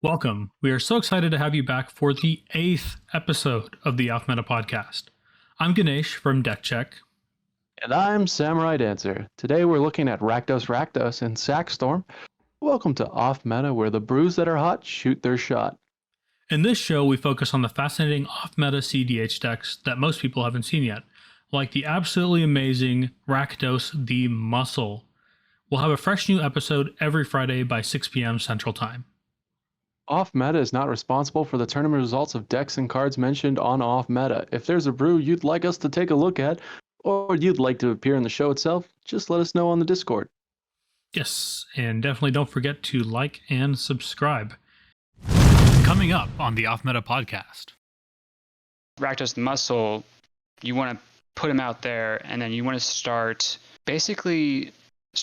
Welcome. We are so excited to have you back for the 8th episode of the Off Meta podcast. I'm Ganesh from Deck Check. And I'm Samurai Dancer. Today we're looking at Rakdos and Sackstorm. Welcome to Off Meta, where the brews that are hot shoot their shot. In this show, we focus on the fascinating off-meta cEDH decks that most people haven't seen yet, like the absolutely amazing Rakdos the Muscle. We'll have a fresh new episode every Friday by 6 p.m. Central Time. Off Meta is not responsible for the tournament results of decks and cards mentioned on Off Meta. If there's a brew you'd like us to take a look at, or you'd like to appear in the show itself, just let us know on the Discord. Yes, and definitely don't forget to like and subscribe. Coming up on the Off Meta podcast. Rakdos the Muscle, you want to put him out there, and then you want to start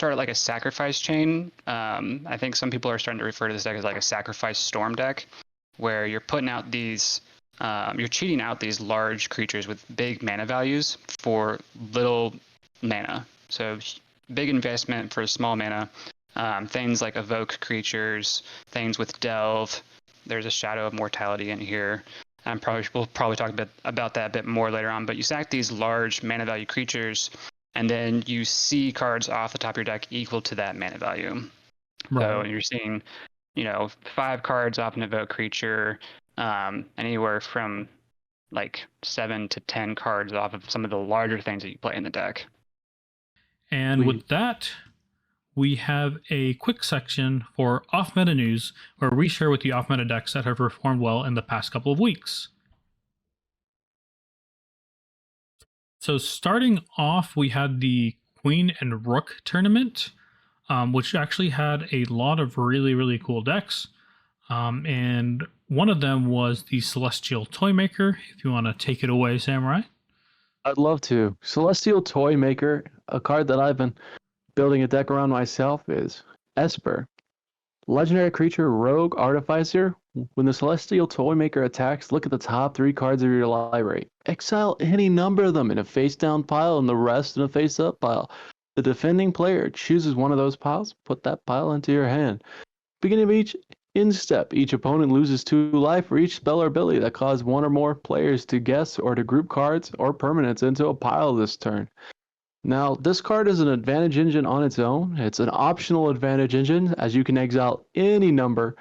like a sacrifice chain. I think some people are starting to refer to this deck as like a sacrifice storm deck, where you're putting out these, you're cheating out these large creatures with big mana values for little mana. So big investment for small mana. Things like evoke creatures, things with delve. There's a Shadow of Mortality in here. We'll probably talk about that a bit more later on. But you sack these large mana value creatures, and then you see cards off the top of your deck equal to that mana value. Right. So you're seeing, 5 cards off an evoke creature, anywhere from like 7 to 10 cards off of some of the larger things that you play in the deck. And with that, we have a quick section for off-meta news, where we share with you off-meta decks that have performed well in the past couple of weeks. So starting off, we had the Queen and Rook tournament, which actually had a lot of really, really cool decks. And one of them was the Celestial Toymaker. If you want to take it away, Samurai. I'd love to. Celestial Toymaker, a card that I've been building a deck around myself, is Esper. Legendary creature, Rogue Artificer. When the Celestial Toymaker attacks, look at the top 3 cards of your library. Exile any number of them in a face-down pile and the rest in a face-up pile. The defending player chooses one of those piles, put that pile into your hand. Beginning of each in-step, each opponent loses 2 life for each spell or ability that caused one or more players to guess or to group cards or permanents into a pile this turn. Now, this card is an advantage engine on its own. It's an optional advantage engine, as you can exile any number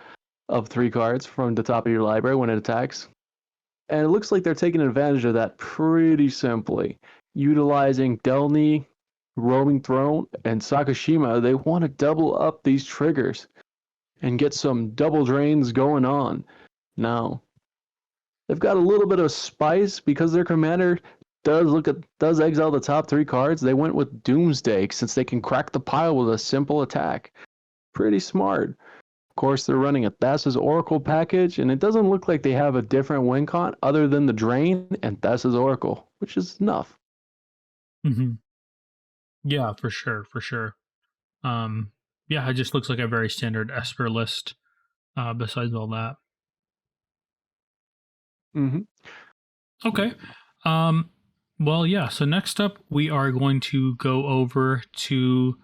of 3 cards from the top of your library when it attacks. And it looks like they're taking advantage of that pretty simply. Utilizing Delny, Roaming Throne, and Sakashima, they want to double up these triggers and get some double drains going on. Now, they've got a little bit of spice because their commander does exile the top 3 cards. They went with Doomsday since they can crack the pile with a simple attack. Pretty smart. Of course, they're running a Thassa's Oracle package, and it doesn't look like they have a different win con other than the Drain and Thassa's Oracle, which is enough. Mm-hmm. Yeah, for sure. Yeah, it just looks like a very standard Esper list, besides all that. Mm-hmm. Okay. Well, yeah, so next up, we are going to go over to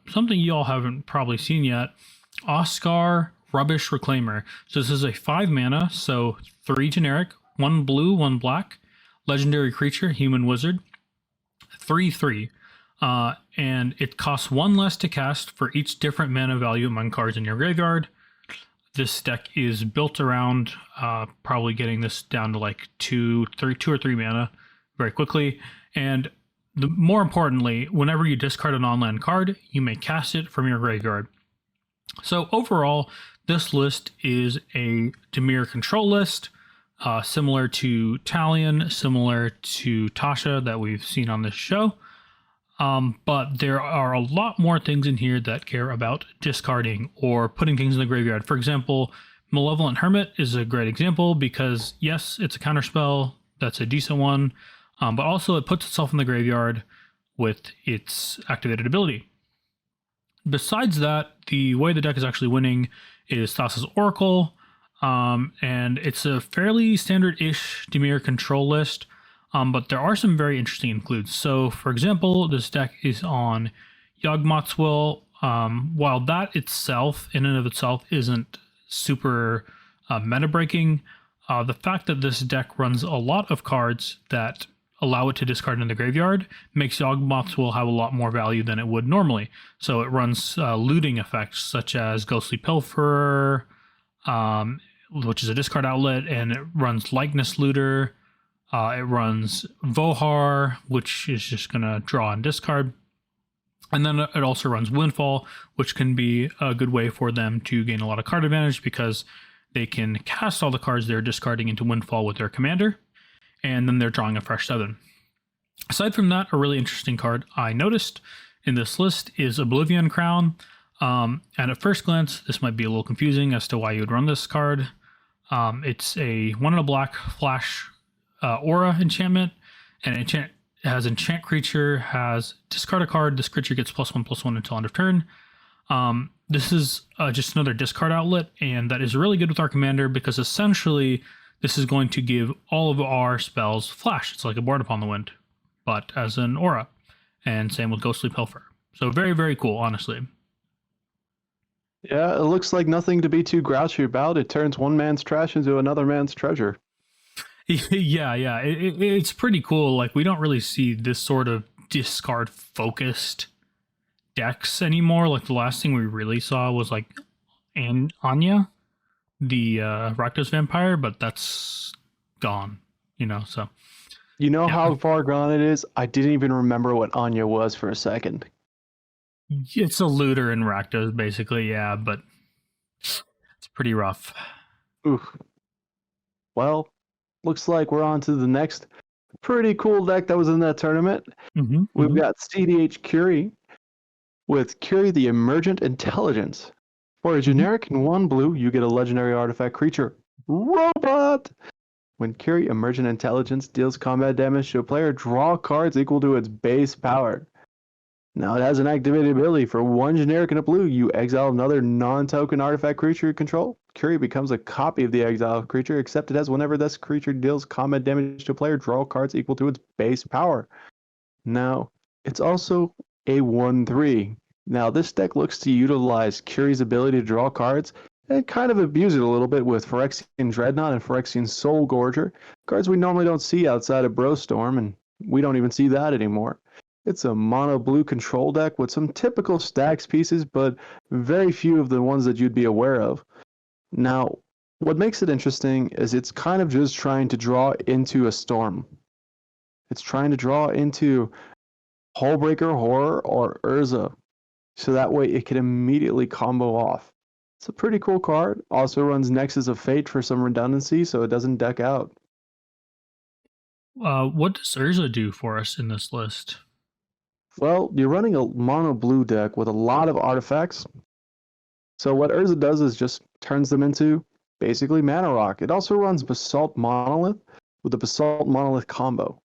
something you all haven't probably seen yet, Oskar, Rubbish Reclaimer. So this is a 5 mana, so 3 generic, 1 blue, 1 black, legendary creature, human wizard, 3/3. And it costs 1 less to cast for each different mana value among cards in your graveyard. This deck is built around probably getting this down to like 2 or 3 mana very quickly. And more importantly, whenever you discard an on-land card, you may cast it from your graveyard. So overall, this list is a Dimir control list, similar to Talion, similar to Tasha that we've seen on this show. But there are a lot more things in here that care about discarding or putting things in the graveyard. For example, Malevolent Hermit is a great example because, yes, it's a counterspell. That's a decent one. But also it puts itself in the graveyard with its activated ability. Besides that, the way the deck is actually winning is Thassa's Oracle. And it's a fairly standard-ish Dimir control list. But there are some very interesting includes. So, for example, this deck is on Yawgmoth's Will. While that itself, in and of itself, isn't super meta breaking. The fact that this deck runs a lot of cards that allow it to discard in the graveyard makes Yawgmoth's Will have a lot more value than it would normally. So it runs looting effects such as Ghostly Pilferer, which is a discard outlet, and it runs Likeness Looter. It runs Vohar, which is just going to draw and discard. And then it also runs Windfall, which can be a good way for them to gain a lot of card advantage because they can cast all the cards they're discarding into Windfall with their commander, and then they're drawing a fresh 7. Aside from that, a really interesting card I noticed in this list is Oblivion Crown. And at first glance, this might be a little confusing as to why you would run this card. It's a 1 and a black flash aura enchantment, and it has enchant creature, has discard a card. This creature gets +1/+1 until end of turn. This is just another discard outlet, and that is really good with our commander because essentially this is going to give all of our spells flash. It's like a Board Upon the Wind, but as an aura. And same with Ghostly Pilfer. So very, very cool, honestly. Yeah, it looks like nothing to be too grouchy about. It turns one man's trash into another man's treasure. Yeah. It's pretty cool. Like, we don't really see this sort of discard-focused decks anymore. Like, the last thing we really saw was, like, Anya, the Rakdos vampire, but that's gone, so. You know how far gone it is? I didn't even remember what Anya was for a second. It's a looter in Rakdos, basically, yeah, but it's pretty rough. Oof. Well, looks like we're on to the next pretty cool deck that was in that tournament. We've got cEDH Curie with Curie the Emergent Intelligence. For a generic and 1 blue, you get a legendary artifact creature, Robot! When Curie Emergent Intelligence deals combat damage to a player, draw cards equal to its base power. Now it has an activated ability. For 1 generic and a blue, you exile another non-token artifact creature you control. Curie becomes a copy of the exiled creature, except it has whenever this creature deals combat damage to a player, draw cards equal to its base power. Now, it's also a 1/3. Now, this deck looks to utilize Curie's ability to draw cards and kind of abuse it a little bit with Phyrexian Dreadnought and Phyrexian Soul Gorger, cards we normally don't see outside of Brostorm, and we don't even see that anymore. It's a mono blue control deck with some typical stacks pieces, but very few of the ones that you'd be aware of. Now, what makes it interesting is it's kind of just trying to draw into a storm. It's trying to draw into Hullbreaker, Horror, or Urza, so that way it can immediately combo off. It's a pretty cool card. Also runs Nexus of Fate for some redundancy, so it doesn't deck out. What does Urza do for us in this list? Well, you're running a mono blue deck with a lot of artifacts. So what Urza does is just turns them into basically Mana Rock. It also runs Basalt Monolith with the Basalt Monolith combo.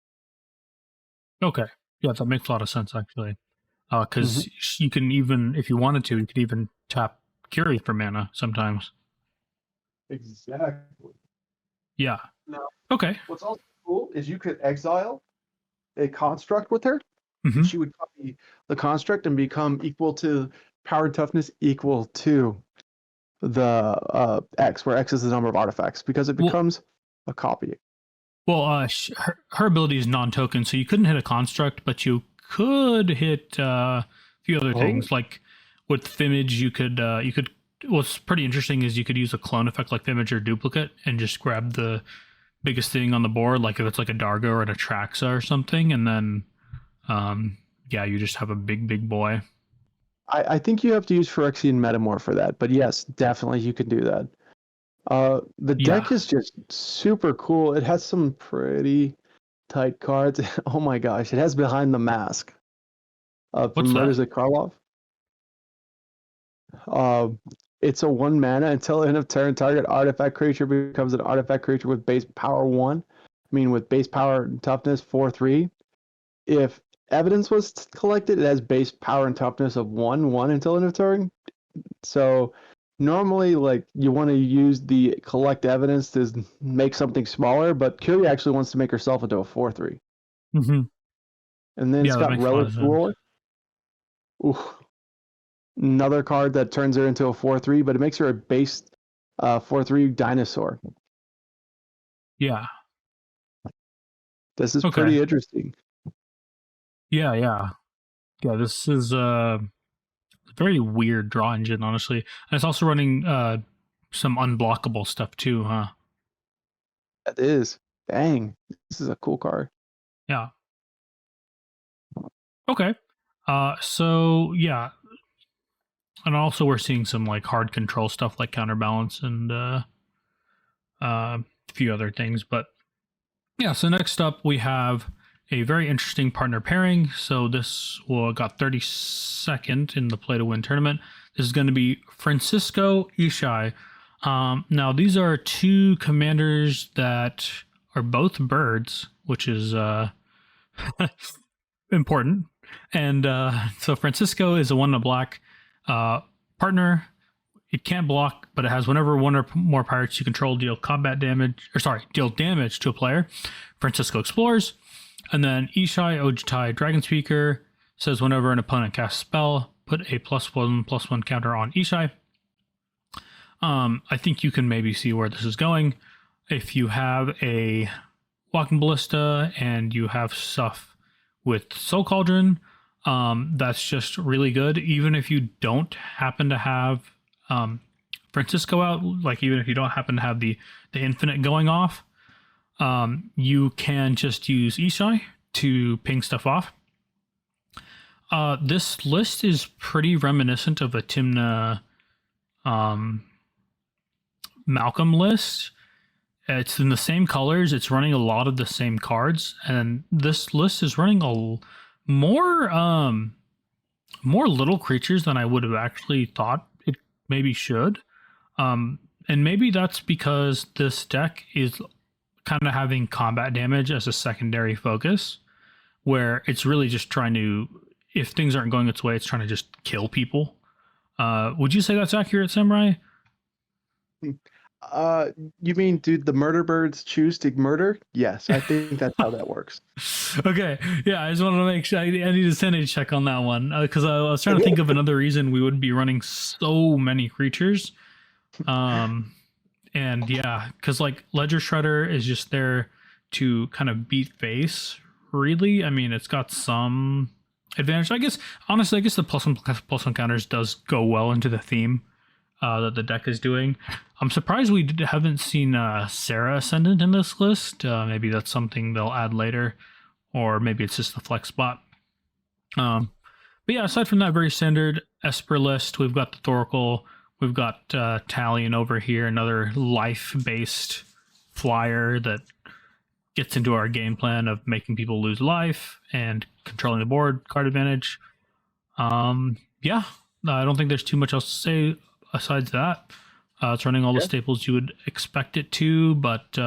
Okay. Yeah, that makes a lot of sense, actually. Because you can even, if you wanted to, you could even tap Curie for mana sometimes. Exactly. Yeah. Now, okay. What's also cool is you could exile a construct with her. She would copy the construct and become equal to power and toughness equal to the X, where X is the number of artifacts, because it becomes a copy. Well, her ability is non-token, so you couldn't hit a construct, but you could hit a few other things. Like with Fimage, you could. What's pretty interesting is you could use a clone effect like Fimage or Duplicate and just grab the biggest thing on the board, like if it's like a Dargo or an Atraxa or something, and then you just have a big boy. I think you have to use Phyrexian Metamorph for that, but yes, definitely you can do that. The deck is just super cool. It has some pretty tight cards. Oh my gosh, it has Behind the Mask from Murders at Karlov. It's a 1 mana until end of turn. Target artifact creature becomes an artifact creature with base power 1. With base power and toughness 4/3. If evidence was collected, it has base power and toughness of 1/1 until end of turn. So normally, like, you want to use the collect evidence to make something smaller, but Curie actually wants to make herself into a 4/3. And then it's got Relic War. Another card that turns her into a 4/3, but it makes her a base 4/3 dinosaur. Yeah. This is Okay. pretty interesting. Yeah, yeah. Yeah, this is a very weird draw engine, honestly. And it's also running some unblockable stuff too, huh? That is. Dang. This is a cool card. Yeah. Okay. So yeah. And also we're seeing some like hard control stuff like counterbalance and a few other things. But yeah, so next up we have a very interesting partner pairing. So this got 32nd in the Play to Win tournament. This is going to be Francisco Ishai. Now these are two commanders that are both birds, which is important. And so Francisco is a 1 black partner. It can't block, but it has whenever one or more pirates you control deal damage to a player. Francisco explores. And then Ishai Ojitai Dragon Speaker says whenever an opponent casts a spell, put a +1/+1 counter on Ishai. I think you can maybe see where this is going. If you have a Walking Ballista and you have stuff with Soul Cauldron, that's just really good. Even if you don't happen to have Francisco out, like even if you don't happen to have the infinite going off, you can just use Ishai to ping stuff off. This list is pretty reminiscent of a Timna Malcolm list. It's in the same colors. It's running a lot of the same cards, and this list is running a more little creatures than I would have actually thought it maybe should. And maybe that's because this deck is kind of having combat damage as a secondary focus, where it's really just trying to, if things aren't going its way, it's trying to just kill people. Would you say that's accurate, Samurai? You mean, do the murder birds choose to murder? Yes, I think that's how that works. Okay, yeah, I just wanted to make sure. I need a sanity check on that one because I was trying to think of another reason we wouldn't be running so many creatures. And yeah, because like Ledger Shredder is just there to kind of beat face. Really, I mean, it's got some advantage. I guess honestly, the +1/+1 counters does go well into the theme that the deck is doing. I'm surprised we haven't seen Sarah Ascendant in this list. Maybe that's something they'll add later, or maybe it's just the flex spot. But yeah, aside from that very standard Esper list, we've got the Thoracle, we've got Talion over here, another life-based flyer that gets into our game plan of making people lose life and controlling the board, card advantage. Yeah, I don't think there's too much else to say besides that. It's running all the staples you would expect it to, but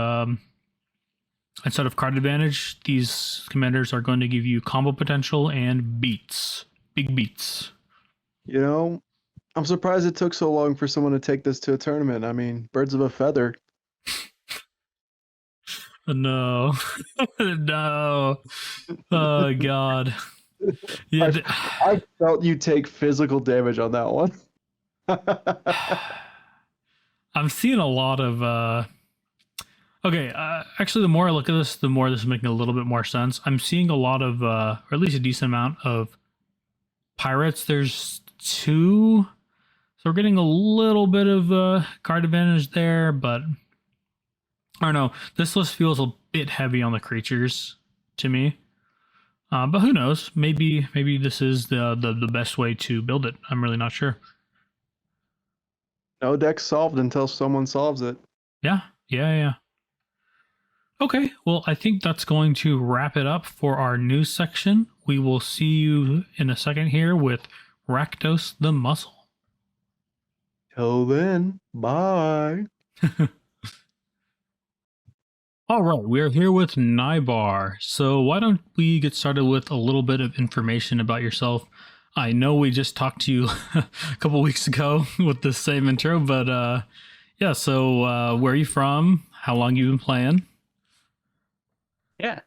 instead of card advantage, these commanders are going to give you combo potential and beats. Big beats. You know, I'm surprised it took so long for someone to take this to a tournament. I mean, birds of a feather. No. No. Oh, God. Yeah. I felt you take physical damage on that one. I'm seeing a lot of okay, actually the more I look at this, the more this is making a little bit more sense. I'm seeing a lot of or at least a decent amount of pirates. There's 2, so we're getting a little bit of card advantage there, but I don't know, this list feels a bit heavy on the creatures to me. But who knows, maybe this is the best way to build it. I'm really not sure. No deck solved until someone solves it. Yeah. Okay, well, I think that's going to wrap it up for our news section. We will see you in a second here with Rakdos the Muscle. Till then, bye. All right, we are here with Nybar. So why don't we get started with a little bit of information about yourself? I know we just talked to you a couple weeks ago with the same intro, but yeah, so where are you from? How long you been playing? Yeah,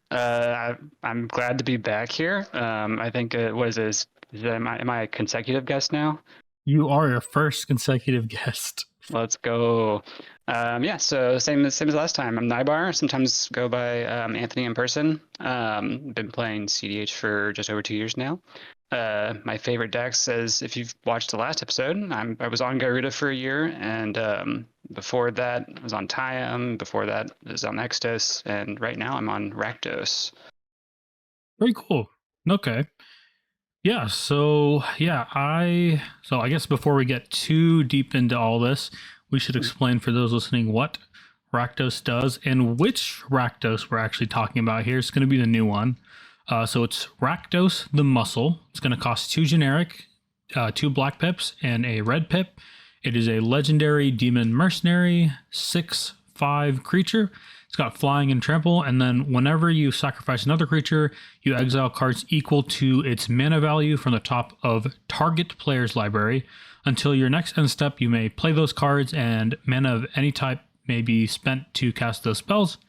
I'm glad to be back here. I think am I a consecutive guest now? You are your first consecutive guest. Let's go. Yeah, so same as last time. I'm Nybar. Sometimes go by Anthony in person. Been playing cEDH for just over 2 years now. My favorite decks, as if you've watched the last episode, I was on Garuda for a year, and before that I was on Tiam. Before that I was on Nextus, and right now I'm on Rakdos. Very cool. Okay. Yeah, so I guess before we get too deep into all this, we should explain for those listening what Rakdos does and which Rakdos we're actually talking about here. It's going to be the new one. So it's Rakdos the Muscle. It's going to cost 2 generic, 2 black pips, and a red pip. It is a legendary demon mercenary, 6/5 creature. It's got flying and trample, and then whenever you sacrifice another creature, you exile cards equal to its mana value from the top of target player's library. Until your next end step, you may play those cards, and mana of any type may be spent to cast those spells.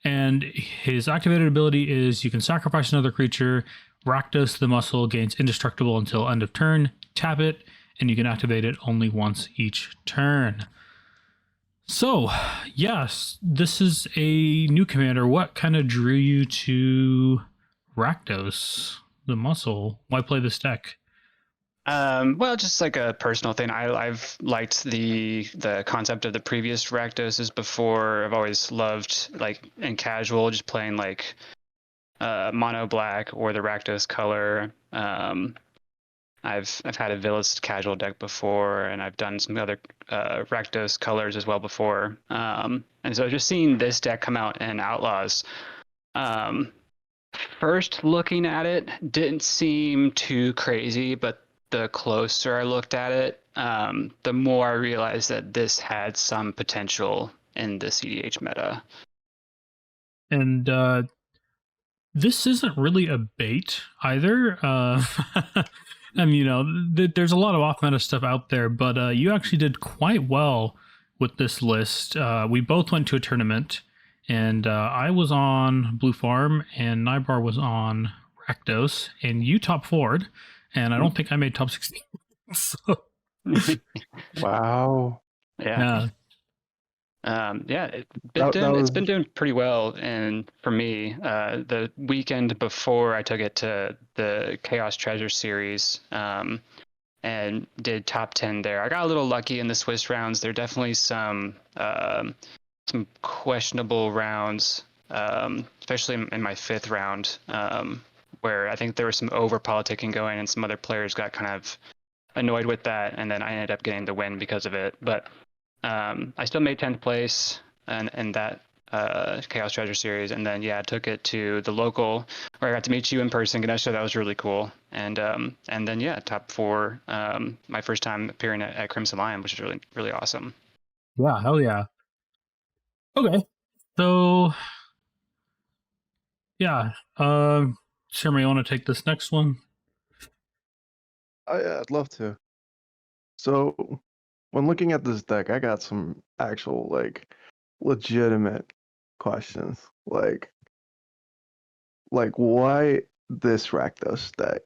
And his activated ability is you can sacrifice another creature, Rakdos the Muscle gains indestructible until end of turn, tap it, and you can activate it only once each turn. So, yes, this is a new commander. What kind of drew you to Rakdos the Muscle? Why play this deck? Well, just like a personal thing. I've liked the concept of the previous Rakdoses before. I've always loved, like, in casual, just playing like mono black or the Rakdos color. I've had a Villas casual deck before, and I've done some other Rakdos colors as well before. And so just seeing this deck come out in Outlaws, first looking at it didn't seem too crazy, but the closer I looked at it, the more I realized that this had some potential in the cEDH meta. And this isn't really a bait either. And there's a lot of off-meta stuff out there, but you actually did quite well with this list. We both went to a tournament, and I was on Blue Farm, and Nybar was on Rakdos, and you top forward, and I don't think I made top 16. So, Wow. Yeah. It's been doing pretty well, and for me, the weekend before I took it to the Chaos Treasure series, and did top 10 there. I got a little lucky in the Swiss rounds. There are definitely some questionable rounds, especially in my 5th round, where I think there was some over politicking going, and some other players got kind of annoyed with that, and then I ended up getting the win because of it. But I still made 10th place in that Chaos Treasure series, and then I took it to the local where I got to meet you in person, Ganesh. So that was really cool. And then top 4, my first time appearing at Crimson Lion, which is really, really awesome. Yeah, hell yeah. Okay, so Sherman, you want to take this next one? Oh, yeah, I'd love to. So, when looking at this deck, I got some actual, like, legitimate questions. Like why this Rakdos deck?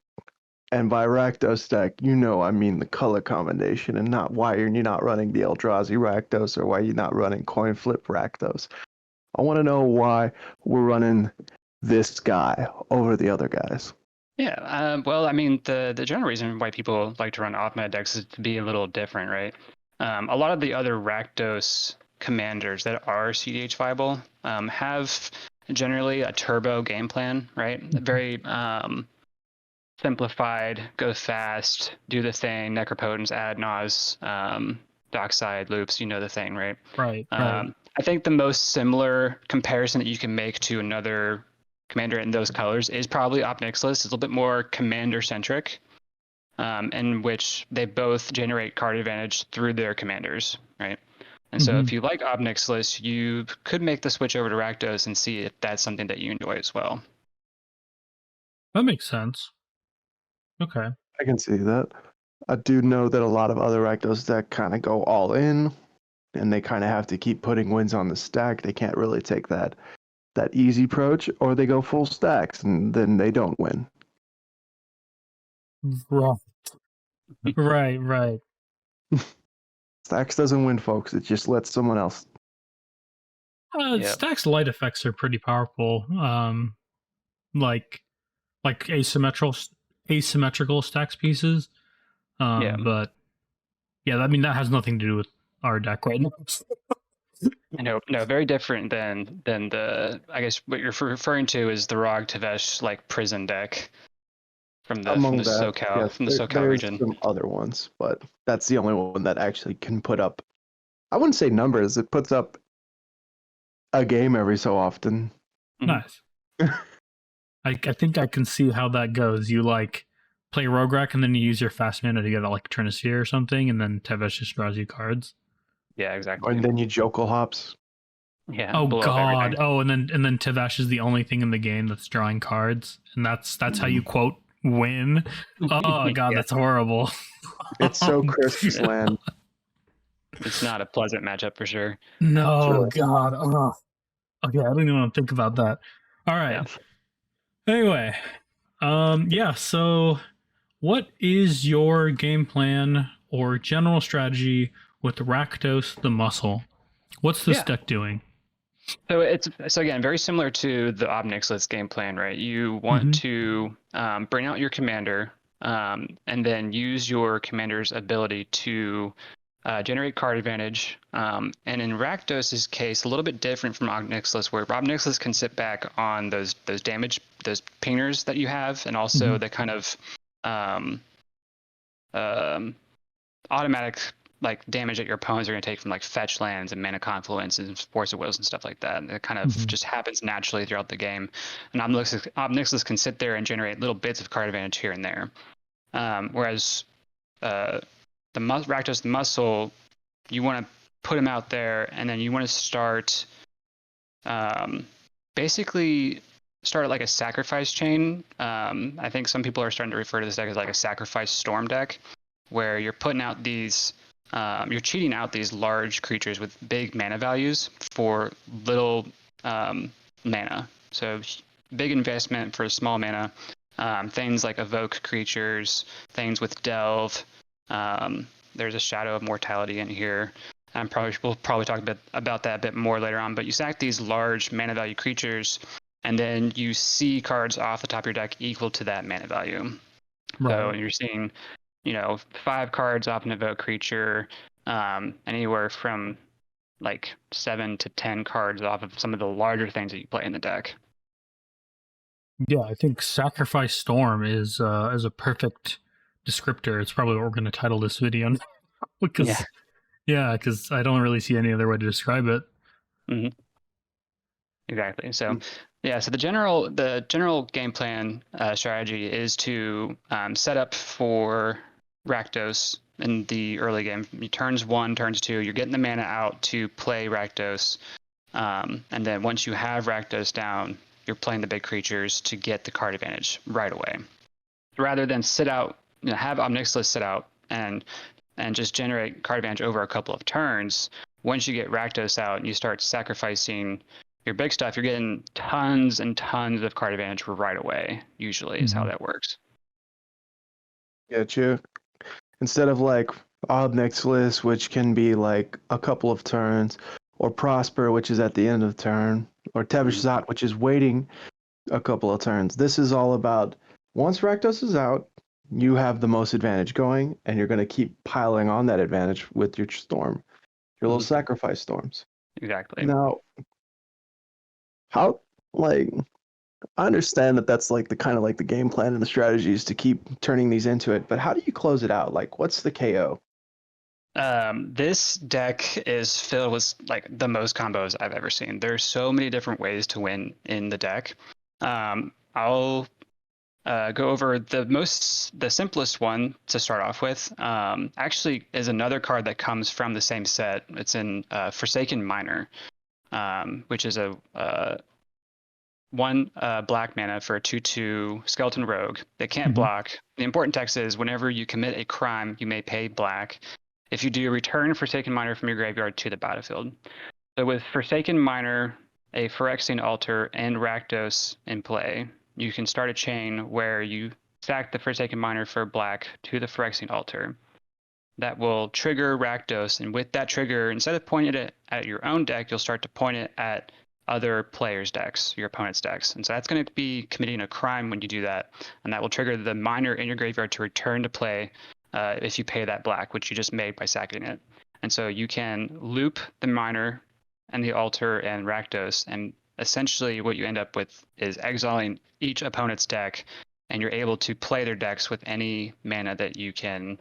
And by Rakdos deck, I mean the color combination, and not why you're not running the Eldrazi Rakdos or why you're not running Coin Flip Rakdos. I want to know why we're running this guy over the other guys. Yeah, well, I mean, the general reason why people like to run off-meta decks is to be a little different, right? A lot of the other Rakdos commanders that are cEDH viable have generally a turbo game plan, right? Very simplified, go fast, do the thing, Necropotence, Ad Nos, Dockside, Loops, the thing, right? Right. I think the most similar comparison that you can make to another commander in those colors is probably Obnixilis. It's a little bit more commander-centric, in which they both generate card advantage through their commanders, right? And so if you like Obnixilis, you could make the switch over to Rakdos and see if that's something that you enjoy as well. That makes sense. Okay. I can see that. I do know that a lot of other Rakdos deck kind of go all in, and they kind of have to keep putting wins on the stack. They can't really take that easy approach, or they go full stacks, and then they don't win. Right. Stacks doesn't win, folks. It just lets someone else. Yep. Stacks light effects are pretty powerful. Like asymmetrical stacks pieces. Yeah. But yeah, I mean that has nothing to do with our deck right now. No, very different than the. I guess what you're referring to is the Rog Tevesh like prison deck from the SoCal yes, SoCal there's region. some other ones, but that's the only one that actually can put up. I wouldn't say numbers. It puts up a game every so often. Nice. I think I can see how that goes. You like play Rogue Rack and then you use your fast mana to get like Trinisphere or something, and then Tevesh just draws you cards. Yeah, exactly. And then you Jokel hops. Yeah. Oh blow up god. everything. Oh, and then Tevesh is the only thing in the game that's drawing cards, and that's how you quote win. Oh god, Yeah. that's horrible. It's so crisp land. It's not a pleasant matchup for sure. No, Sure. god. Oh. Okay, I don't even want to think about that. All right. Yeah. Anyway, yeah. So, what is your game plan or general strategy with Rakdos the Muscle? What's this deck doing? So again, very similar to the Obnixilis game plan, right? You want to bring out your commander, and then use your commander's ability to generate card advantage. And in Rakdos' case, a little bit different from Obnixilis, where Obnixilis can sit back on those damage, those pingers that you have, and also the kind of automatic like damage that your opponents are going to take from like fetch lands and mana confluence and force of wills and stuff like that. And it kind of just happens naturally throughout the game. And Obnixilis can sit there and generate little bits of card advantage here and there. Whereas Rakdos the Muscle, you want to put him out there, and then you want to start basically start like a sacrifice chain. I think some people are starting to refer to this deck as like a sacrifice storm deck, where you're putting out these you're cheating out these large creatures with big mana values for little mana. So big investment for small mana. Things like evoke creatures, things with delve. There's a Shadow of Mortality in here. We'll probably talk about that a bit more later on. But you sack these large mana value creatures, and then you see cards off the top of your deck equal to that mana value. Right. So you're seeing 5 cards off an evoke creature, anywhere from like 7 to 10 cards off of some of the larger things that you play in the deck. Yeah, I think Sacrifice Storm is a perfect descriptor. It's probably what we're going to title this video because I don't really see any other way to describe it. Mm-hmm. Exactly. So so the general game plan strategy is to set up for Rakdos in the early game. Turns 1, turns 2, you're getting the mana out to play Rakdos, and then once you have Rakdos down, you're playing the big creatures to get the card advantage right away, rather than sit out, have Obnixilis sit out and just generate card advantage over a couple of turns. Once you get Rakdos out and you start sacrificing your big stuff, you're getting tons and tons of card advantage right away, usually is how that works. Get you. Instead of like Obnixilis, which can be like a couple of turns, or Prosper, which is at the end of the turn, or Tevesh Zot, which is waiting a couple of turns. This is all about once Rakdos is out, you have the most advantage going, and you're going to keep piling on that advantage with your storm, your little sacrifice storms. Exactly. Now, how, like, I understand that that's like the kind of like the game plan and the strategies to keep turning these into it, but how do you close it out? Like, what's the KO? This deck is filled with like the most combos I've ever seen. There's so many different ways to win in the deck. I'll go over the simplest one to start off with. Actually, is another card that comes from the same set. It's in Forsaken Miner, which is a 1 black mana for a 2/2 skeleton rogue. They can't block. The important text is whenever you commit a crime, you may pay black. If you do, return Forsaken Miner from your graveyard to the battlefield. So with Forsaken Miner, a Phyrexian Altar, and Rakdos in play, you can start a chain where you stack the Forsaken Miner for black to the Phyrexian Altar. that will trigger Rakdos, and with that trigger, instead of pointing it at your own deck, you'll start to point it at other players' decks, your opponent's decks. And so that's going to be committing a crime when you do that, and that will trigger the miner in your graveyard to return to play if you pay that black, which you just made by sacking it. And so you can loop the miner and the altar and Rakdos, and essentially what you end up with is exiling each opponent's deck, and you're able to play their decks with any mana that you can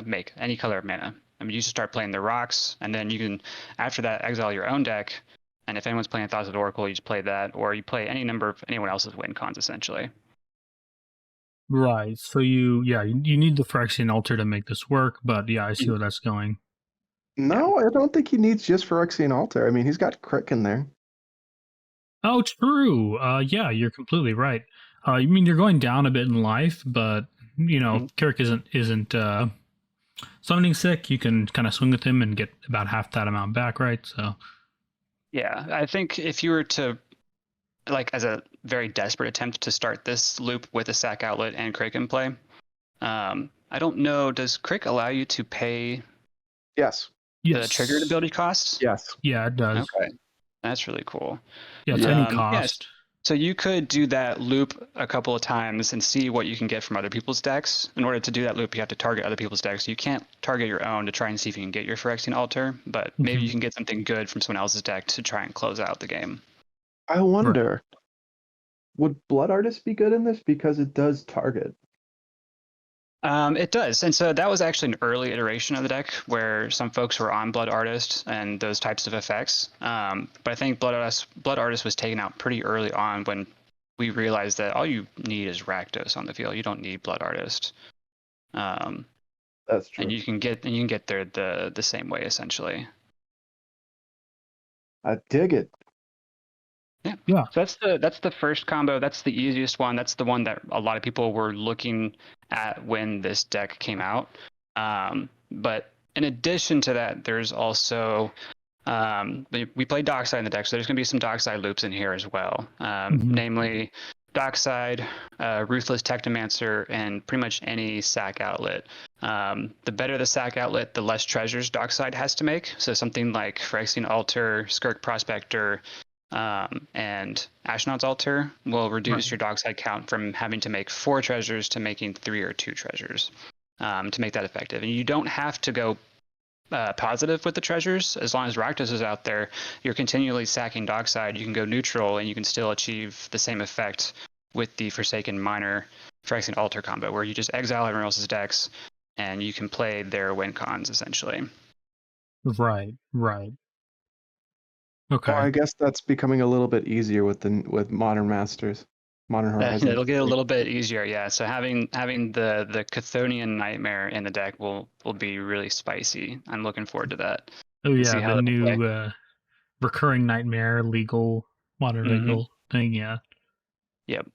make, any color of mana. I mean, you just start playing the rocks, and then you can, after that, exile your own deck. And if anyone's playing Thoughts of the Oracle, you just play that, or you play any number of anyone else's win cons, essentially. Right. So you need the Phyrexian Altar to make this work, but yeah, I see where that's going. No, I don't think he needs just Phyrexian Altar. I mean, he's got Crick in there. Oh, true. Yeah, you're completely right. I mean, you're going down a bit in life, but you know, Carrick isn't summoning sick. You can kind of swing with him and get about half that amount back, right? So yeah, I think if you were to, like, as a very desperate attempt to start this loop with a sack outlet and Crick in play, I don't know, does Crick allow you to pay Yes. the triggered ability cost? Yes. Yeah, it does. Okay, that's really cool. Yeah, it's any cost. Yes. So you could do that loop a couple of times and see what you can get from other people's decks. In order to do that loop, you have to target other people's decks. You can't target your own to try and see if you can get your Phyrexian Altar, but maybe you can get something good from someone else's deck to try and close out the game. I wonder, would Blood Artist be good in this? Because it does target. It does. And so that was actually an early iteration of the deck where some folks were on Blood Artist and those types of effects. But I think Blood Artist was taken out pretty early on when we realized that all you need is Rakdos on the field. You don't need Blood Artist. That's true. And you can get there the same way, essentially. I dig it. Yeah. So that's the first combo. That's the easiest one. That's the one that a lot of people were looking at when this deck came out. But in addition to that, there's also we play Dockside in the deck, so there's going to be some Dockside loops in here as well. Namely, Dockside, Ruthless Technomancer, and pretty much any sack outlet. The better the sack outlet, the less treasures Dockside has to make. So something like Phyrexian Altar, Skirk Prospector, and Ashnod's Altar will reduce your Dockside count from having to make 4 treasures to making 3 or 2 treasures to make that effective. And you don't have to go positive with the treasures. As long as Rakdos is out there, you're continually sacking Dockside. You can go neutral and you can still achieve the same effect with the Forsaken Miner Phyrexian Altar combo, where you just exile everyone else's decks and you can play their win cons, essentially. Right. Okay. Well, I guess that's becoming a little bit easier with Modern Masters, Modern Horizons. It'll get a little bit easier, yeah. So having the Chthonian Nightmare in the deck will be really spicy. I'm looking forward to that. Oh yeah, the new recurring nightmare legal modern legal thing, yeah. Yep.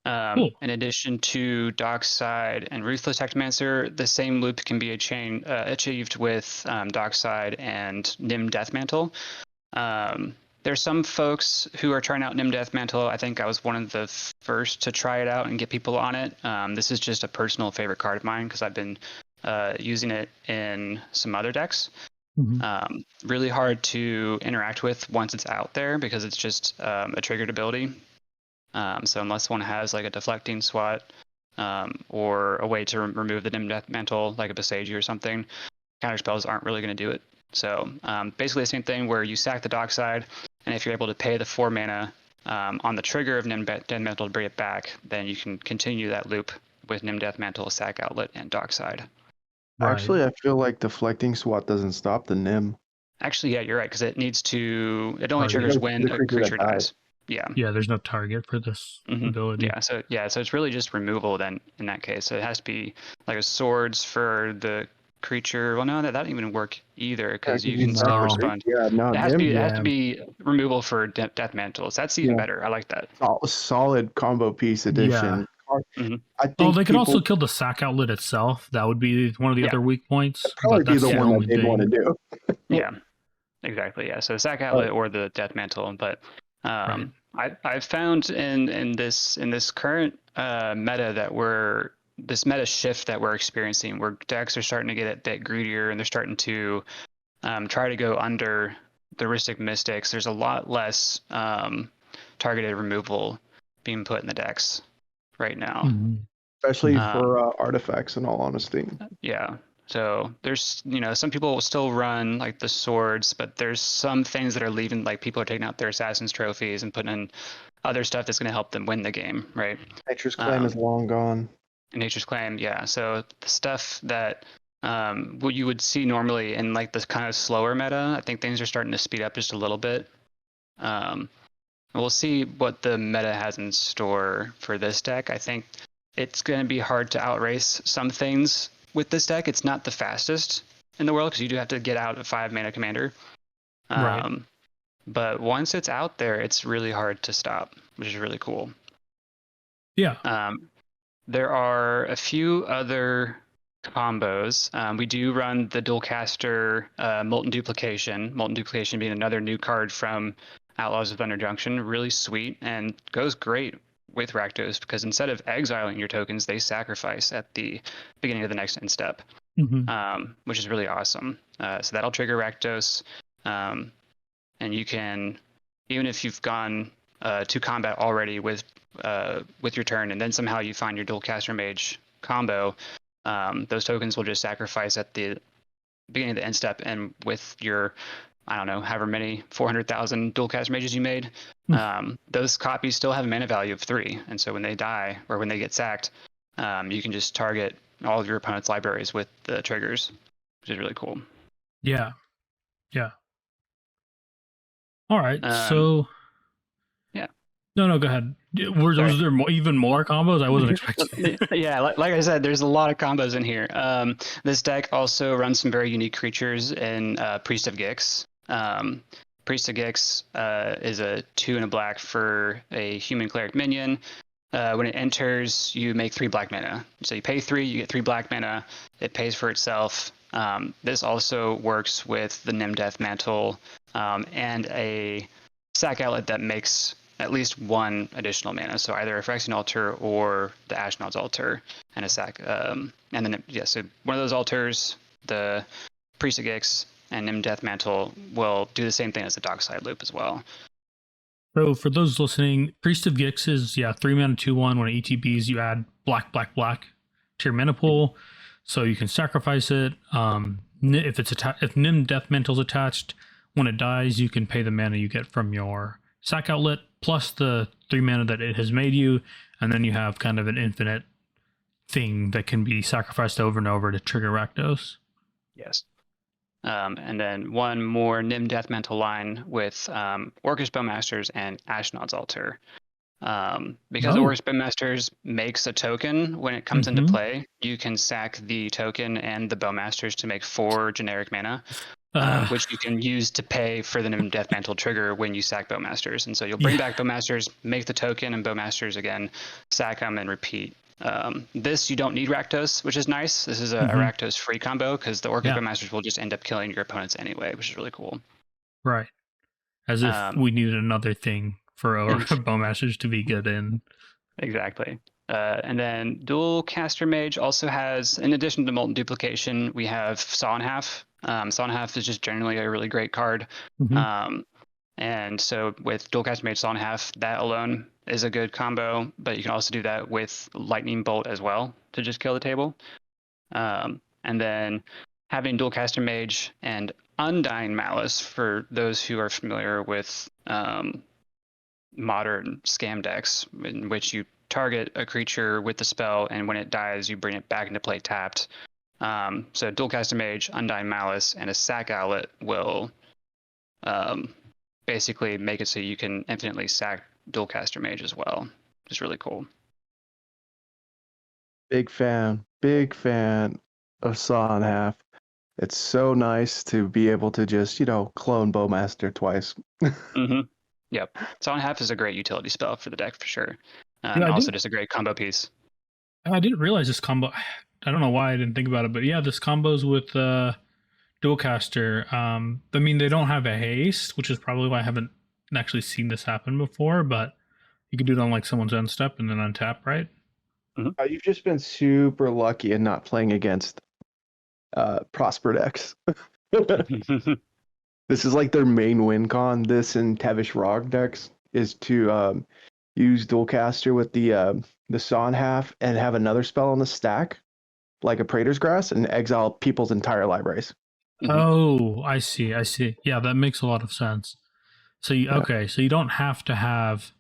Cool. In addition to Dockside and Ruthless Technomancer, the same loop can be achieved with Dockside and Nim Deathmantle. There's some folks who are trying out Nim Deathmantle. I think I was one of the first to try it out and get people on it. This is just a personal favorite card of mine because I've been using it in some other decks. Really hard to interact with once it's out there because it's just a triggered ability. So unless one has like a deflecting SWAT or a way to remove the Nim Deathmantle, like a Besagi or something, counterspells aren't really going to do it. So basically the same thing where you sack the Dockside, and if you're able to pay the 4 mana on the trigger of Nim Deathmantle to bring it back, then you can continue that loop with Nim Deathmantle, sack outlet, and Dockside. Right. Actually, I feel like deflecting SWAT doesn't stop the Nim. Actually, yeah, you're right, because it only triggers when a creature dies. Yeah, there's no target for this ability. So it's really just removal then in that case. So it has to be like a swords for the creature. Well, no, that doesn't even work either because you can still respond. Yeah, no, it has to be removal for Death Mantles. That's even better. I like that. Solid combo piece edition. Yeah. I think they could also kill the sack outlet itself. That would be one of the other weak points. That'd probably be the one that they'd want to do. Yeah, exactly. Yeah, so sack outlet or the Death Mantle, but. I've found in this current meta that this meta shift that we're experiencing, where decks are starting to get a bit greedier and they're starting to try to go under the Rhystic Mystics. There's a lot less targeted removal being put in the decks right now. Especially for artifacts, in all honesty. Yeah. So there's, some people will still run like the swords, but there's some things that are leaving, like people are taking out their assassin's trophies and putting in other stuff that's going to help them win the game, right? Nature's Claim is long gone. Nature's Claim, yeah. So the stuff that what you would see normally in like this kind of slower meta, I think things are starting to speed up just a little bit. We'll see what the meta has in store for this deck. I think it's going to be hard to outrace some things with this deck. It's not the fastest in the world because you do have to get out a 5-mana commander. Right. But once it's out there, it's really hard to stop, which is really cool. Yeah. There are a few other combos. We do run the Dualcaster Molten Duplication. Molten Duplication being another new card from Outlaws of Thunder Junction. Really sweet and goes great with Rakdos because instead of exiling your tokens, they sacrifice at the beginning of the next end step, which is really awesome. So that'll trigger Rakdos. And you can, even if you've gone to combat already with your turn, and then somehow you find your Dualcaster Mage combo, those tokens will just sacrifice at the beginning of the end step, and with your, I don't know, however many 400,000 Dualcaster Mages you made, those copies still have a mana value of 3, and so when they die or when they get sacked, you can just target all of your opponent's libraries with the triggers, which is really cool. Yeah. All right. So. Yeah. No, go ahead. Was there even more combos? I wasn't expecting. Yeah, like I said, there's a lot of combos in here. This deck also runs some very unique creatures in Priest of Gix. Priest of Gix is a 2 and a black for a human cleric minion. When it enters, you make 3 black mana. So you pay 3, you get 3 black mana. It pays for itself. This also works with the Nim Death Mantle and a sack outlet that makes at least 1 additional mana. So either a Phyrexian Altar or the Ashnod's Altar and a sack. And then, so one of those altars, the Priest of Gix and Nim Death Mantle, will do the same thing as the Dockside Loop as well. So for those listening, Priest of Gix is 3 mana 2/1. When it ETBs, you add black to your mana pool, so you can sacrifice it. If Nim Death Mantle's attached, when it dies, you can pay the mana you get from your sack outlet plus the 3 mana that it has made you, and then you have kind of an infinite thing that can be sacrificed over and over to trigger Rakdos. Yes. And then one more Nim Death Mantle line with Orcish Bowmasters and Ashnod's Altar. Because Orcish Bowmasters makes a token when it comes into play, you can sack the token and the Bowmasters to make 4 generic mana, which you can use to pay for the Nim Death Mantle trigger when you sack Bowmasters. And so you'll bring back Bowmasters, make the token and Bowmasters again, sack them and repeat. This you don't need Rakdos, which is nice. This is a Rakdos free combo because the Orcish Bowmasters will just end up killing your opponents anyway, which is really cool. Right. As if we needed another thing for our Bowmasters to be good in. Exactly. And then Dualcaster Mage also has, in addition to Molten Duplication, we have Saw in Half. Saw in Half is just generally a really great card. And so with Dualcaster Mage Saw in Half, that alone is a good combo, but you can also do that with Lightning Bolt as well to just kill the table. And then having Dualcaster Mage and Undying Malice, for those who are familiar with modern scam decks, in which you target a creature with the spell, and when it dies, you bring it back into play tapped. So Dualcaster Mage, Undying Malice, and a sack outlet will basically make it so you can infinitely sack Dualcaster Mage as well. It's really cool. Big fan of Saw in Half. It's so nice to be able to just, clone Bowmaster twice. Yep. Saw in Half is a great utility spell for the deck for sure. Also just a great combo piece. I didn't realize this combo. I don't know why I didn't think about it, but yeah, this combos with Dualcaster. I mean, they don't have a haste, which is probably why I haven't actually seen this happen before, but you could do it on like someone's end step and then untap, right? You've just been super lucky in not playing against Prosper decks. This is like their main win con. This and Tevish Rog decks is to use Dualcaster with the Saw in half and have another spell on the stack, like a Praetor's Grass, and exile people's entire libraries. Oh, I see. I see. Yeah, that makes a lot of sense. So you, Yeah. okay, so you don't have to have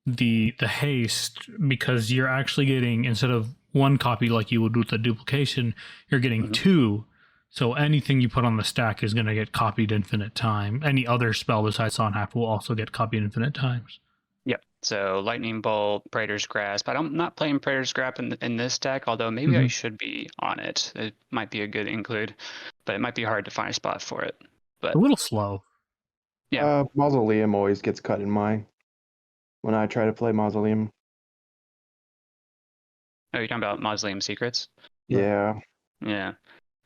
the haste because you're actually getting, instead of one copy like you would with the duplication, you're getting two. So anything you put on the stack is going to get copied infinite time. Any other spell besides on half will also get copied infinite times. Yep. So Lightning Bolt, Praetor's Grasp. I'm not playing Praetor's Grasp in this deck, although maybe I should be on it. It might be a good include, but it might be hard to find a spot for it. But A little slow. Yeah. Mausoleum always gets cut in mine when I try to play Mausoleum. Oh, you're talking about Mausoleum Secrets? Yeah. Yeah.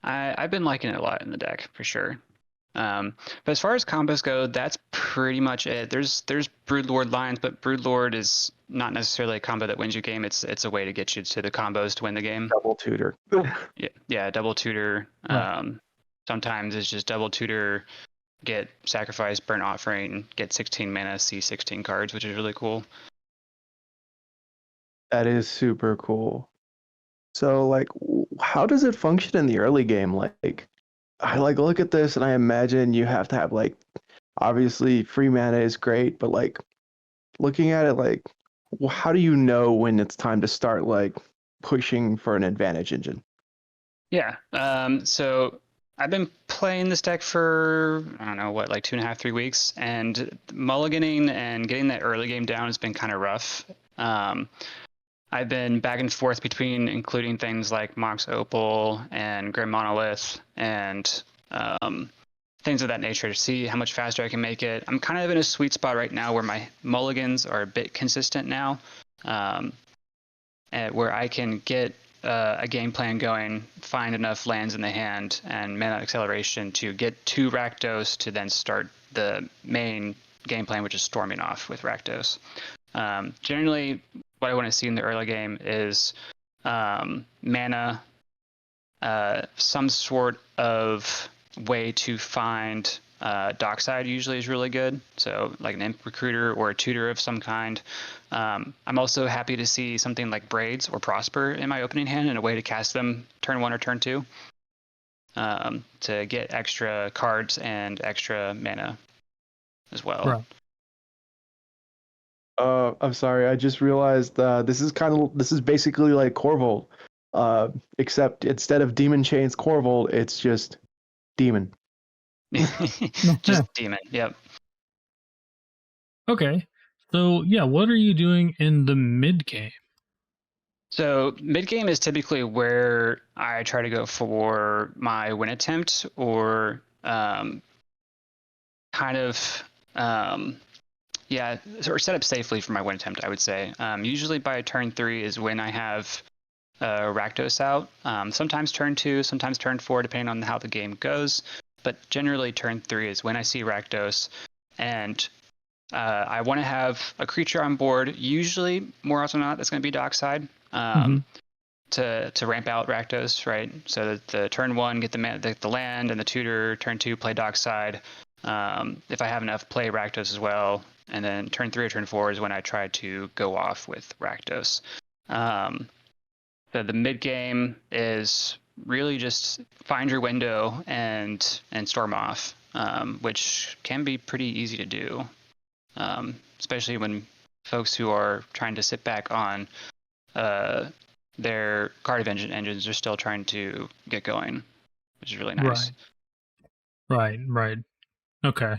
I've been liking it a lot in the deck for sure. But as far as combos go, that's pretty much it. There's Broodlord lines, but Broodlord is not necessarily a combo that wins you game. It's a way to get you to the combos to win the game. Double tutor. Yeah, double tutor. Right. Sometimes it's just double tutor, get sacrifice, burn offering, get 16 mana, see 16 cards, which is really cool. That is super cool. So, like, how does it function in the early game? Like, I like look at this and I imagine you have to have like, obviously free mana is great, but like, looking at it, like, how do you know when it's time to start like pushing for an advantage engine? Yeah. So I've been playing this deck for, I don't know, what, like 2.5, 3 weeks, and mulliganing and getting that early game down has been kind of rough. I've been back and forth between including things like Mox Opal and Grim Monolith and things of that nature to see how much faster I can make it. I'm kind of in a sweet spot right now where my mulligans are a bit consistent now, and where I can get a game plan going, find enough lands in the hand and mana acceleration to get to Rakdos to then start the main game plan, which is storming off with Rakdos. Generally, what I want to see in the early game is mana, some sort of way to find dockside usually is really good. So like an imp recruiter or a tutor of some kind. I'm also happy to see something like Braids or Prosper in my opening hand and a way to cast them turn 1 or turn 2 to get extra cards and extra mana as well. Right. I'm sorry, I just realized this is basically like Corvold, except instead of Demon Chains Corvold, it's just Demon. Just demon. Yep. Okay. So, yeah, what are you doing in the mid game? So mid game is typically where I try to go for my win attempt or kind of or set up safely for my win attempt, I would say. Usually by turn 3 is when I have Rakdos out. Sometimes turn 2, sometimes turn 4, depending on how the game goes. But generally turn 3 is when I see Rakdos, and I want to have a creature on board. Usually, more often than not, that's going to be Dockside to ramp out Rakdos, right? So that the turn 1 get the land and the tutor. Turn 2 play Dockside. If I have enough, play Rakdos as well. And then turn 3 or turn 4 is when I try to go off with Rakdos. So the mid game is really just find your window and storm off, which can be pretty easy to do, especially when folks who are trying to sit back on their card engines are still trying to get going, which is really nice. Right. Okay.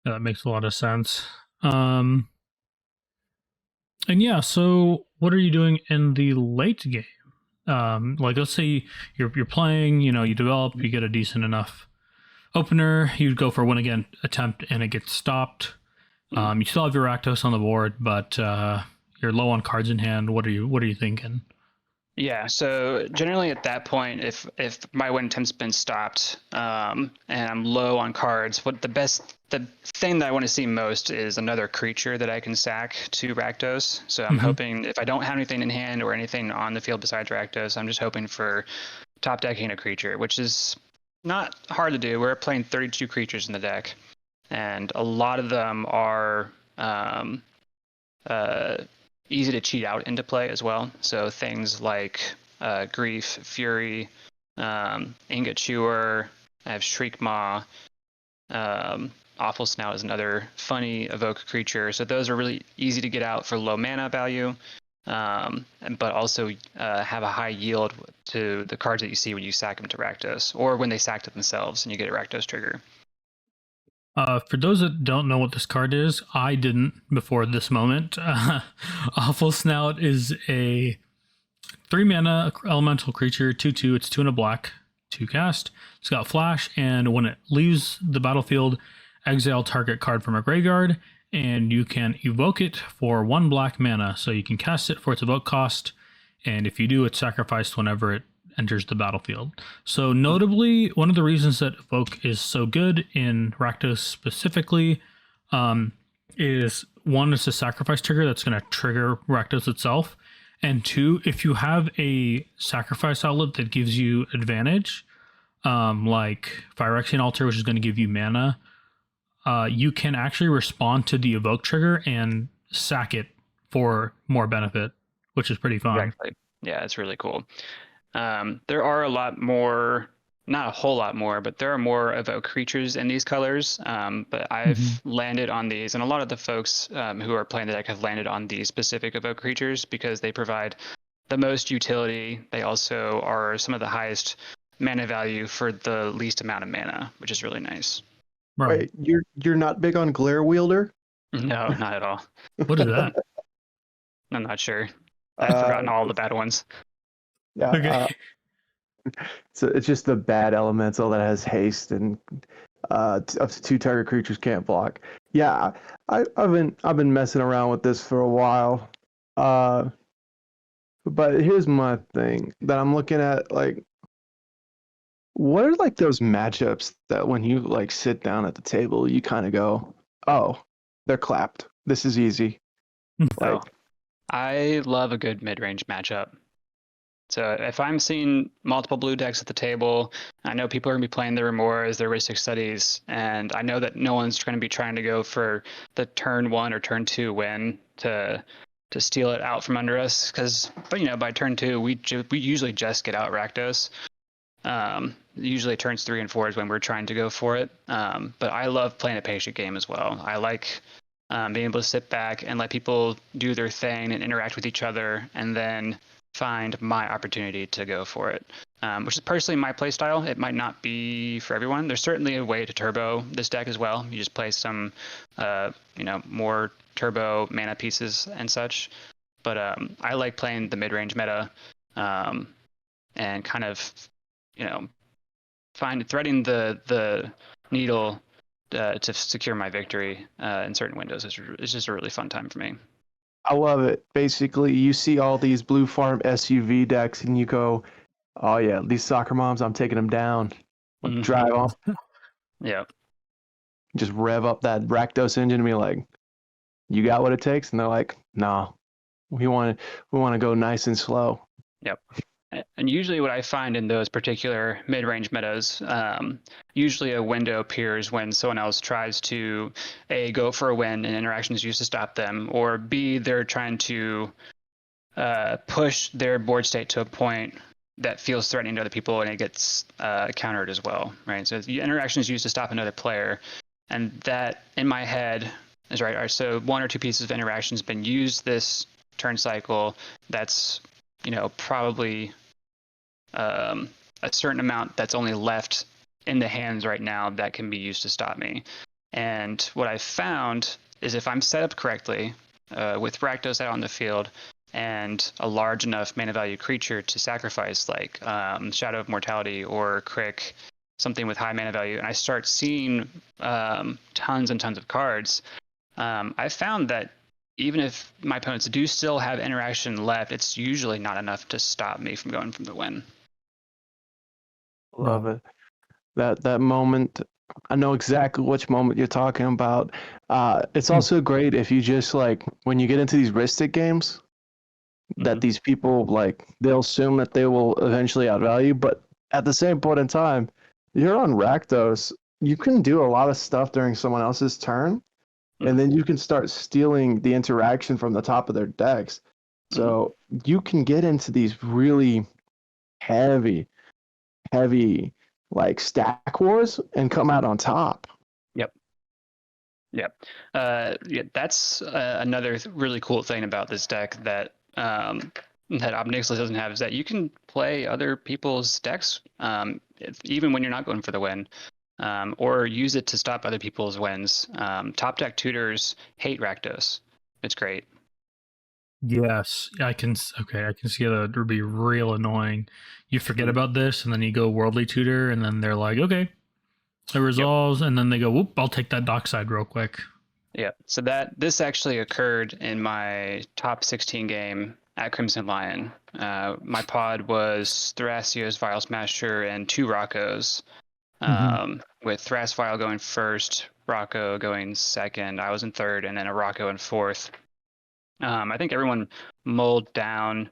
Yeah, that makes a lot of sense. And yeah, so what are you doing in the late game? Like, let's say you're playing, you develop, you get a decent enough opener, you go for a win again attempt, and it gets stopped. You still have your Rakdos on the board, but you're low on cards in hand. What are you thinking? Yeah, so generally at that point, if my win attempt's been stopped and I'm low on cards, what the best the thing that I want to see most is another creature that I can sack to Rakdos. So I'm hoping, if I don't have anything in hand or anything on the field besides Rakdos, I'm just hoping for top decking a creature, which is not hard to do. We're playing 32 creatures in the deck, and a lot of them are easy to cheat out into play as well. So things like Grief, Fury, Ingot Chewer, I have Shriek Maw, Awful Snout is another funny evoke creature. So those are really easy to get out for low mana value, but also have a high yield to the cards that you see when you sack them to Rakdos, or when they sack to themselves and you get a Rakdos trigger. For those that don't know what this card is, I didn't before this moment. Awful Snout is a 3-mana elemental creature, 2/2. It's 2 and a black, 2 cast. It's got flash, and when it leaves the battlefield, exile target card from a graveyard, and you can evoke it for 1 black mana. So you can cast it for its evoke cost, and if you do, it's sacrificed whenever it enters the battlefield. So notably, one of the reasons that evoke is so good in Rakdos specifically is, 1, it's a sacrifice trigger that's going to trigger Rakdos itself, and 2, if you have a sacrifice outlet that gives you advantage, like Phyrexian Altar, which is going to give you mana, you can actually respond to the evoke trigger and sack it for more benefit, which is pretty fun. Exactly. Yeah, it's really cool. There are a lot more, not a whole lot more, but there are more evoke creatures in these colors. But I've landed on these, and a lot of the folks who are playing the deck have landed on these specific evoke creatures because they provide the most utility. They also are some of the highest mana value for the least amount of mana, which is really nice. Right. Wait, you're not big on Glare Wielder? No, not at all. What is that? I'm not sure. I've forgotten all the bad ones. Yeah. Okay. So it's just the bad elemental that has haste and up to 2 target creatures can't block. Yeah, I've been messing around with this for a while. But here's my thing that I'm looking at, like, what are like those matchups that when you like sit down at the table, you kind of go, oh, they're clapped. This is easy. Like, I love a good mid-range matchup. So if I'm seeing multiple blue decks at the table, I know people are going to be playing their Remoras, their Ristic Studies, and I know that no one's going to be trying to go for the turn 1 or turn 2 win to steal it out from under us. Because, by turn 2, we usually just get out Rakdos. Usually turns 3 and 4 is when we're trying to go for it. But I love playing a patient game as well. I like being able to sit back and let people do their thing and interact with each other, and then find my opportunity to go for it, which is personally my play style. It might not be for everyone. There's certainly a way to turbo this deck as well. You just play some, more turbo mana pieces and such. But I like playing the mid-range meta, and kind of, threading the needle to secure my victory in certain windows is just a really fun time for me. I love it. Basically, you see all these blue farm SUV decks, and you go, "Oh yeah, these soccer moms, I'm taking them down." Like, drive off, Yeah. just rev up that Rakdos engine, and be like, "You got what it takes?" And they're like, "Nah, we want to go nice and slow." Yep. And usually what I find in those particular mid-range metas, usually a window appears when someone else tries to, A, go for a win and interaction is used to stop them, or B, they're trying to push their board state to a point that feels threatening to other people, and it gets countered as well, right? So the interaction is used to stop another player, and that, in my head, is right. All right, so 1 or 2 pieces of interaction has been used this turn cycle. That's probably a certain amount that's only left in the hands right now that can be used to stop me. And what I found is, if I'm set up correctly, with Rakdos out on the field and a large enough mana value creature to sacrifice, like Shadow of Mortality or Crick, something with high mana value, and I start seeing tons and tons of cards, I found that even if my opponents do still have interaction left, it's usually not enough to stop me from going from the win. Love it. That moment I know exactly which moment you're talking about. It's Hmm. also great if you just like when you get into these Ristic games that Mhm. these people like they'll assume that they will eventually outvalue, but at the same point in time, you're on Rakdos. You can do a lot of stuff during someone else's turn, and Mhm. then you can start stealing the interaction from the top of their decks. Mhm. So you can get into these really heavy, heavy like stack wars and come out on top. Yep. Yep. Yeah, that's another really cool thing about this deck that that Obnixilus doesn't have is that you can play other people's decks even when you're not going for the win, or use it to stop other people's wins. Top deck tutors hate Rakdos. It's great. Yes, I can. Okay, I can see that would be real annoying. You forget Mhm. about this, and then you go worldly tutor, and then they're like, "Okay, it Yep. resolves," and then they go, "Whoop, I'll take that dockside real quick." Yeah. So this actually occurred in my top 16 game at Crimson Lion. My pod was Thrasios, Vile Smasher, and 2 Rockos. With Thrasvile going first, Rocco going second. I was in third, and then a Rocco in fourth. I think everyone mulled down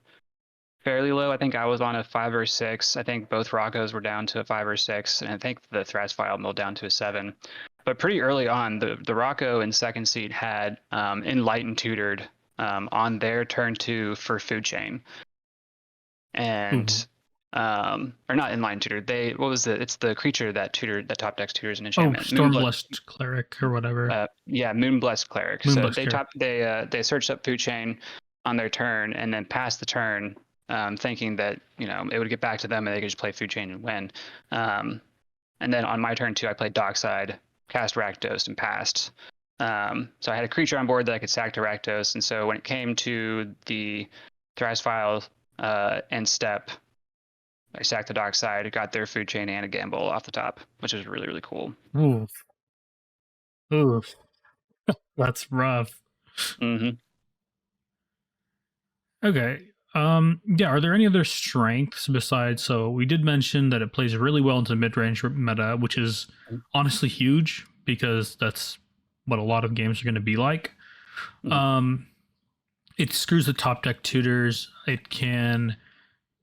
fairly low. I think I was on a 5 or 6. I think both Roccos were down to a 5 or 6, and I think the Thrasvile mulled down to a 7. But pretty early on, the Rocco in second seed had Enlightened tutored on their turn 2 for Food Chain. And or not Enlightened tutored. What was it? It's the creature that top decks tutors an Oh, enchantment. Stormblessed Cleric or whatever. Yeah, Moonblessed Cleric. So Moonblessed Cleric. they searched up Food Chain on their turn and then passed the turn, thinking that it would get back to them and they could just play Food Chain and win. And then on my turn too, I played Dockside, cast Rakdos, and passed. So I had a creature on board that I could sack to Rakdos, and so when it came to the Thrasvile end step, I sacked the Dockside, got their Food Chain and a Gamble off the top, which was really, really cool. Oof. Oof. That's rough. Mm-hmm. Okay. Yeah, are there any other strengths besides, so we did mention that it plays really well into mid-range meta, which is honestly huge because that's what a lot of games are going to be like. Mhm. It screws the top deck tutors.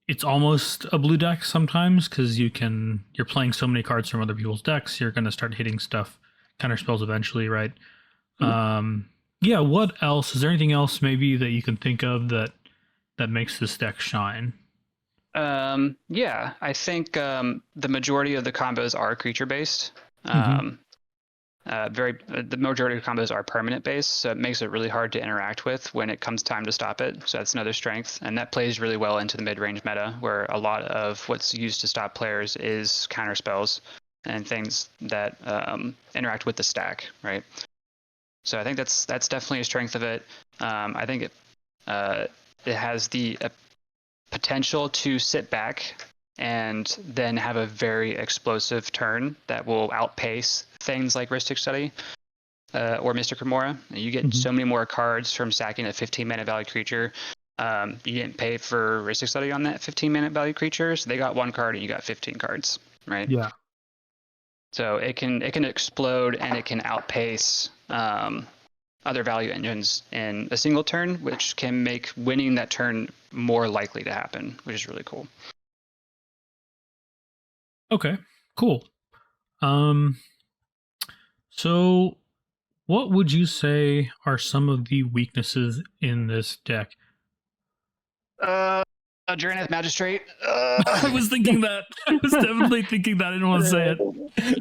It's almost a blue deck sometimes because you're playing so many cards from other people's decks, you're going to start hitting stuff, counter spells eventually, right? Yeah, what else? Is there anything else maybe that you can think of that makes this deck shine? Yeah, I think the majority of the combos are creature based. Mhm. The majority of combos are permanent based, so it makes it really hard to interact with when it comes time to stop it. So that's another strength, and that plays really well into the mid range meta, where a lot of what's used to stop players is counter spells and things that interact with the stack, right? So I think that's definitely a strength of it. I think it has the potential to sit back and then have a very explosive turn that will outpace things like Rhystic Study or Mystic Remora. You get so many more cards from sacking a 15-minute value creature. You didn't pay for Rhystic Study on that 15-minute value creature, so they got 1 card and you got 15 cards, right? Yeah. So it can explode and it can outpace other value engines in a single turn, which can make winning that turn more likely to happen, which is really cool. Okay. Cool. So what would you say are some of the weaknesses in this deck? Drannith Magistrate. I was thinking that. I was definitely thinking that. I didn't want to say it.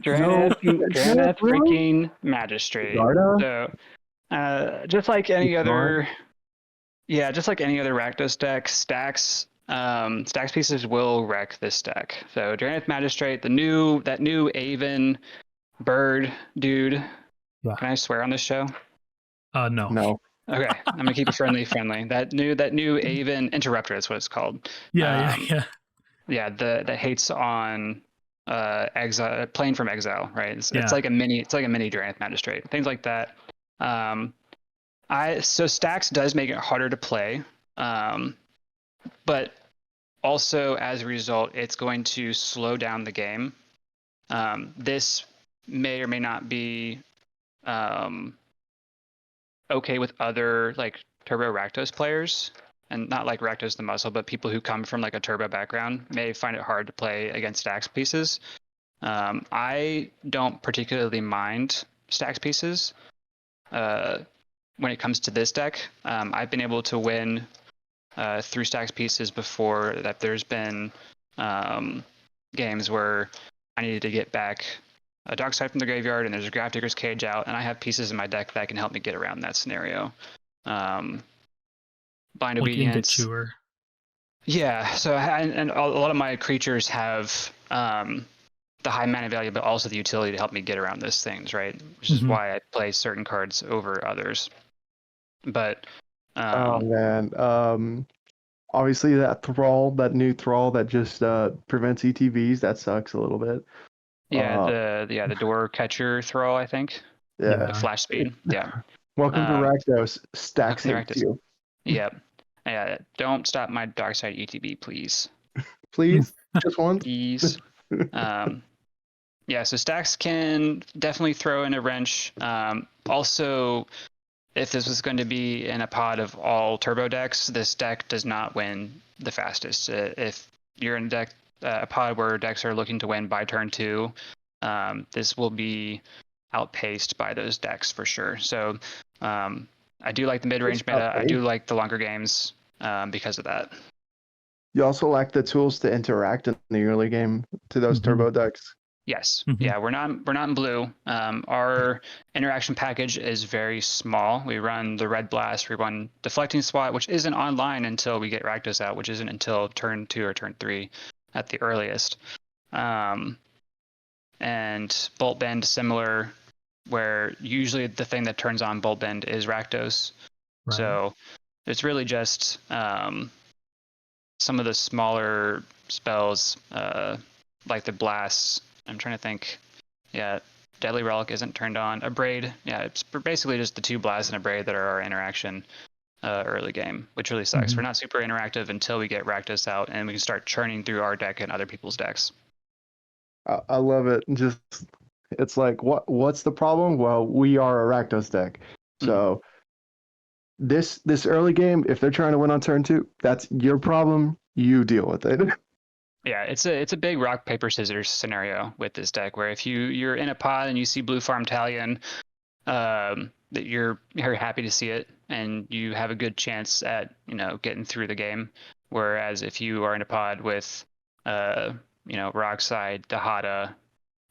Drannith freaking Magistrate. Garda? So, just like any other, Smart. just like any other Rakdos deck, stacks pieces will wreck this deck. So Drannith Magistrate, that new Aven bird dude. Yeah. Can I swear on this show? No. No. Okay, I'm gonna keep it friendly. That new Aven Interrupter, that's what it's called. Yeah. Yeah, that hates on exile, playing from exile, right? It's Yeah. like a mini Drannith Magistrate, things like that. So stacks does make it harder to play, but also as a result, it's going to slow down the game. This may or may not be okay with other like Turbo Rakdos players, and not like Rakdos the muscle, but people who come from like a Turbo background may find it hard to play against stacks pieces. I don't particularly mind stacks pieces when it comes to this deck. I've been able to win through stacks pieces before. That there's been games where I needed to get back a Dark Side from the graveyard, and there's a Grafdigger's Cage out, and I have pieces in my deck that can help me get around that scenario. Blind Like Obedience. Ingot Chewer. Yeah, so and a lot of my creatures have the high mana value, but also the utility to help me get around those things, right? Which is why I play certain cards over others. But Oh man, obviously that new thrall that just prevents ETBs, that sucks a little bit. the door catcher throw, I think. Yeah. The flash speed. Yeah. Welcome to Rakdos. Stacks welcome to hates you. Yep. Yeah. Don't stop my dark side ETB, please. Please, just once. Please. Yeah, so stacks can definitely throw in a wrench. Also, if this was going to be in a pod of all turbo decks, this deck does not win the fastest. If you're in a pod where decks are looking to win by turn 2, this will be outpaced by those decks for sure. So I do like the mid-range meta. I do like the longer games because of that. You also lack the tools to interact in the early game to those turbo decks. Yes. Yeah, we're not in blue. Our interaction package is very small. We run the Red Blast, we run Deflecting Swat, which isn't online until we get Rakdos out, which isn't until turn 2 or turn 3 at the earliest. And Bolt Bend, similar, where usually the thing that turns on Bolt Bend is Rakdos. Right. So it's really just some of the smaller spells, like the blasts. I'm trying to think. Yeah, Deadly Relic isn't turned on. Abrade, yeah, it's basically just the 2 blasts and Abrade that are our interaction early game, which really sucks. We're not super interactive until we get Rakdos out and we can start churning through our deck and other people's decks. I love it. Just it's like what's the problem? Well, we are a Rakdos deck. So this early game, if they're trying to win on turn 2, that's your problem. You deal with it. Yeah, it's a big rock paper scissors scenario with this deck, where if you're in a pod and you see Blue Farm Talion, that you're happy to see it and you have a good chance at getting through the game. Whereas if you are in a pod with Rockside, Dahada,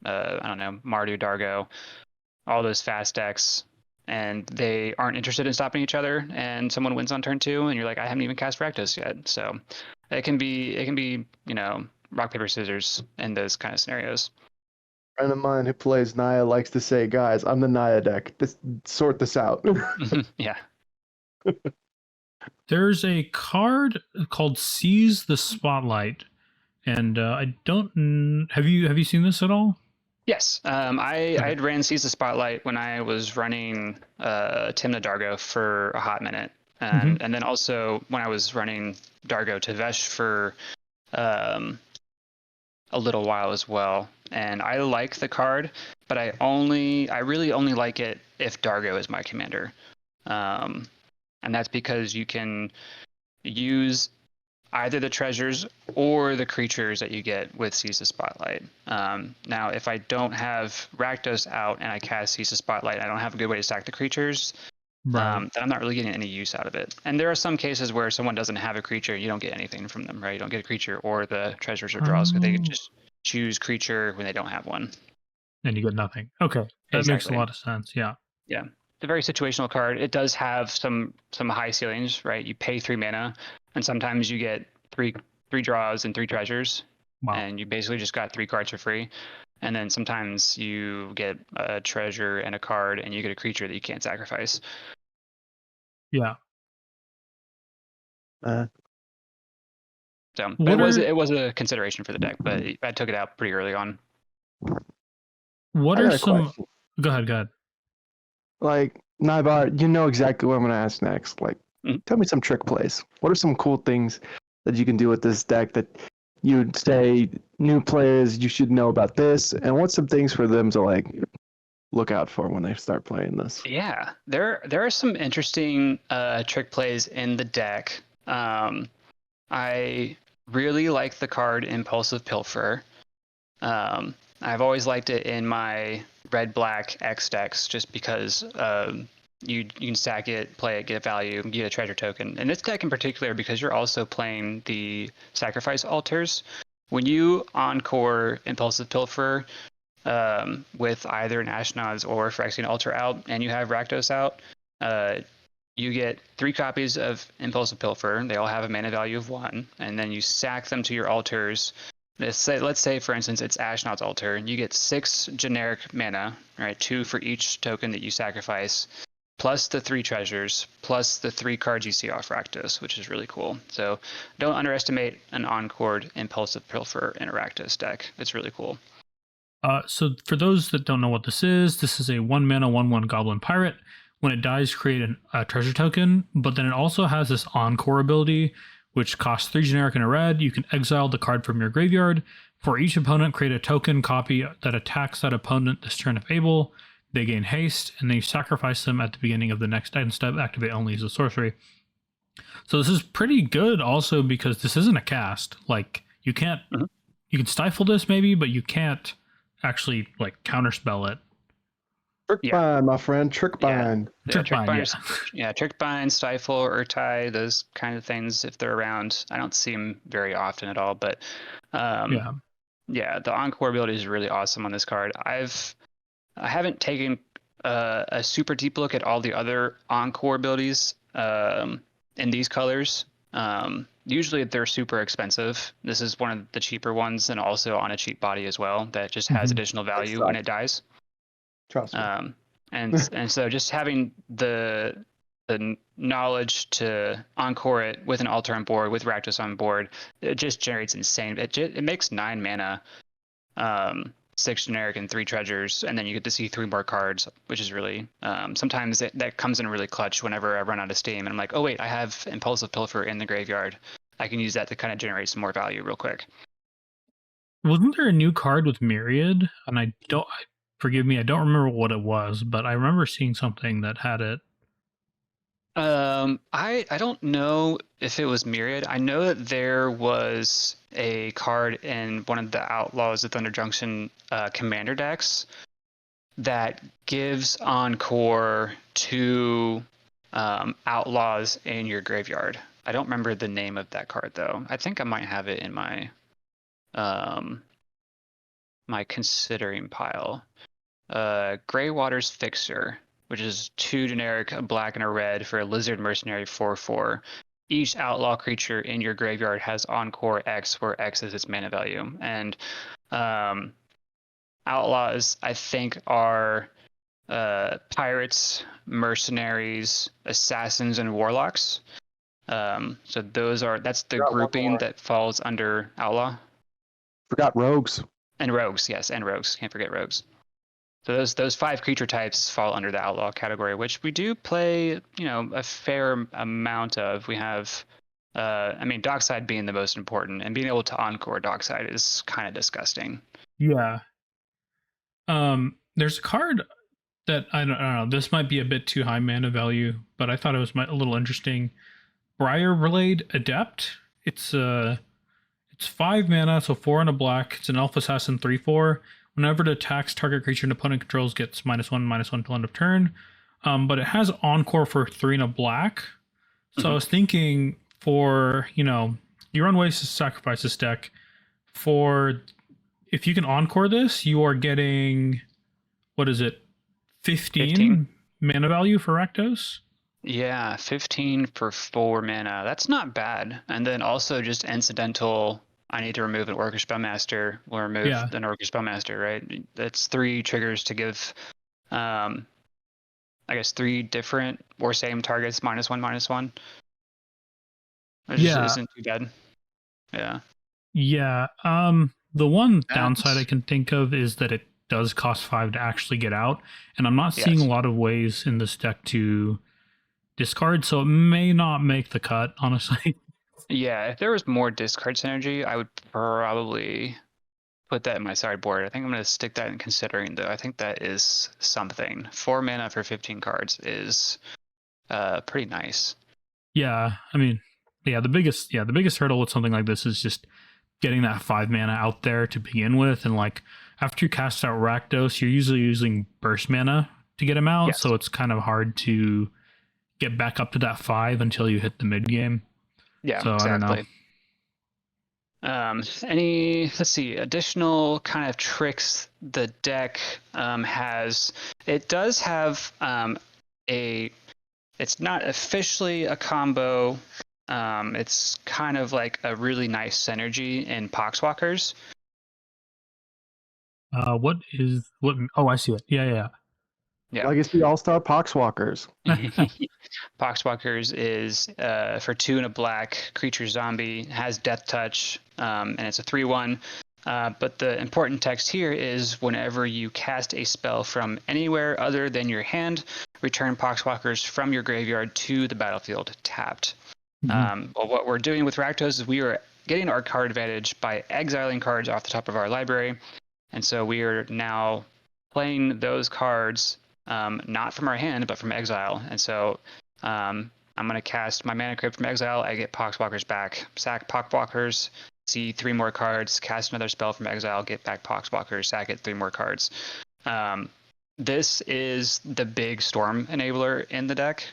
I don't know, Mardu, Dargo, all those fast decks, and they aren't interested in stopping each other, and someone wins on turn 2, and you're like, I haven't even cast Rakdos yet. So it can be rock paper scissors in those kind of scenarios. A friend of mine who plays Naya likes to say, guys, I'm the Naya deck. Sort this out. Yeah. There's a card called Seize the Spotlight, and I don't. Have you seen this at all? Yes, I had ran Seize the Spotlight when I was running Timna Dargo for a hot minute, and then also when I was running Dargo to Vesh for a little while as well. And I like the card, but I really only like it if Dargo is my commander, and that's because you can use either the treasures or the creatures that you get with Seize the Spotlight. Now, if I don't have Rakdos out and I cast Seize the Spotlight, I don't have a good way to stack the creatures, then I'm not really getting any use out of it. And there are some cases where someone doesn't have a creature, you don't get anything from them, right? You don't get a creature or the treasures or draws, because they can just choose creature when they don't have one. And you get nothing. Okay, that makes a lot of sense, yeah. Yeah. It's a very situational card. It does have some high ceilings, right? You pay 3 mana, and sometimes you get three draws and 3 treasures, and you basically just got 3 cards for free. And then sometimes you get a treasure and a card, and you get a creature that you can't sacrifice. Yeah. So it was a consideration for the deck, but I took it out pretty early on. What are some? Go ahead. Like, Nybar, you know exactly what I'm going to ask next. Like, tell me some trick plays. What are some cool things that you can do with this deck that you'd say new players you should know about this, and what's some things for them to like look out for when they start playing this? Yeah, there are some interesting trick plays in the deck. I really like the card Impulsive Pilfer. I've always liked it in my red-black X decks just because you can stack it, play it, get value, get a treasure token. And this deck in particular, because you're also playing the sacrifice altars, when you encore Impulsive Pilfer with either an Ashnod's or Phyrexian Altar out, and you have Rakdos out, you get 3 copies of Impulsive Pilfer. They all have a mana value of 1, and then you stack them to your altars. Let's say, for instance, it's Ashnod's Altar. You get 6 generic mana, right? 2 for each token that you sacrifice, plus the 3 treasures, plus the 3 cards you see off Rakdos, which is really cool. So don't underestimate an encored Impulsive Pilfer in a Rakdos deck. It's really cool. So for those that don't know what this is a 1 mana 1/1 Goblin Pirate. When it dies, create a treasure token, but then it also has this encore ability, which costs 3 generic and a red. You can exile the card from your graveyard. For each opponent, create a token copy that attacks that opponent this turn if able. They gain haste, and then you sacrifice them at the beginning of the next end step. Activate only as a sorcery. So this is pretty good also because this isn't a cast. Like, you can't... Mhm. You can stifle this maybe, but you can't actually, like, counterspell it. Trick bind, my friend. Trick Yeah. bind. Trick bind, Yeah, Trick Bind, Stifle, Urtai, those kind of things, if they're around. I don't see them very often at all, but yeah, the Encore ability is really awesome on this card. I haven't taken a super deep look at all the other Encore abilities in these colors. Usually they're super expensive. This is one of the cheaper ones, and also on a cheap body as well that just has additional value when it dies. Trust me. And so just having the knowledge to encore it with an altar on board, with Rakdos on board, it just generates insane. It makes 9 mana, 6 generic and 3 treasures, and then you get to see 3 more cards, which is really sometimes that comes in really clutch whenever I run out of steam and I'm like, oh wait, I have Impulsive Pilfer in the graveyard. I can use that to kind of generate some more value real quick. Wasn't there a new card with Myriad? And forgive me, I don't remember what it was, but I remember seeing something that had it. I don't know if it was Myriad. I know that there was a card in one of the Outlaws of Thunder Junction commander decks that gives encore to outlaws in your graveyard. I don't remember the name of that card though. I think I might have it in my my considering pile. Greywater's Fixer, which is 2 generic, a black and a red for a Lizard Mercenary 4/4. Each outlaw creature in your graveyard has Encore X, where X is its mana value. And outlaws, I think, are pirates, mercenaries, assassins, and warlocks. So that's the grouping that falls under outlaw. Forgot rogues. And rogues, yes, and rogues. Can't forget rogues. So those 5 creature types fall under the outlaw category, which we do play, a fair amount of. We have, Dockside being the most important, and being able to encore Dockside is kind of disgusting. Yeah. There's a card that I don't know. This might be a bit too high mana value, but I thought it was a little interesting. Briarblade Adept. It's 5 mana, so 4 and a black. It's an Elf Assassin 3/4. Whenever it attacks, target creature an opponent controls gets -1/-1 till end of turn. But it has Encore for 3 and a black. So I was thinking for, you run ways to sacrifice this deck. If you can Encore this, you are getting, 15 mana value for Rakdos? Yeah, 15 for 4 mana. That's not bad. And then also just incidental, I need to remove an Orcish Spellmaster. We'll remove an Orcish Spellmaster, right? That's 3 triggers to give, I guess, 3 different or same targets, -1/-1. Which isn't too bad. Yeah. Yeah. The one downside I can think of is that it does cost 5 to actually get out. And I'm not seeing a lot of ways in this deck to discard, so it may not make the cut, honestly. Yeah, if there was more discard synergy, I would probably put that in my sideboard. I think I'm going to stick that in considering, though. I think that is something. 4 mana for 15 cards is pretty nice. Yeah, I mean, the biggest hurdle with something like this is just getting that 5 mana out there to begin with, and like after you cast out Rakdos, you're usually using burst mana to get him out, Yes. so it's kind of hard to get back up to that 5 until you hit the mid game. Yeah, So, I don't know. exactly. Let's see, additional kind of tricks the deck has. It does have it's not officially a combo. It's kind of like a really nice synergy in Poxwalkers. What? Oh, I see it. Yeah. Yeah. Legacy All-Star Poxwalkers. Poxwalkers is for 2 and a black creature zombie, has death touch, and it's a 3/1. But the important text here is whenever you cast a spell from anywhere other than your hand, return Poxwalkers from your graveyard to the battlefield tapped. Well, what we're doing with Rakdos is we are getting our card advantage by exiling cards off the top of our library. And so we are now playing those cards not from our hand, but from exile. And so I'm going to cast my Mana Crypt from exile. I get Poxwalkers back. Sack Poxwalkers, see 3 more cards, cast another spell from exile, get back Poxwalkers, sack it 3 more cards. This is the big Storm enabler in the deck.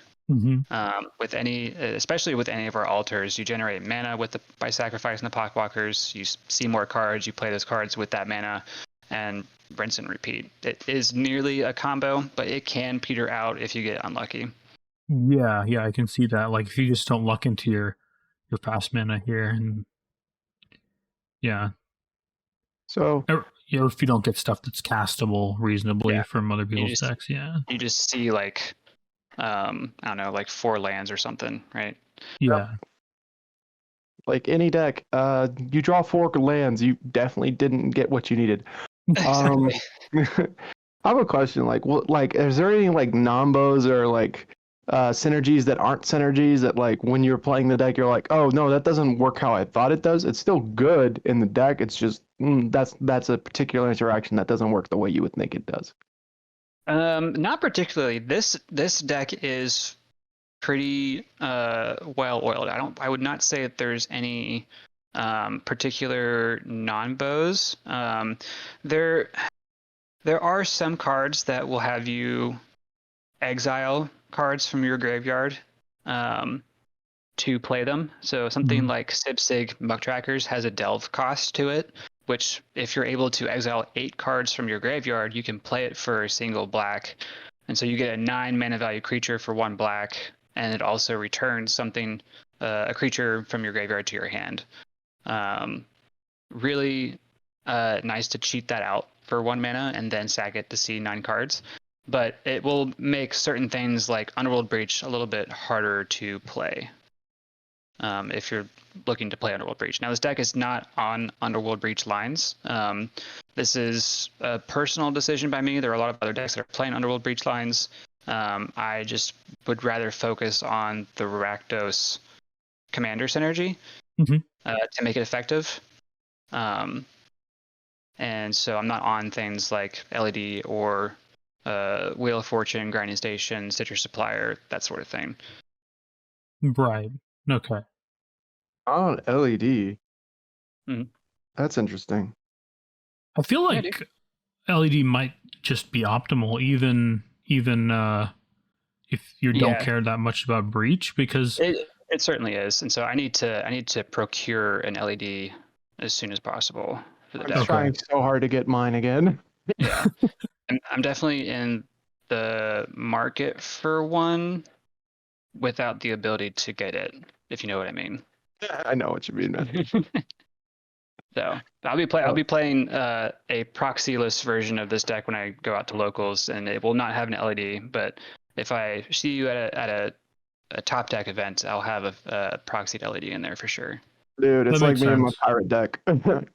Especially with any of our altars, you generate mana by sacrificing the Poxwalkers. You see more cards, you play those cards with that mana, and rinse and repeat. It is nearly a combo, but it can peter out if you get unlucky. Yeah, I can see that. Like if you just don't luck into your fast mana here, and yeah. So Or if you don't get stuff that's castable reasonably from other people's decks, yeah. You just see like I don't know, like 4 lands or something, right? Yeah. Like any deck, you draw 4 lands, you definitely didn't get what you needed. I have a question. Is there any like nombos or like synergies that aren't synergies that like when you're playing the deck, you're like, oh no, that doesn't work how I thought it does. It's still good in the deck. It's just that's a particular interaction that doesn't work the way you would think it does. Not particularly. This deck is pretty well oiled. I would not say that there's any particular non-bows. There are some cards that will have you exile cards from your graveyard to play them. So something like Sib-Sig Mucktrackers has a delve cost to it, which if you're able to exile 8 cards from your graveyard, you can play it for a single black. And so you get a 9 mana value creature for 1 black, and it also returns something, a creature from your graveyard to your hand. Really nice to cheat that out for 1 mana and then sack it to see 9 cards. But it will make certain things like Underworld Breach a little bit harder to play if you're looking to play Underworld Breach. Now, this deck is not on Underworld Breach lines. This is a personal decision by me. There are a lot of other decks that are playing Underworld Breach lines. I just would rather focus on the Rakdos commander synergy to make it effective. And so I'm not on things like LED or Wheel of Fortune, Grinding Station, Citrus Supplier, that sort of thing. Right. Okay. On LED. Mhm. That's interesting. I feel like LED might just be optimal, even if you don't care that much about Breach, because it certainly is. And so I need to procure an LED as soon as possible for the deck. I'm trying so hard to get mine again. Yeah. And I'm definitely in the market for one without the ability to get it, if you know what I mean. I know what you mean, man. So I'll be playing a proxyless version of this deck when I go out to locals, and it will not have an LED. But if I see you at a top deck event, I'll have a proxied LED in there for sure. Dude, it's That like makes me and my sense. pirate deck.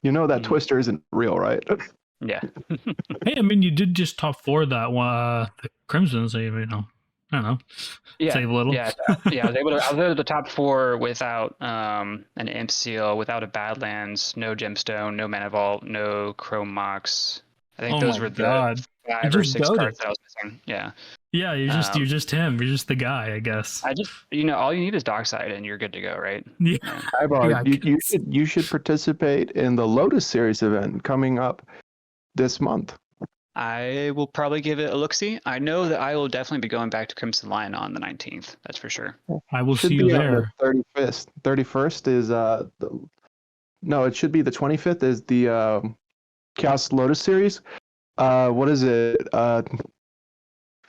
You know that Twister isn't real, right? Yeah. Hey, I mean, you did just top 4 that one, the Crimson, so I don't know. Yeah, Save a little. yeah, yeah. I was able to the top 4 without an imp seal, without a badlands, no gemstone, no mana vault, no chrome mox. I think Oh those my were God. the You 5 or just 6 goated. cards that I was missing. Yeah. Yeah, you're just him. You're just the guy, I guess. I just all you need is Dockside and you're good to go, right? Yeah. Nybar, Yeah, you should participate in the Lotus Series event coming up this month. I will probably give it a look-see. I know that I will definitely be going back to Crimson Lion on the 19th. That's for sure. I will Should see you be on there. the 31st. 31st is no, it should be the 25th is the Chaos Lotus Series. What is it?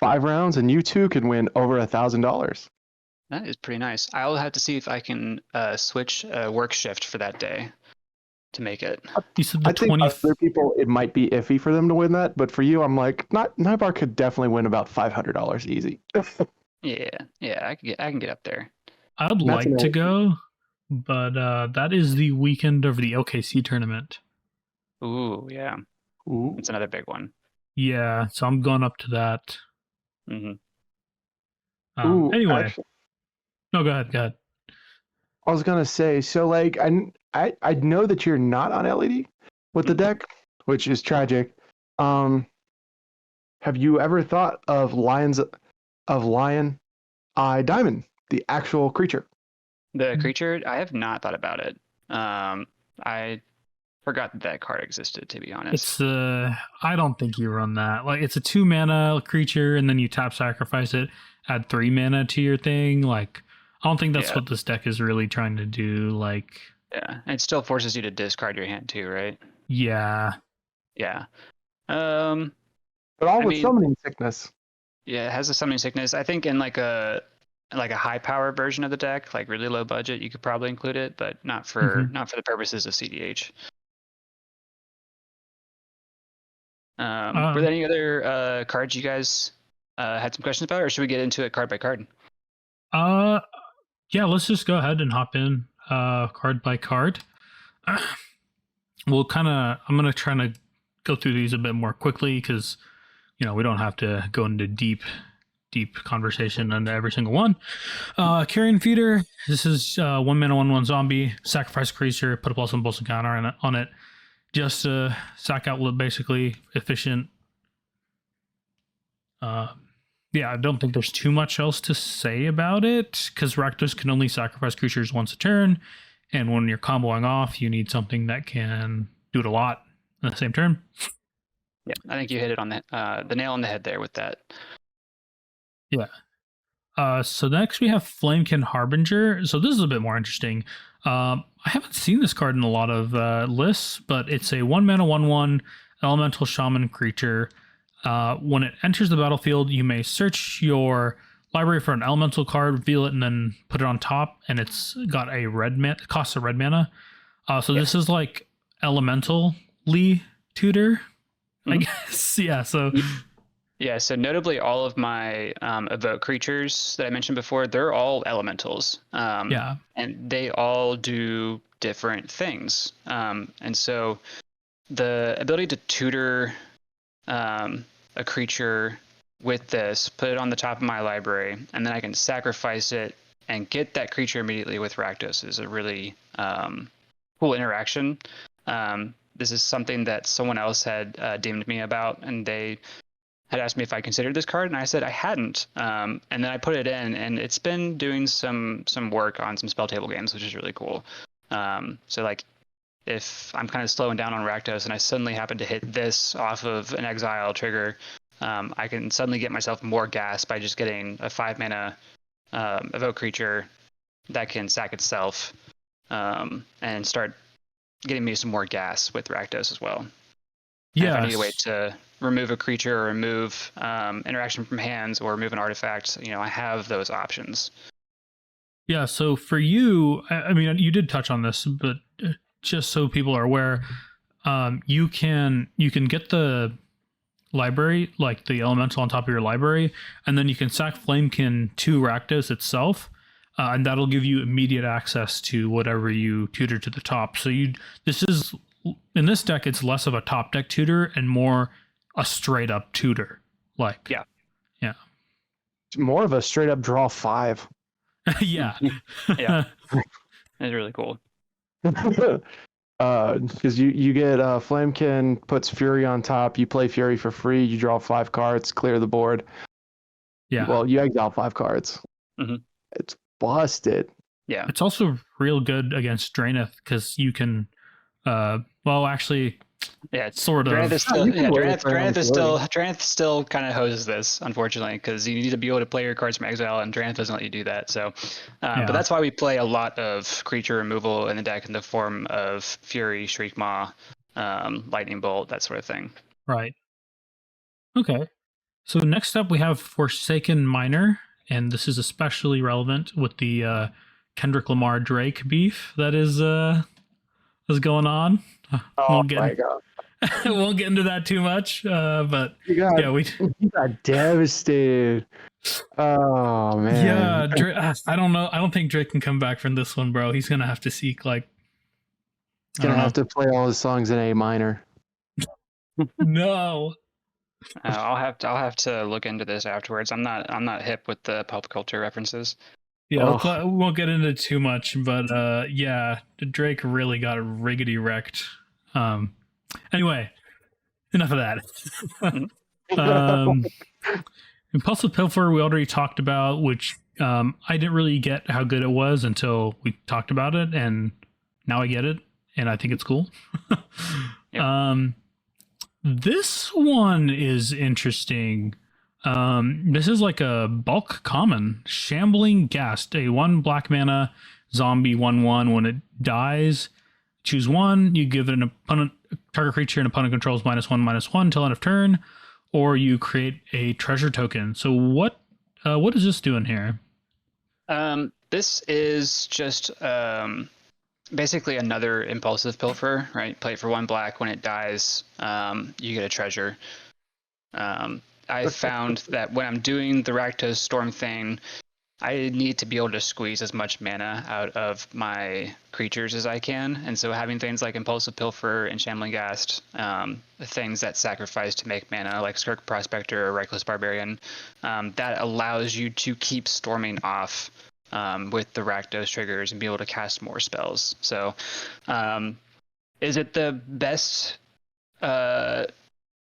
5 rounds, and you two can win over $1,000. That is pretty nice. I'll have to see if I can switch work shift for that day to make it. You said the I think 20th. other people, it might be iffy for them to win that, but for you, I'm like, Nybar could definitely win about $500 easy. Yeah, I can get up there. I would That's like to an- go, but that is the weekend of the OKC tournament. Ooh, yeah, Ooh. it's another big one. Yeah, so I'm going up to that. Hmm. Ooh, Anyway, actually, no, go ahead. Go ahead. I was gonna say, so like, I know that you're not on LED with the deck, which is tragic. Have you ever thought of Lion Eye Diamond, the actual creature? The creature, I have not thought about it. I forgot that card existed, to be honest. It's I don't think you run that. Like, it's a 2 mana creature, and then you tap sacrifice it, add 3 mana to your thing. Like, I don't think that's Yeah. what this deck is really trying to do. Like, Yeah, it still forces you to discard your hand too, right? yeah, Yeah. But all I with mean- summoning sickness. Yeah, it has a summoning sickness. I think in like a high power version of the deck, like really low budget, you could probably include it, but not for the purposes of CDH. Were there any other cards you guys had some questions about, or should we get into it card by card? Yeah, let's just go ahead and hop in card by card. I'm gonna try to go through these a bit more quickly because we don't have to go into deep conversation on every single one. Carrion Feeder. This is 1 mana 1/1 zombie. Sacrifice a creature. Put a +1/+1 counter on it. Just sack outlet, basically efficient. Yeah, I don't think there's too much else to say about it because Rakdos can only sacrifice creatures once a turn, and when you're comboing off, you need something that can do it a lot in the same turn. Yeah, I think you hit it on the nail on the head there with that. Yeah. So next we have Flamekin Harbinger. So this is a bit more interesting. I haven't seen this card in a lot of lists, but it's a 1 mana 1/1 elemental shaman creature. When it enters the battlefield, you may search your library for an elemental card, reveal it, and then put it on top. And it's got a red mana. It costs a red mana. So this is like elementally tutor, I guess. Yeah. So. Yeah, so notably all of my evoke creatures that I mentioned before, they're all elementals. Yeah. And they all do different things. And so the ability to tutor a creature with this, put it on the top of my library, and then I can sacrifice it and get that creature immediately with Rakdos is a really cool interaction. This is something that someone else had DM'd me about, and they had asked me if I considered this card, and I said I hadn't. And then I put it in, and it's been doing some work on some spell table games, which is really cool. So like, if I'm kind of slowing down on Rakdos and I suddenly happen to hit this off of an exile trigger, I can suddenly get myself more gas by just getting a 5 mana evoke creature that can sack itself and start getting me some more gas with Rakdos as well. Yeah. If I need a way to remove a creature or remove interaction from hands or remove an artifact, I have those options. Yeah, so for you, I mean, you did touch on this, but just so people are aware, you can get the library, like the elemental on top of your library, and then you can sack Flamekin to Rakdos itself, and that'll give you immediate access to whatever you tutor to the top. So in this deck, it's less of a top deck tutor and more a straight up tutor. Like, Yeah. more of a straight up draw 5. Yeah. Yeah. It's really cool. Because you get Flamekin puts Fury on top. You play Fury for free. You draw 5 cards, clear the board. Yeah. Well, you exile 5 cards. Mhm. It's busted. Yeah. It's also real good against Draenith because you can, well, actually, Yeah, it's sort of. Draenith is still, you can yeah, wait Draenith, for him Draenith is to still, load. Draenith still kind of hoses this, unfortunately, because you need to be able to play your cards from exile, and Draenith doesn't let you do that. So, Yeah. but that's why we play a lot of creature removal in the deck in the form of Fury, Shriek Maw, Lightning Bolt, that sort of thing. Right. Okay. So next up we have Forsaken Miner, and this is especially relevant with the Kendrick Lamar Drake beef that is going on. Oh my god! Won't get into that too much, but You got, yeah, we you got devastated. Oh man! yeah. I don't know. I don't think Drake can come back from this one, bro. He's gonna have to seek like. He's gonna have to play all his songs in A minor. No. I'll have to look into this afterwards. I'm not hip with the pop culture references. Yeah, Oh. we won't get into too much, but yeah, Drake really got riggedy wrecked. Anyway, enough of that. Impulsive Pilfer we already talked about, which I didn't really get how good it was until we talked about it, and now I get it, and I think it's cool. Yep. This one is interesting. This is like a bulk common, Shambling Ghast, a 1 black mana zombie 1/1. When it dies, choose 1. You give it an opponent, target creature an opponent controls -1/-1 till end of turn, or you create a treasure token. So what is this doing here? This is just basically another Impulsive Pilfer, right? Play it for 1 black. When it dies, you get a treasure. I found that when I'm doing the Rakdos Storm thing, I need to be able to squeeze as much mana out of my creatures as I can. And so having things like Impulsive Pilfer and Shambling Ghast, things that sacrifice to make mana, like Skirk Prospector or Reckless Barbarian, that allows you to keep storming off with the Rakdos triggers and be able to cast more spells. So is it the best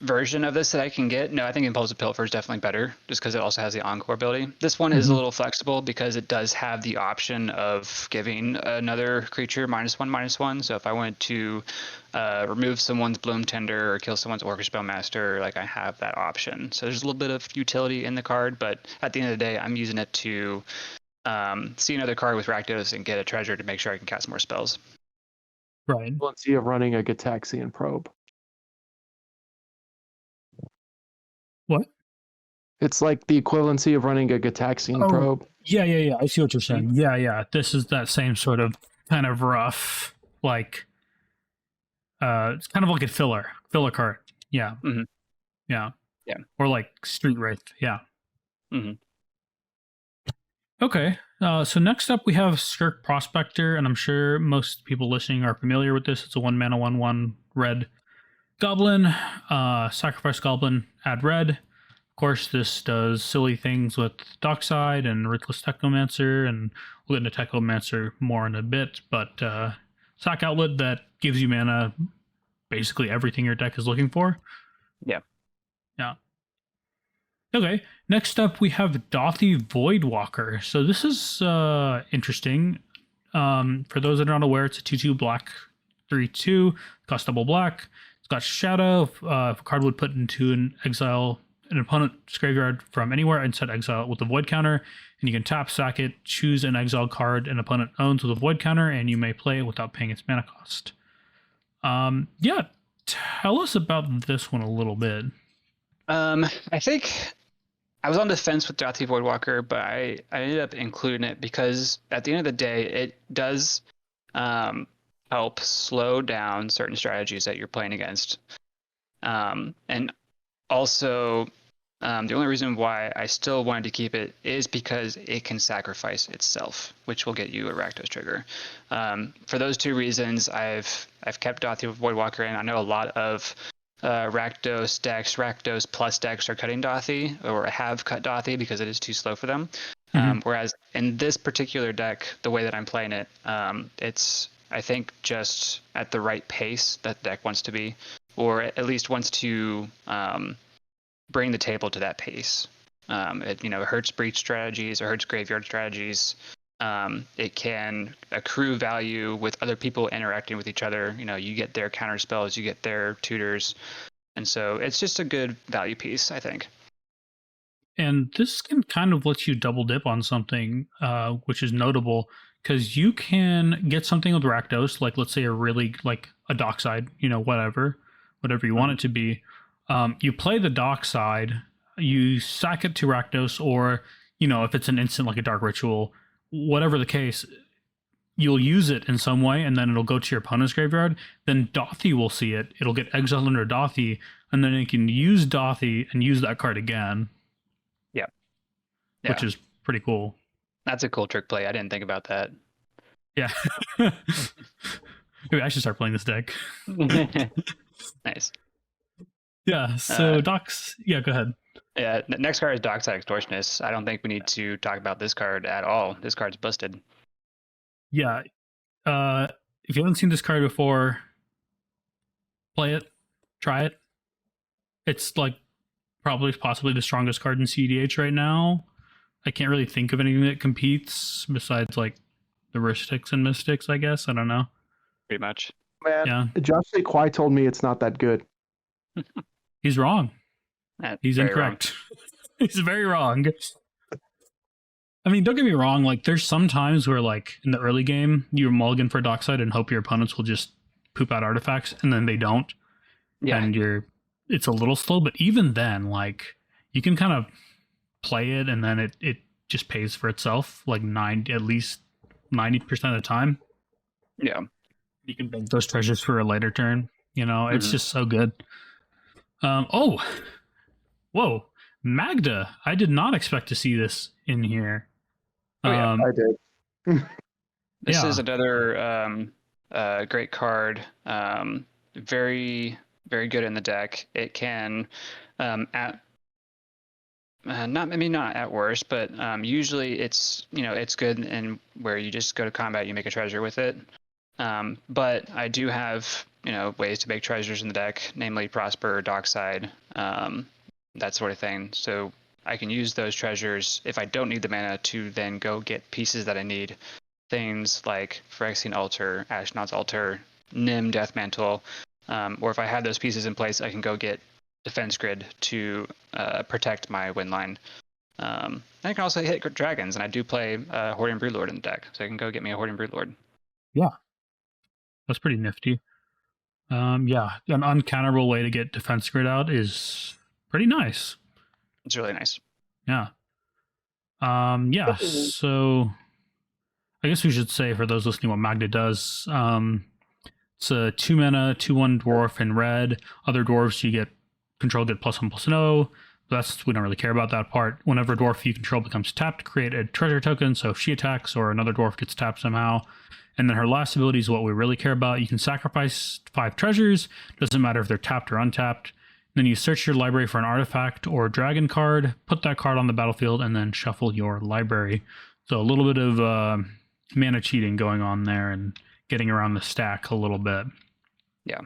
version of this that I can get? No, I think Impulsive Pilfer is definitely better, just because it also has the Encore ability. This one is a little flexible because it does have the option of giving another creature -1/-1. So if I wanted to remove someone's Bloom Tender or kill someone's Orcish Spellmaster, like I have that option. So there's a little bit of utility in the card, but at the end of the day, I'm using it to see another card with Rakdos and get a treasure to make sure I can cast more spells. Right. Let's see of running a Gataxian Probe. What? It's like the equivalency of running a Gataxian Probe. Yeah. I see what you're saying. Yeah. This is that same sort of kind of rough, like, it's kind of like a filler card. Yeah. Mhm. Yeah. Yeah. Or like Street Wraith. Yeah. Mhm. Okay. So next up we have Skirk Prospector, and I'm sure most people listening are familiar with this. It's a 1 mana 1/1 red goblin. Sacrifice goblin, add red. Of course, this does silly things with Dockside and Ruthless Technomancer, and we'll get into Technomancer more in a bit, but sack outlet that gives you mana, basically everything your deck is looking for. Yeah. Okay, next up we have Dothy Voidwalker. So this is interesting. For those that are not aware, it's a 2/2 black 3/2, costs double black. It's got Shadow. If a card would put into an opponent's graveyard from anywhere and set exile with a void counter, and you can tap, sack it, choose an exile card an opponent owns with a void counter, and you may play it without paying its mana cost. Yeah, tell us about this one a little bit. I think I was on the fence with Dothy Voidwalker, but I ended up including it because at the end of the day, it does help slow down certain strategies that you're playing against. And also, the only reason why I still wanted to keep it is because it can sacrifice itself, which will get you a Rakdos trigger. For those two reasons, I've kept Dothy Voidwalker in. I know a lot of Rakdos decks, Rakdos plus decks are cutting Dothy, or have cut Dothy because it is too slow for them. Whereas in this particular deck, the way that I'm playing it, it's, I think, just at the right pace that the deck wants to be, or at least wants to bring the table to that pace. It hurts breach strategies or hurts graveyard strategies. It can accrue value with other people interacting with each other. You get their counter spells, you get their tutors, and so it's just a good value piece, I think. And this can kind of let you double dip on something, which is notable, because you can get something with Rakdos, like let's say a really like a dockside, whatever you want it to be. You play the dockside, you sack it to Rakdos, or if it's an instant like a Dark Ritual, whatever the case, you'll use it in some way, and then it'll go to your opponent's graveyard. Then Dothy will see it; it'll get exiled under Dothy, and then it can use Dothy and use that card again. Yeah. Which is pretty cool. That's a cool trick play. I didn't think about that. Yeah. Maybe I should start playing this deck. Nice. Yeah, so Docs... Yeah, go ahead. Yeah, next card is Dockside Extortionist. I don't think we need to talk about this card at all. This card's busted. Yeah. If you haven't seen this card before, play it. Try it. It's like probably possibly the strongest card in cEDH right now. I can't really think of anything that competes besides like the Ristics and Mystics, I guess. I don't know. Pretty much. Man, Yeah. Josh Quai told me it's not that good. He's wrong. He's Very incorrect. He's very wrong. I mean, don't get me wrong. Like, there's some times where, like, in the early game, you mulligan for Dockside and hope your opponents will just poop out artifacts, and then they don't. Yeah. And it's a little slow, but even then, like, you can kind of play it, and then it just pays for itself, like at least 90% of the time. Yeah. You can bank those treasures for a later turn. It's just so good. Whoa, Magda! I did not expect to see this in here. I did. This Yeah. is another great card. Very, very good in the deck. It can not at worst, but usually it's it's good and where you just go to combat, you make a treasure with it. But I do have ways to make treasures in the deck, namely Prosper, Dockside, that sort of thing. So I can use those treasures if I don't need the mana to then go get pieces that I need. Things like Phyrexian Altar, Ashnod's Altar, Nim, Death Mantle, or if I have those pieces in place, I can go get Defense Grid to protect my win line. I can also hit dragons, and I do play Hoarding Broodlord in the deck, so I can go get me a Hoarding Broodlord. Yeah, that's pretty nifty. Yeah, an uncounterable way to get Defense Grid out is pretty nice. It's really nice. Yeah. Yeah, so I guess we should say for those listening what Magda does. It's a 2-mana, 2/1 dwarf in red. Other dwarves you get +1/+0. We don't really care about that part. Whenever a dwarf you control becomes tapped, create a treasure token. So if she attacks or another dwarf gets tapped somehow. And then her last ability is what we really care about. You can sacrifice 5 treasures. Doesn't matter if they're tapped or untapped. Then you search your library for an artifact or dragon card, put that card on the battlefield, and then shuffle your library. So a little bit of mana cheating going on there and getting around the stack a little bit. Yeah,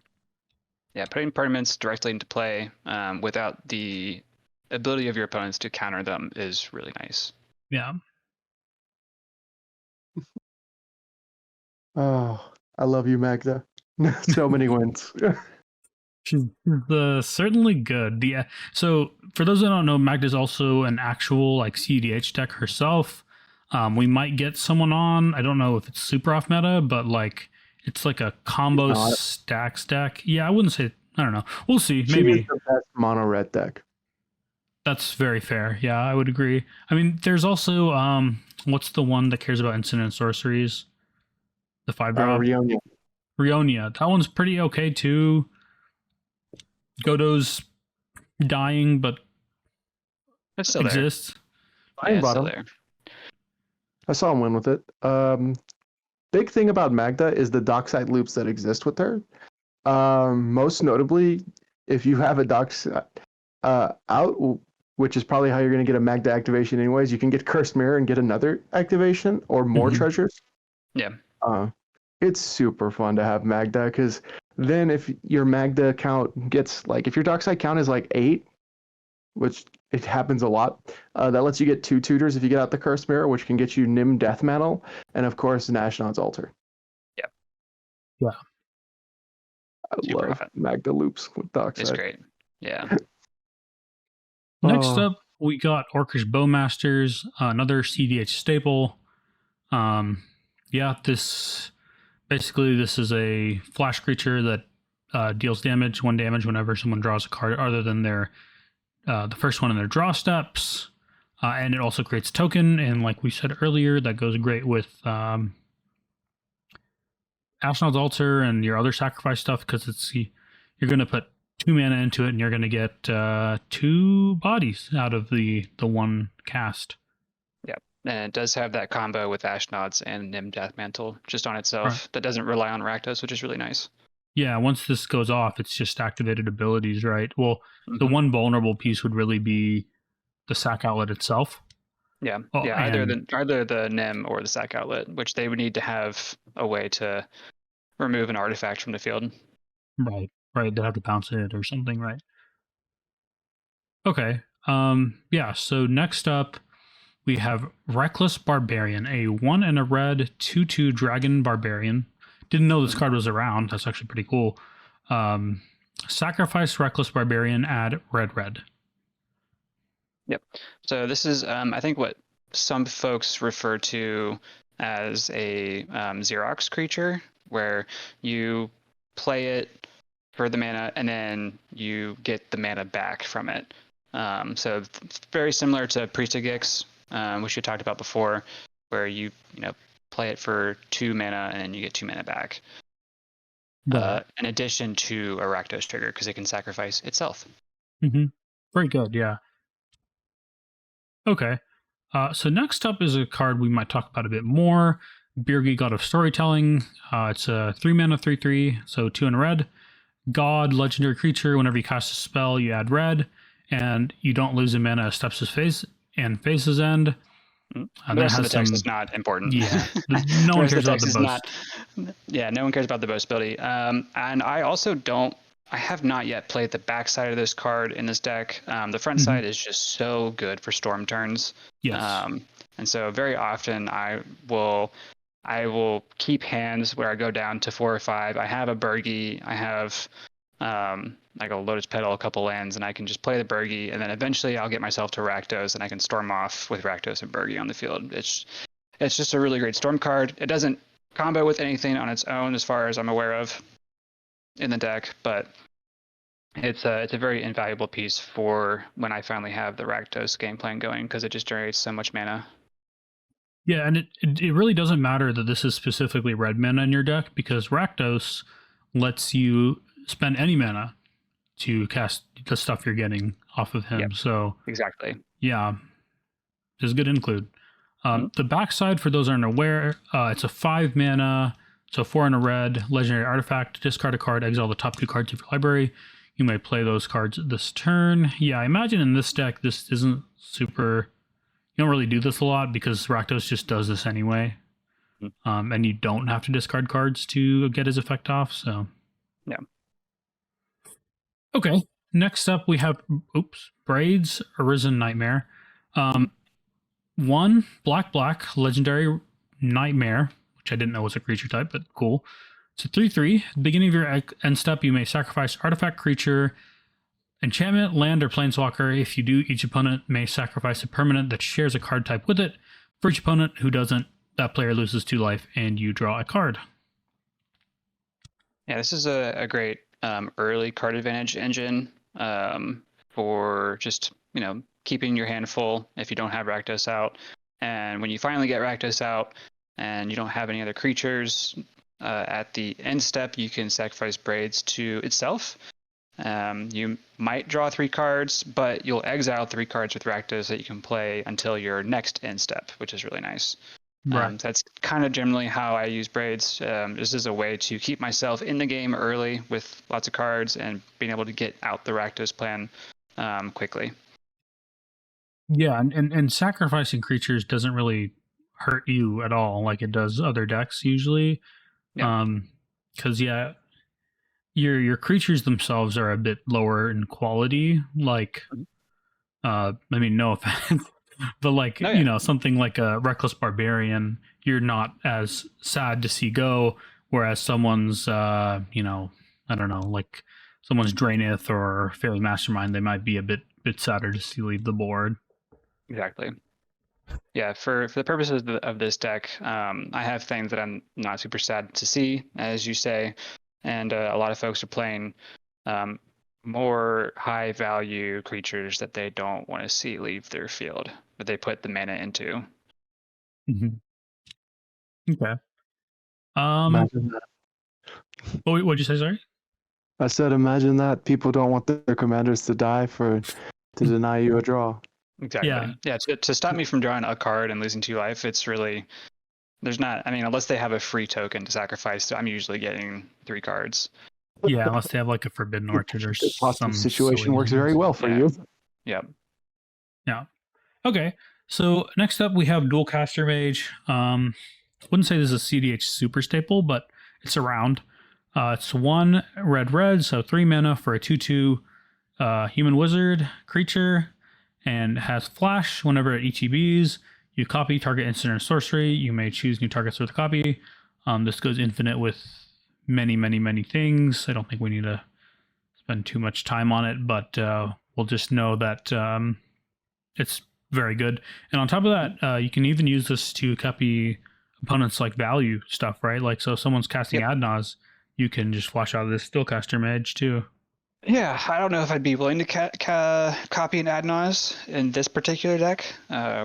putting permanents directly into play without the ability of your opponents to counter them is really nice. Yeah. Oh, I love you, Magda. So many wins. She's certainly good. So for those that don't know, Magda's also an actual like cEDH deck herself. We might get someone on. I don't know if it's super off meta, but like it's like a combo stack deck. Yeah, I wouldn't say. I don't know. We'll see. Maybe She is the best mono red deck. That's very fair. Yeah, I would agree. I mean, there's also what's the one that cares about instant and sorceries? The 5-drop. Rionia. That one's pretty okay too. Godot's dying, but It's still exists. there. Yeah, it's bottom. still there. I saw him win with it. Big thing about Magda is the dockside loops that exist with her. Most notably, if you have a Dox out, which is probably how you're going to get a Magda activation anyways, you can get Cursed Mirror and get another activation or more Mhm. treasures. Yeah. It's super fun to have Magda, because then if your Magda count gets, like, if your Dockside count is like 8, which it happens a lot, that lets you get 2 tutors if you get out the Cursed Mirror, which can get you Nim Death Mantle, and of course Nashnod's Altar. Yep. Yeah. I Super love fun. Magda loops with Dockside. It's great. Yeah. Next Oh. up, we got Orcish Bowmasters, another cEDH staple. This is a flash creature that deals damage, 1 damage whenever someone draws a card other than their the first one in their draw steps. And it also creates a token, and like we said earlier, that goes great with Ashnod's Altar and your other sacrifice stuff, because you're going to put 2 mana into it, and you're going to get 2 bodies out of the 1 cast. Yep. And it does have that combo with Ashnod's and Nim Death Mantle just on itself. Right. That doesn't rely on Rakdos, which is really nice. Yeah, once this goes off, it's just activated abilities, right? Well, the Mhm. one vulnerable piece would really be the sack outlet itself. Yeah. Oh, Yeah. Either and- the Nim or the sack outlet, which they would need to have a way to remove an artifact from the field. Right. They'd have to bounce it or something, right? Okay. So next up, we have Reckless Barbarian, a 1 and a red 2/2 dragon barbarian. Didn't know this card was around. That's actually pretty cool. Sacrifice Reckless Barbarian, add red. Yep. So this is, I think, what some folks refer to as a Xerox creature, where you play it for the mana and then you get the mana back from it. So it's very similar to Priest of Gix, which we talked about before, where you play it for 2 mana and then you get 2 mana back. In addition to a Rakdos trigger, because it can sacrifice itself. Mm-hmm. Very good, yeah. Okay. So next up is a card we might talk about a bit more. Birgi, God of Storytelling. It's a 3 mana 3/3, so 2 in a red. God, legendary creature. Whenever you cast a spell, you add red, and you don't lose a mana as steps and phases end. The rest of the text is not important. Yeah, no one cares about the boast. No one cares about the boast ability. And I have not yet played the backside of this card in this deck. The front side is just so good for storm turns. Yes. And so very often I will keep hands where I go down to 4 or 5. I have a Birgi. I have like a Lotus Petal, a couple lands, and I can just play the Birgi, and then eventually I'll get myself to Rakdos, and I can storm off with Rakdos and Birgi on the field. It's just a really great storm card. It doesn't combo with anything on its own, as far as I'm aware of, in the deck, but it's a very invaluable piece for when I finally have the Rakdos game plan going, because it just generates so much mana. Yeah, and it really doesn't matter that this is specifically red mana in your deck, because Rakdos lets you spend any mana to cast the stuff you're getting off of him. Yep. So Exactly. Yeah, it's good to include. The backside, for those who aren't aware, it's a 5 mana, so 4 in a red, legendary artifact. Discard a card, exile the top 2 cards of your library. You may play those cards this turn. Yeah, I imagine in this deck, this isn't super... You don't really do this a lot, because Rakdos just does this anyway. And you don't have to discard cards to get his effect off, so... Yeah. Okay, next up we have, Braids, Arisen Nightmare. 1 black, legendary Nightmare, which I didn't know was a creature type, but cool. It's a 3/3. At the beginning of your end step, you may sacrifice artifact, creature, enchantment, land, or planeswalker. If you do, each opponent may sacrifice a permanent that shares a card type with it. For each opponent who doesn't, that player loses 2 life, and you draw a card. Yeah, this is a great early card advantage engine for just, keeping your hand full if you don't have Rakdos out. And when you finally get Rakdos out and you don't have any other creatures, at the end step, you can sacrifice Braids to itself. You might draw 3 cards, but you'll exile 3 cards with Rakdos that you can play until your next end step, which is really nice. Right. So that's kind of generally how I use braids. This is a way to keep myself in the game early with lots of cards and being able to get out the Rakdos plan quickly. Yeah, and sacrificing creatures doesn't really hurt you at all like it does other decks usually. Yeah. Because your creatures themselves are a bit lower in quality. Like, I mean, no offense, but like No, yeah. something like a Reckless Barbarian, you're not as sad to see go. Whereas someone's, I don't know, like someone's Draenith or Fairy Mastermind, they might be a bit sadder to see leave the board. Exactly. Yeah, for the purposes of this deck, I have things that I'm not super sad to see, as you say, and a lot of folks are playing more high value creatures that they don't want to see leave their field, that they put the mana into. Mm-hmm. Okay. Imagine that. What'd you say? Sorry. I said, imagine that people don't want their commanders to die to deny you a draw. Exactly. Yeah. To stop me from drawing a card and losing 2 life, it's really there's not. I mean, unless they have a free token to sacrifice, I'm usually getting 3 cards. Yeah, unless they have like a Forbidden Orchard or some situation works very well for you. Yep. Yeah. Okay. So next up we have Dualcaster Mage. Wouldn't say this is a cEDH super staple, but it's around. It's 1 red, so 3 mana for a 2/2 human wizard creature, and has flash. Whenever it ETBs, you copy target instant or sorcery. You may choose new targets with a copy. This goes infinite with many things. I don't think we need to spend too much time on it, but we'll just know that it's very good. And on top of that, you can even use this to copy opponents like value stuff, right? Like, so if someone's casting Adnaz, you can just flash out of this Dualcaster Mage too. Yeah, I don't know if I'd be willing to copy an Adnaz in this particular deck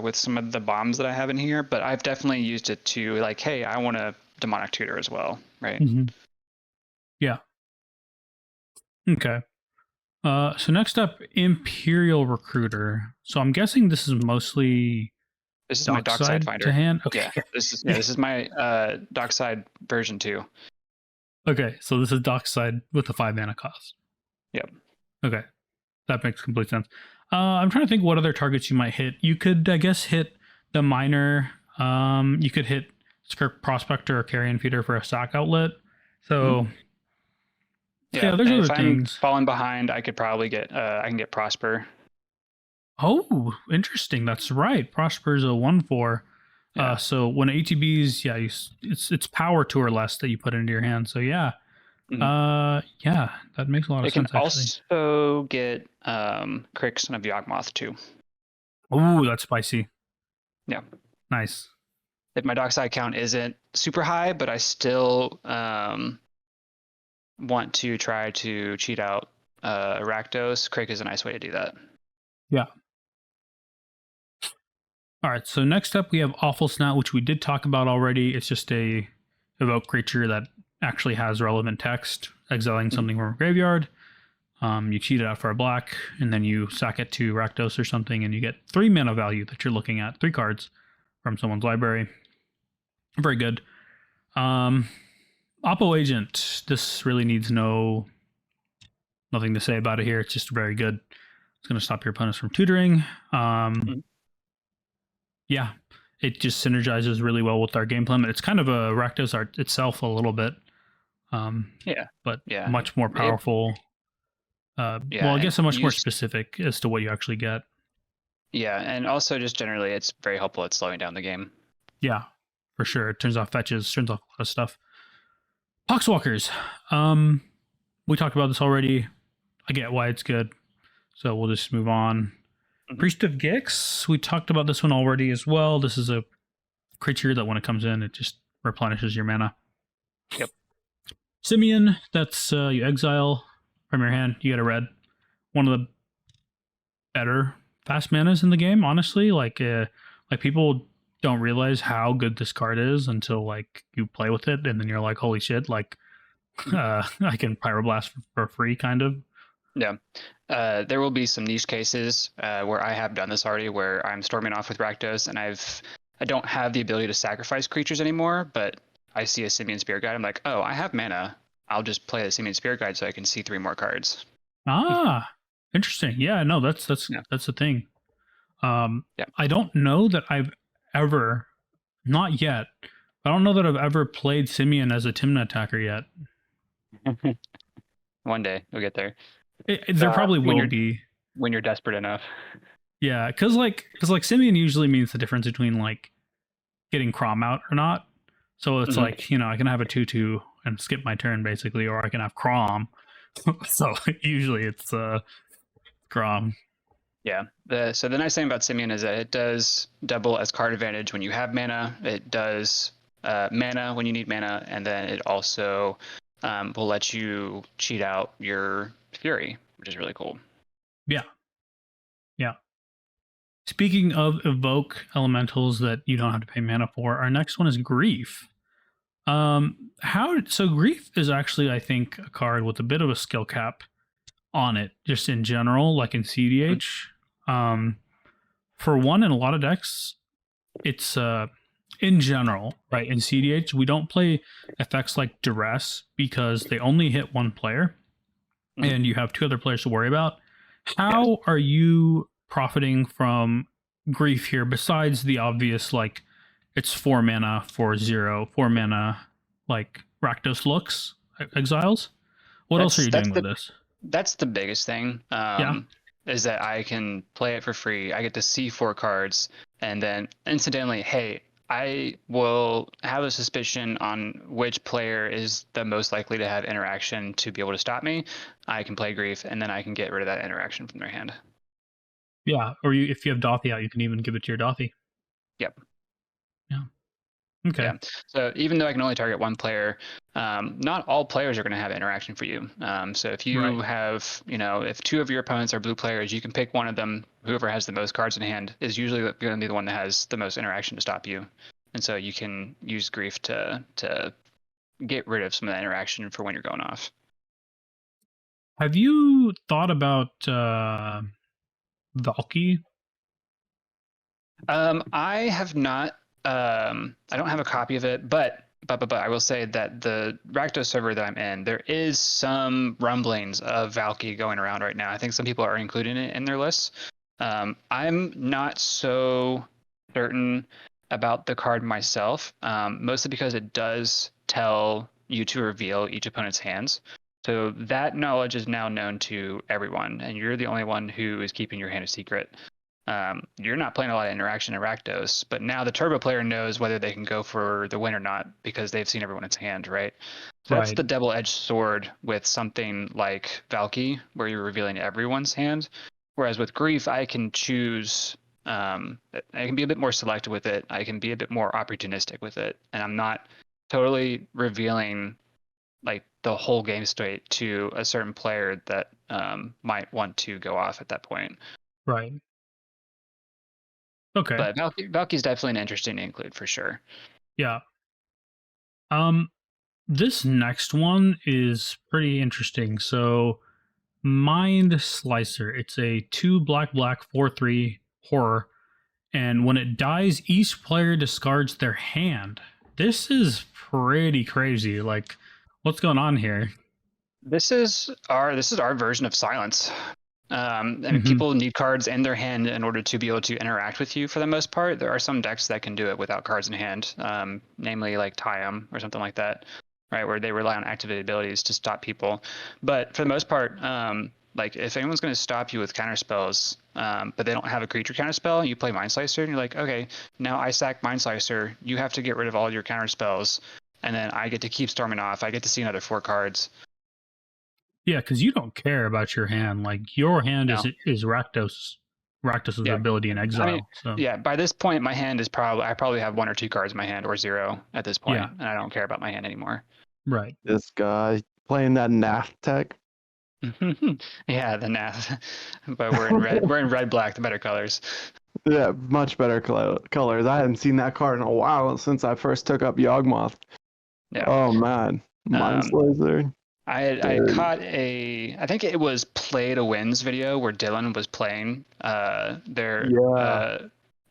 with some of the bombs that I have in here, but I've definitely used it to like, hey, I want a Demonic Tutor as well, right? Mm-hmm. Yeah. Okay. So next up, Imperial Recruiter. So I'm guessing this is mostly this is my Dockside Finder to hand. Okay. Yeah, this is my Dockside version 2. Okay, so this is Dockside with the 5 mana cost. Yep. Okay, that makes complete sense. I'm trying to think what other targets you might hit. You could, I guess, hit the Miner. You could hit Skirk Prospector or Carrion Feeder for a sack outlet. So yeah, there's other things. I'm falling behind, I could probably get I can get Prosper. Oh, interesting. That's right. Prosper is a 1/4. Yeah. So when ATBs, yeah, it's power 2 or less that you put into your hand. So yeah. Yeah, that makes a lot of sense. It can also get Crick, Son of Yawgmoth too. Oh, that's spicy. Yeah. Nice. If my Dockside count isn't super high, but I still want to try to cheat out Rakdos, Crick is a nice way to do that. Yeah. All right, so next up we have Awful Snout, which we did talk about already. It's just a evoke creature that actually has relevant text, exiling something from a graveyard. You cheat it out for a black, and then you sack it to Rakdos or something, and you get 3 mana value that you're looking at, 3 cards from someone's library. Very good. Oppo Agent, this really needs nothing to say about it here. It's just very good. It's going to stop your opponents from tutoring. Yeah, it just synergizes really well with our game plan. It's kind of a Rakdos art itself a little bit. But much more powerful. Well, I guess much more specific as to what you actually get. Yeah, and also just generally, it's very helpful at slowing down the game. Yeah, for sure. It turns off fetches, turns off a lot of stuff. Poxwalkers. We talked about this already. I get why it's good, so we'll just move on. Priest of Gix. We talked about this one already as well. This is a creature that when it comes in, it just replenishes your mana. Yep. Simeon, that's you exile from your hand, you get a red. One of the better fast manas in the game, honestly. Like people don't realize how good this card is until like you play with it, and then you're like, holy shit, like I can Pyroblast for free, kind of. Yeah. There will be some niche cases where I have done this already, where I'm storming off with Rakdos, and I've I don't have the ability to sacrifice creatures anymore, but I see a Simian Spirit Guide. I'm like, oh, I have mana. I'll just play the Simian Spirit Guide so I can see 3 more cards. Ah, interesting. Yeah, no, that's Yeah. that's the thing. Yeah. I don't know that I've ever, not yet. I don't know that I've ever played Simeon as a Tymna attacker yet. One day we'll get there. There probably when will you're- be. When you're desperate enough. Yeah, because like Simeon usually means the difference between like getting Crom out or not. So it's Mhm. like, I can have a 2/2 and skip my turn basically, or I can have Crom. So usually it's Crom. Yeah. So the nice thing about Simian is that it does double as card advantage when you have mana. It does mana when you need mana, and then it also will let you cheat out your Fury, which is really cool. Yeah. Speaking of evoke elementals that you don't have to pay mana for, our next one is Grief. So Grief is actually, I think, a card with a bit of a skill cap on it, just in general, like in cEDH. For one, in a lot of decks, it's in general, right? In cEDH, we don't play effects like Duress because they only hit one player, and you have 2 other players to worry about. How are you profiting from Grief here, besides the obvious, like, it's 4 mana for 0, 4 mana, like Rakdos looks, exiles? What else are you doing with this? That's the biggest thing. Is that I can play it for free. I get to see 4 cards, and then incidentally, hey, I will have a suspicion on which player is the most likely to have interaction to be able to stop me. I can play Grief, and then I can get rid of that interaction from their hand. Yeah, or if you have Dothy out, you can even give it to your Dothy. Yep. Yeah. Okay. Yeah. So even though I can only target one player, not all players are going to have interaction for you. So if you have, if 2 of your opponents are blue players, you can pick one of them. Whoever has the most cards in hand is usually going to be the one that has the most interaction to stop you. And so you can use Grief to get rid of some of that interaction for when you're going off. Have you thought about Valky? I have not. I don't have a copy of it, but I will say that the Rakdos server that I'm in, there is some rumblings of Valky going around right now. I think some people are including it in their lists. I'm not so certain about the card myself, mostly because it does tell you to reveal each opponent's hands. So that knowledge is now known to everyone, and you're the only one who is keeping your hand a secret. You're not playing a lot of interaction in Rakdos, but now the turbo player knows whether they can go for the win or not because they've seen everyone's hand, right? So that's the double-edged sword with something like Valky, where you're revealing everyone's hand. Whereas with Grief, I can choose. I can be a bit more selective with it. I can be a bit more opportunistic with it, and I'm not totally revealing like the whole game state to a certain player that might want to go off at that point. Right. Okay. But Valky's definitely an interesting include for sure. Yeah. This next one is pretty interesting. So, Mind Slicer. It's a 2 black 4/3 horror, and when it dies, each player discards their hand. This is pretty crazy. Like, what's going on here? This is our version of Silence. I mean, people need cards in their hand in order to be able to interact with you for the most part. There are some decks that can do it without cards in hand, namely like Tyam or something like that, right, where they rely on activated abilities to stop people. But for the most part, like if anyone's going to stop you with counter spells, but they don't have a creature counter spell, you play Mind Slicer, and you're like, okay, now I sack Mind Slicer. You have to get rid of all your counter spells, and then I get to keep storming off. I get to see another 4 cards. Yeah, because you don't care about your hand. Like, your hand is Rakdos' ability in exile. I mean, so. Yeah, by this point, my hand is I probably have 1 or 2 cards in my hand, or 0 at this point, and I don't care about my hand anymore. Right. This guy playing that Nath tech. Yeah, the Nath. But we're in red. We're in red, black, the better colors. Yeah, much better colors. I hadn't seen that card in a while since I first took up Yawgmoth. Yeah. Oh man, Mind Slicer. I caught I think it was Play to Win's video where Dylan was playing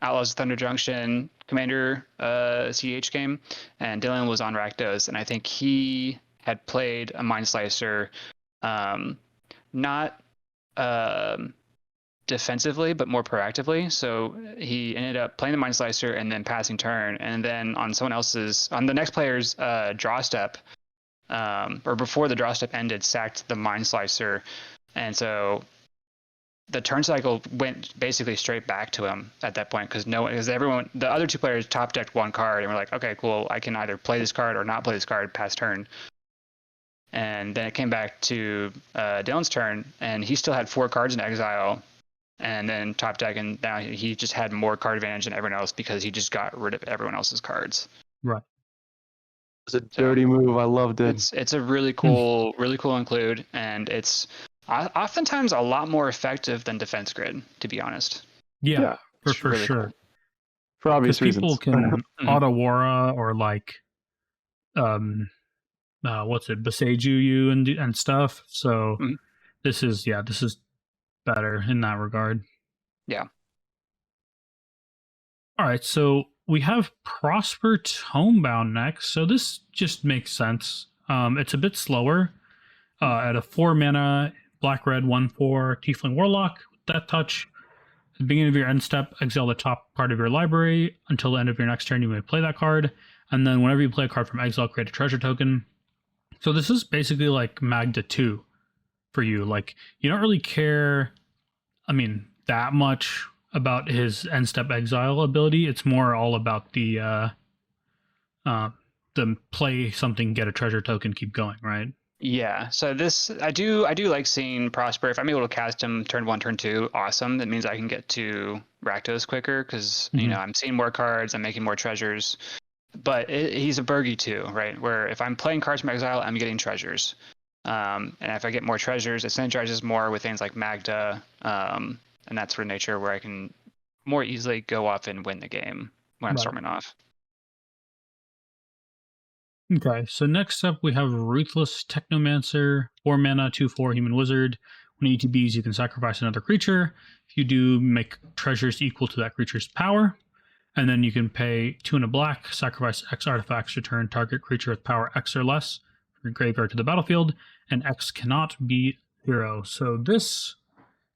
Outlaws of Thunder Junction Commander cEDH game, and Dylan was on Rakdos, and I think he had played a Mind Slicer, not defensively, but more proactively. So he ended up playing the Mind Slicer and then passing turn, and then on the next player's draw step, or before the draw step ended, sacked the Mind Slicer, and so the turn cycle went basically straight back to him at that point because the other two players top decked one card and were like, okay, cool, I can either play this card or not play this card past turn. And then it came back to Dylan's turn, and he still had 4 cards in exile, and then top deck, and now he just had more card advantage than everyone else because he just got rid of everyone else's cards. Right. It's a dirty move. I loved it. It's a really cool include, and it's oftentimes a lot more effective than Defense Grid, to be honest. Yeah, for really sure. Cool. For obvious People reasons. can Auto-Wara or like, Beseiju you and stuff. So this is better in that regard. Yeah. All right, so we have Prosper Tomebound next. So this just makes sense. It's a bit slower. At a 4 mana, black-red, 1/4 Tiefling Warlock with Death Touch. At the beginning of your end step, exile the top part of your library. Until the end of your next turn, you may play that card. And then whenever you play a card from exile, create a treasure token. So this is basically like Magda 2 for you. Like, you don't really care, that much about his end step exile ability. It's more all about the play something, get a treasure token, keep going, right? Yeah, so this I do like seeing Prosper. If I'm able to cast him turn 1, turn 2, awesome. That means I can get to Rakdos quicker because I'm seeing more cards, I'm making more treasures. But he's a Burgie too, right? Where if I'm playing cards from exile, I'm getting treasures. And if I get more treasures, it synergizes more with things like Magda, and that sort of nature where I can more easily go off and win the game when I'm storming off. Okay, so next up we have Ruthless Technomancer, 4 mana, 2/4 human wizard. When ETBs, you can sacrifice another creature. If you do, make treasures equal to that creature's power. And then you can pay 2 and a black, sacrifice X artifacts, return target creature with power X or less from your graveyard to the battlefield, and X cannot be 0. So this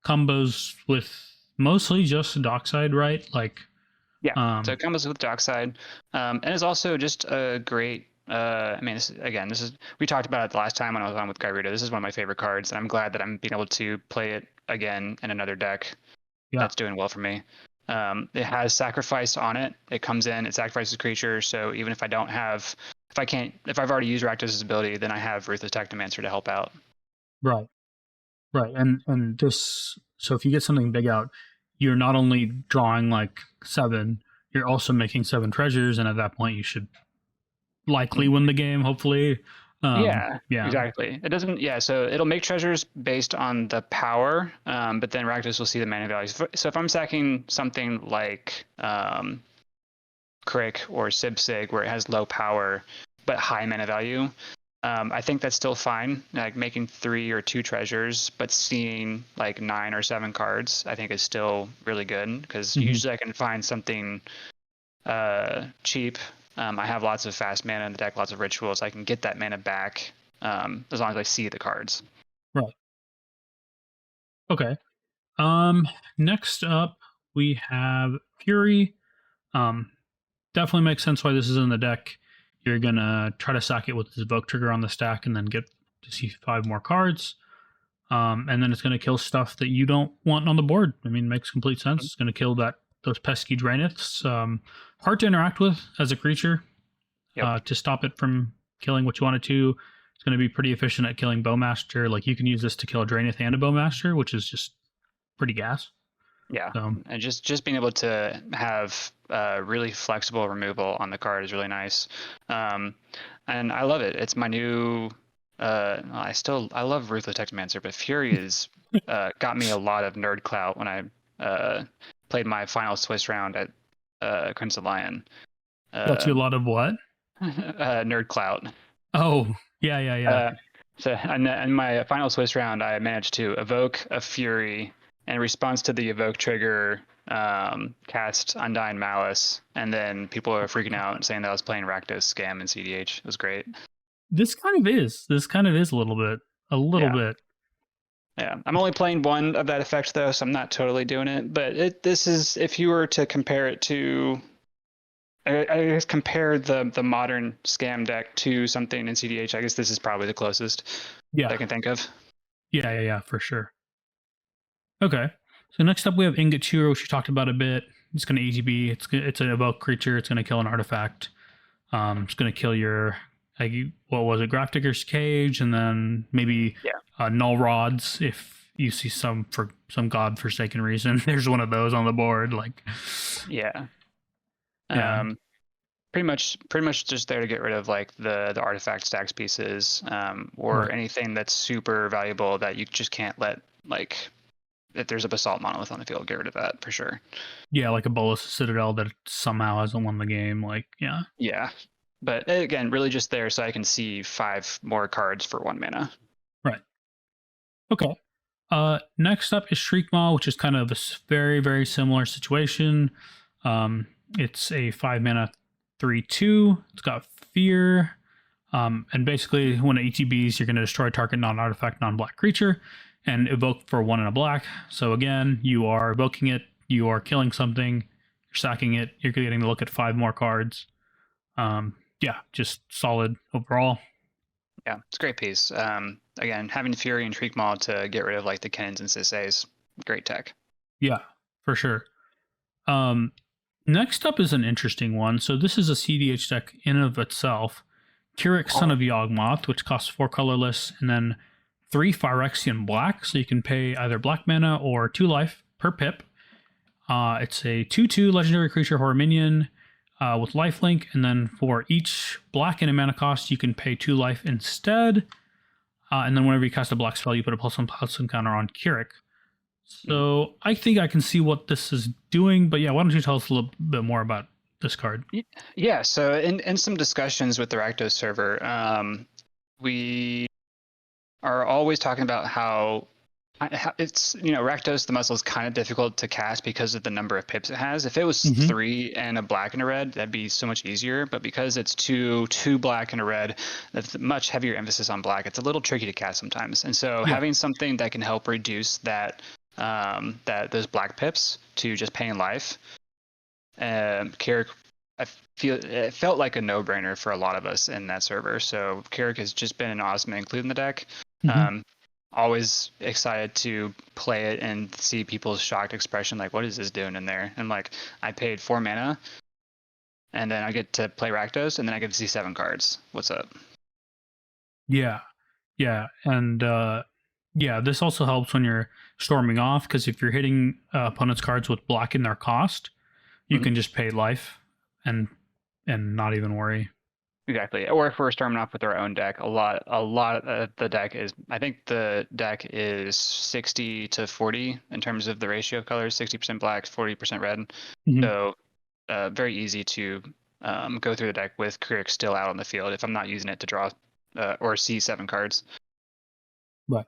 combos with mostly just Dockside, right? Like, so it combos with Dockside, and it's also just a great. This is we talked about it the last time when I was on with Gyruda. This is one of my favorite cards, and I'm glad that I'm being able to play it again in another deck. Yeah. That's doing well for me. It has sacrifice on it. It comes in, it sacrifices a creature. So even if I've already used Rakdos' ability, then I have Ruthless Technomancer to help out. Right. And this, so if you get something big out, you're not only drawing like 7, you're also making 7 treasures, and at that point you should likely win the game, hopefully. Yeah, exactly. It doesn't. Yeah, so it'll make treasures based on the power, but then Rakdos will see the mana values. So if I'm sacking something like Crick or Sibsig, where it has low power but high mana value, I think that's still fine. Like making 3 or 2 treasures, but seeing like 9 or 7 cards, I think is still really good because usually I can find something cheap. I have lots of fast mana in the deck, lots of rituals. I can get that mana back as long as I see the cards. Right. Okay. Next up, we have Curie. Definitely makes sense why this is in the deck. You're going to try to sack it with this Evoke trigger on the stack and then get to see 5 more cards. And then it's going to kill stuff that you don't want on the board. Makes complete sense. It's going to kill those pesky Draeniths. Hard to interact with as a creature. To stop it from killing what you want it to. It's going to be pretty efficient at killing Bowmaster. Like, you can use this to kill a Draenith and a Bowmaster, which is just pretty gas. Yeah, and just being able to have really flexible removal on the card is really nice. And I love it. It's my new... I love Ruthless Technomancer, but Fury has got me a lot of nerd clout when I played my final Swiss round at Crimson Lion. Got you a lot of what? Nerd clout. Oh, yeah. So in my final Swiss round, I managed to evoke a Fury, in response to the evoke trigger, cast Undying Malice, and then people are freaking out saying that I was playing Rakdos scam in cEDH. It was great. This kind of is a little bit. Yeah, I'm only playing one of that effect though, so I'm not totally doing it. But this is, if you were to compare it to, I guess compare the modern scam deck to something in cEDH, I guess this is probably the closest that I can think of. Yeah, for sure. Okay, so next up we have Ingot Chewer, which we talked about a bit. It's going to ETB. It's an evoke creature. It's going to kill an artifact. It's going to kill your, like, what was it, Grafdigger's Cage, and then maybe Null Rods if you see some, for some godforsaken reason. There's one of those on the board. Like, pretty much just there to get rid of like the artifact stacks pieces, or anything that's super valuable that you just can't let, like, if there's a Basalt Monolith on the field, get rid of that for sure. Yeah, like a Bolus Citadel that somehow hasn't won the game. Like, yeah. But again, really just there so I can see 5 more cards for 1 mana. Right. Okay. Next up is Shriekmaw, which is kind of a very, very similar situation. It's a 5 mana 3/2. It's got Fear. And basically, when it ETBs, you're going to destroy target non-artifact, non-black creature and evoke for 1 and a black. So again, you are evoking it, you are killing something, you're sacking it, you're getting to look at 5 more cards. Just solid overall. Yeah, it's a great piece. Again, having Fury and Shriekmaw to get rid of like the Kens and Sisseys, great tech. Yeah, for sure. Next up is an interesting one. So this is a cEDH deck in and of itself. Curie, Son of Yawgmoth, which costs 4 colorless, and then 3 Phyrexian black, so you can pay either black mana or 2 life per pip. It's a 2/2 legendary creature horror minion with lifelink, and then for each black and a mana cost, you can pay 2 life instead. And then whenever you cast a black spell, you put a +1/+1 counter on Curie. So I think I can see what this is doing, but yeah, why don't you tell us a little bit more about this card? Yeah, so in some discussions with the Rakdos server, we are always talking about how it's, Rakdos the Muscle is kind of difficult to cast because of the number of pips it has. If it was 3 and a black and a red, that'd be so much easier. But because it's two black and a red, that's much heavier emphasis on black. It's a little tricky to cast sometimes. And so having something that can help reduce that those black pips to just paying life, Curie, it felt like a no-brainer for a lot of us in that server. So Curie has just been an awesome include in the deck. Always excited to play it and see people's shocked expression, like, what is this doing in there? And like, I paid 4 mana, and then I get to play Rakdos, and then I get to see 7 cards. What's up? Yeah, and this also helps when you're storming off, because if you're hitting opponents' cards with black in their cost, you can just pay life and not even worry. Exactly. Or if we're storming off with our own deck, a lot of the deck is, I think the deck is 60-40 in terms of the ratio of colors, 60% black, 40% red. So very easy to go through the deck with Curie still out on the field if I'm not using it to draw or see 7 cards. Right.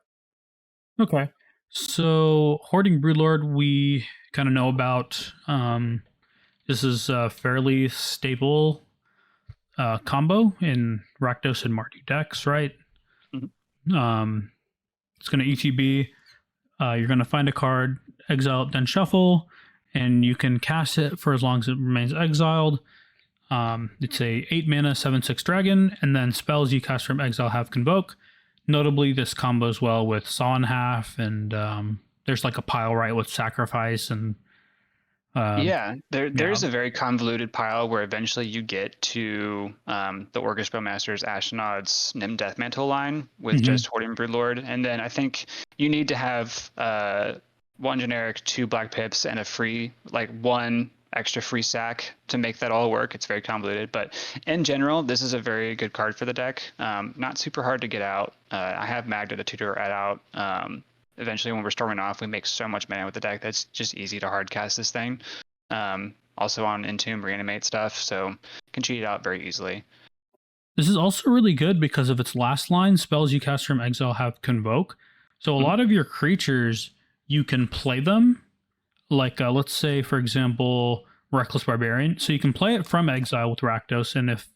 Okay. So Hoarding Broodlord, we kind of know about. This is a fairly stable combo in Rakdos and Mardu decks, right? It's going to ETB. You're going to find a card, exile it, then shuffle, and you can cast it for as long as it remains exiled. It's a 8 mana 7/6 dragon, and then spells you cast from exile have convoke. Notably, this combos well with Saw in Half, and there's like a pile right with sacrifice and. There's a very convoluted pile where eventually you get to the Orcish Bowmaster's Ashnod's Nim Deathmantle line with just Hoarding Broodlord, and then I think you need to have 1 generic, 2 black pips, and a free, like 1 extra free sack to make that all work. It's very convoluted, but in general, this is a very good card for the deck. Not super hard to get out. I have Magda the tutor out. Eventually, when we're storming off, we make so much mana with the deck that's just easy to hard cast this thing. Also on Entomb Reanimate stuff, so can cheat it out very easily. This is also really good because of its last line, spells you cast from exile have convoke. So a lot of your creatures you can play them. Like, let's say, for example, Reckless Barbarian. So you can play it from exile with Rakdos, and if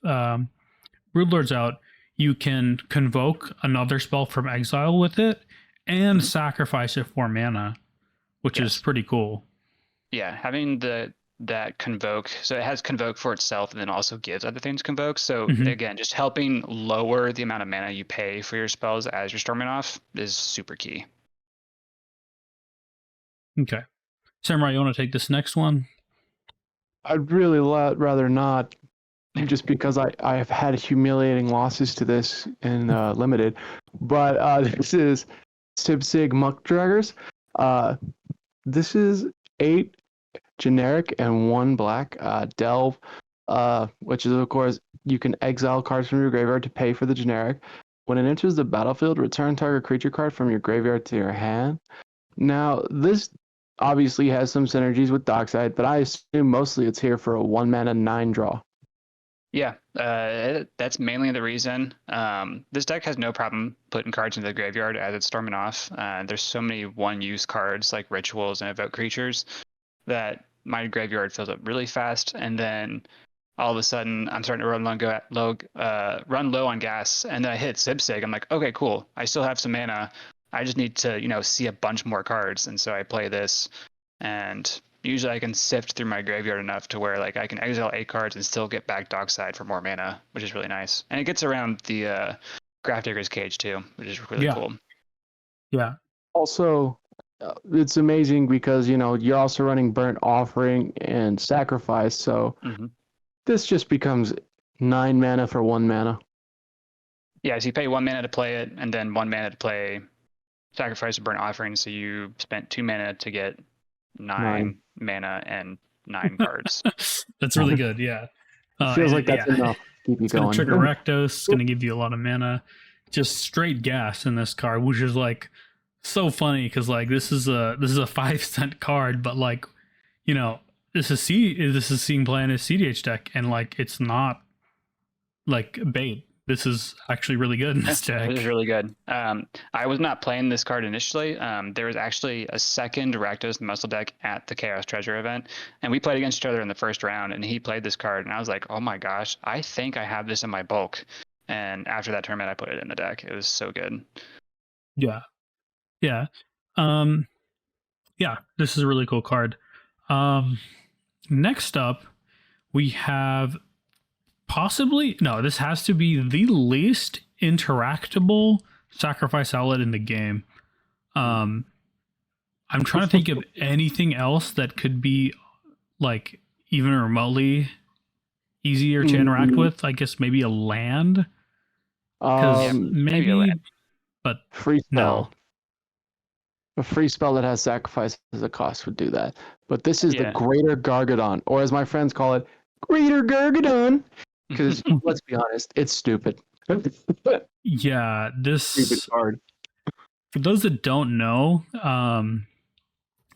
Broodlord's out, you can convoke another spell from exile with it and sacrifice it for mana, which is pretty cool. Yeah, having that convoke, so it has convoke for itself and then also gives other things convoke. So again, just helping lower the amount of mana you pay for your spells as you're storming off is super key. Okay. Samurai, you want to take this next one? I'd really rather not, just because I have had humiliating losses to this in limited. But this is Sibsig Muck Draggers. This is 8 generic and 1 black. Delve, which is, of course, you can exile cards from your graveyard to pay for the generic. When it enters the battlefield, return target creature card from your graveyard to your hand. Now, this obviously has some synergies with Dockside, but I assume mostly it's here for a 1-mana 9 draw. Yeah, that's mainly the reason. This deck has no problem putting cards into the graveyard as it's storming off. There's so many one-use cards like rituals and evoke creatures that my graveyard fills up really fast, and then all of a sudden I'm starting to run low on gas, and then I hit Sibsig. I'm like, okay, cool. I still have some mana. I just need to, see a bunch more cards, and so I play this, and usually I can sift through my graveyard enough to where like I can exile 8 cards and still get back Dockside for more mana, which is really nice. And it gets around the Grafdigger's Cage too, which is really cool. Yeah. Also, it's amazing because you're also running Burnt Offering and Sacrifice, so this just becomes 9 mana for 1 mana. Yeah, so you pay 1 mana to play it, and then 1 mana to play Sacrifice or Burnt Offering. So you spent 2 mana to get 9 mana and 9 cards. That's really good. Yeah. Feels like that's enough. Keep you it's going to trigger going. Rakdos. It's going to give you a lot of mana. Just straight gas in this card, which is like so funny because like this is a 5-cent card, but like this is seeing play in a cEDH deck, and like it's not like bait. This is actually really good in this deck. It is really good. I was not playing this card initially. There was actually a second Rakdos Muscle deck at the Chaos Treasure event, and we played against each other in the first round, and he played this card, and I was like, oh my gosh, I think I have this in my bulk. And after that tournament, I put it in the deck. It was so good. Yeah. Yeah. Yeah, this is a really cool card. Next up, we have this has to be the least interactable sacrifice outlet in the game. I'm trying to think of anything else that could be like even remotely easier to interact with. I guess maybe a land. Maybe a land. But free no. spell. A free spell that has sacrifice as a cost would do that. But this is the Greater Gargadon, or as my friends call it, Greater Gargadon. Because let's be honest, it's stupid. Yeah, this stupid card. For those that don't know,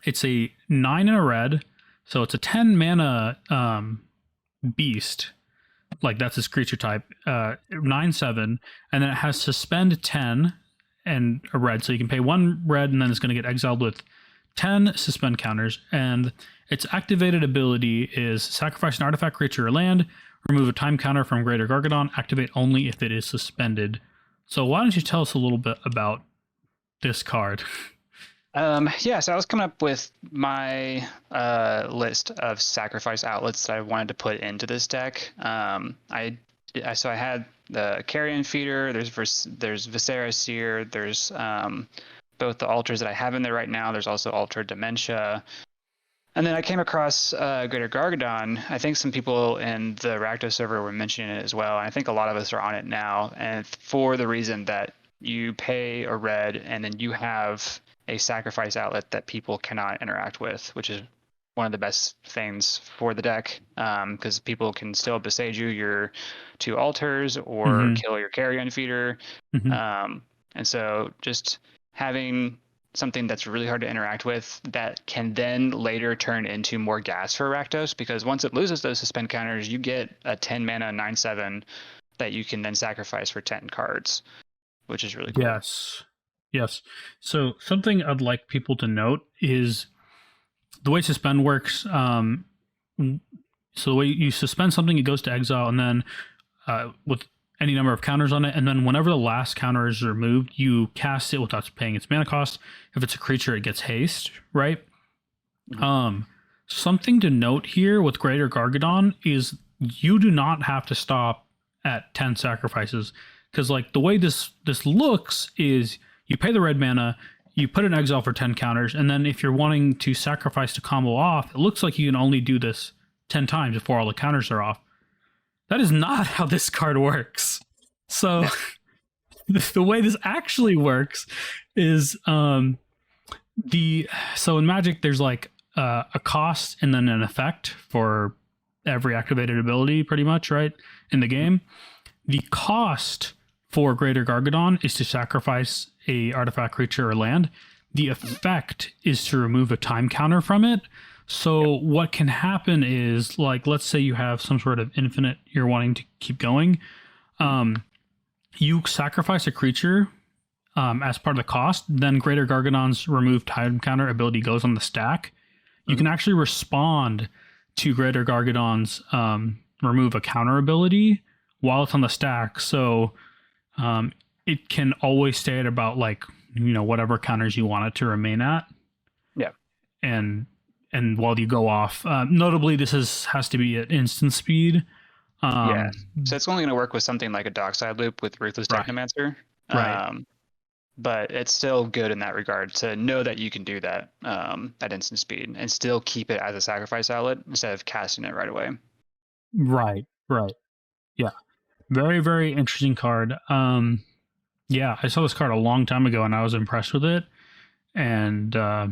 it's a 9 and a red, so it's a 10 mana beast. Like that's its creature type. 9/7, and then it has suspend 10 and a red, so you can pay 1 red, and then it's going to get exiled with 10 suspend counters. And its activated ability is sacrifice an artifact, creature, or land. Remove a time counter from Greater Gargadon. Activate only if it is suspended. So why don't you tell us a little bit about this card? Yeah, so I was coming up with my list of sacrifice outlets that I wanted to put into this deck. I had the Carrion Feeder. There's Viscera Seer. There's both the altars that I have in there right now. There's also Altar Dementia. And then I came across Greater Gargadon. I think some people in the Rakdos server were mentioning it as well. And I think a lot of us are on it now. And for the reason that you pay a red and then you have a sacrifice outlet that people cannot interact with, which is one of the best things for the deck, because people can still besage your 2 altars or kill your Carrion Feeder. And so just having something that's really hard to interact with that can then later turn into more gas for Rakdos, because once it loses those suspend counters, you get a 10 mana 9/7 that you can then sacrifice for 10 cards, which is really cool. Yes. Yes. So something I'd like people to note is the way suspend works. So the way you suspend something, it goes to exile, and then with any number of counters on it, and then whenever the last counter is removed, you cast it without paying its mana cost. If it's a creature, it gets haste, right? Something to note here with Greater Gargadon is you do not have to stop at 10 sacrifices, because like the way this looks is you pay the red mana, you put an exile for 10 counters, and then if you're wanting to sacrifice to combo off, it looks like you can only do this 10 times before all the counters are off. That is not how this card works. So the way this actually works is so in Magic there's like a cost and then an effect for every activated ability pretty much, right? In the game. The cost for Greater Gargadon is to sacrifice a artifact, creature, or land. The effect is to remove a time counter from it. So what can happen is, like, let's say you have some sort of infinite you're wanting to keep going. You sacrifice a creature as part of the cost, then Greater Gargadon's remove time counter ability goes on the stack. You can actually respond to Greater Gargadon's remove a counter ability while it's on the stack. So it can always stay at about, like, you know, whatever counters you want it to remain at. Yeah. And while you go off, notably this has to be at instant speed. Yeah. So it's only going to work with something like a Dockside Loop with Ruthless Right. Technomancer. Right. But it's still good in that regard to know that you can do that at instant speed and still keep it as a sacrifice outlet instead of casting it right away. Right. Yeah. Very, very interesting card. Yeah, I saw this card a long time ago and I was impressed with it. And I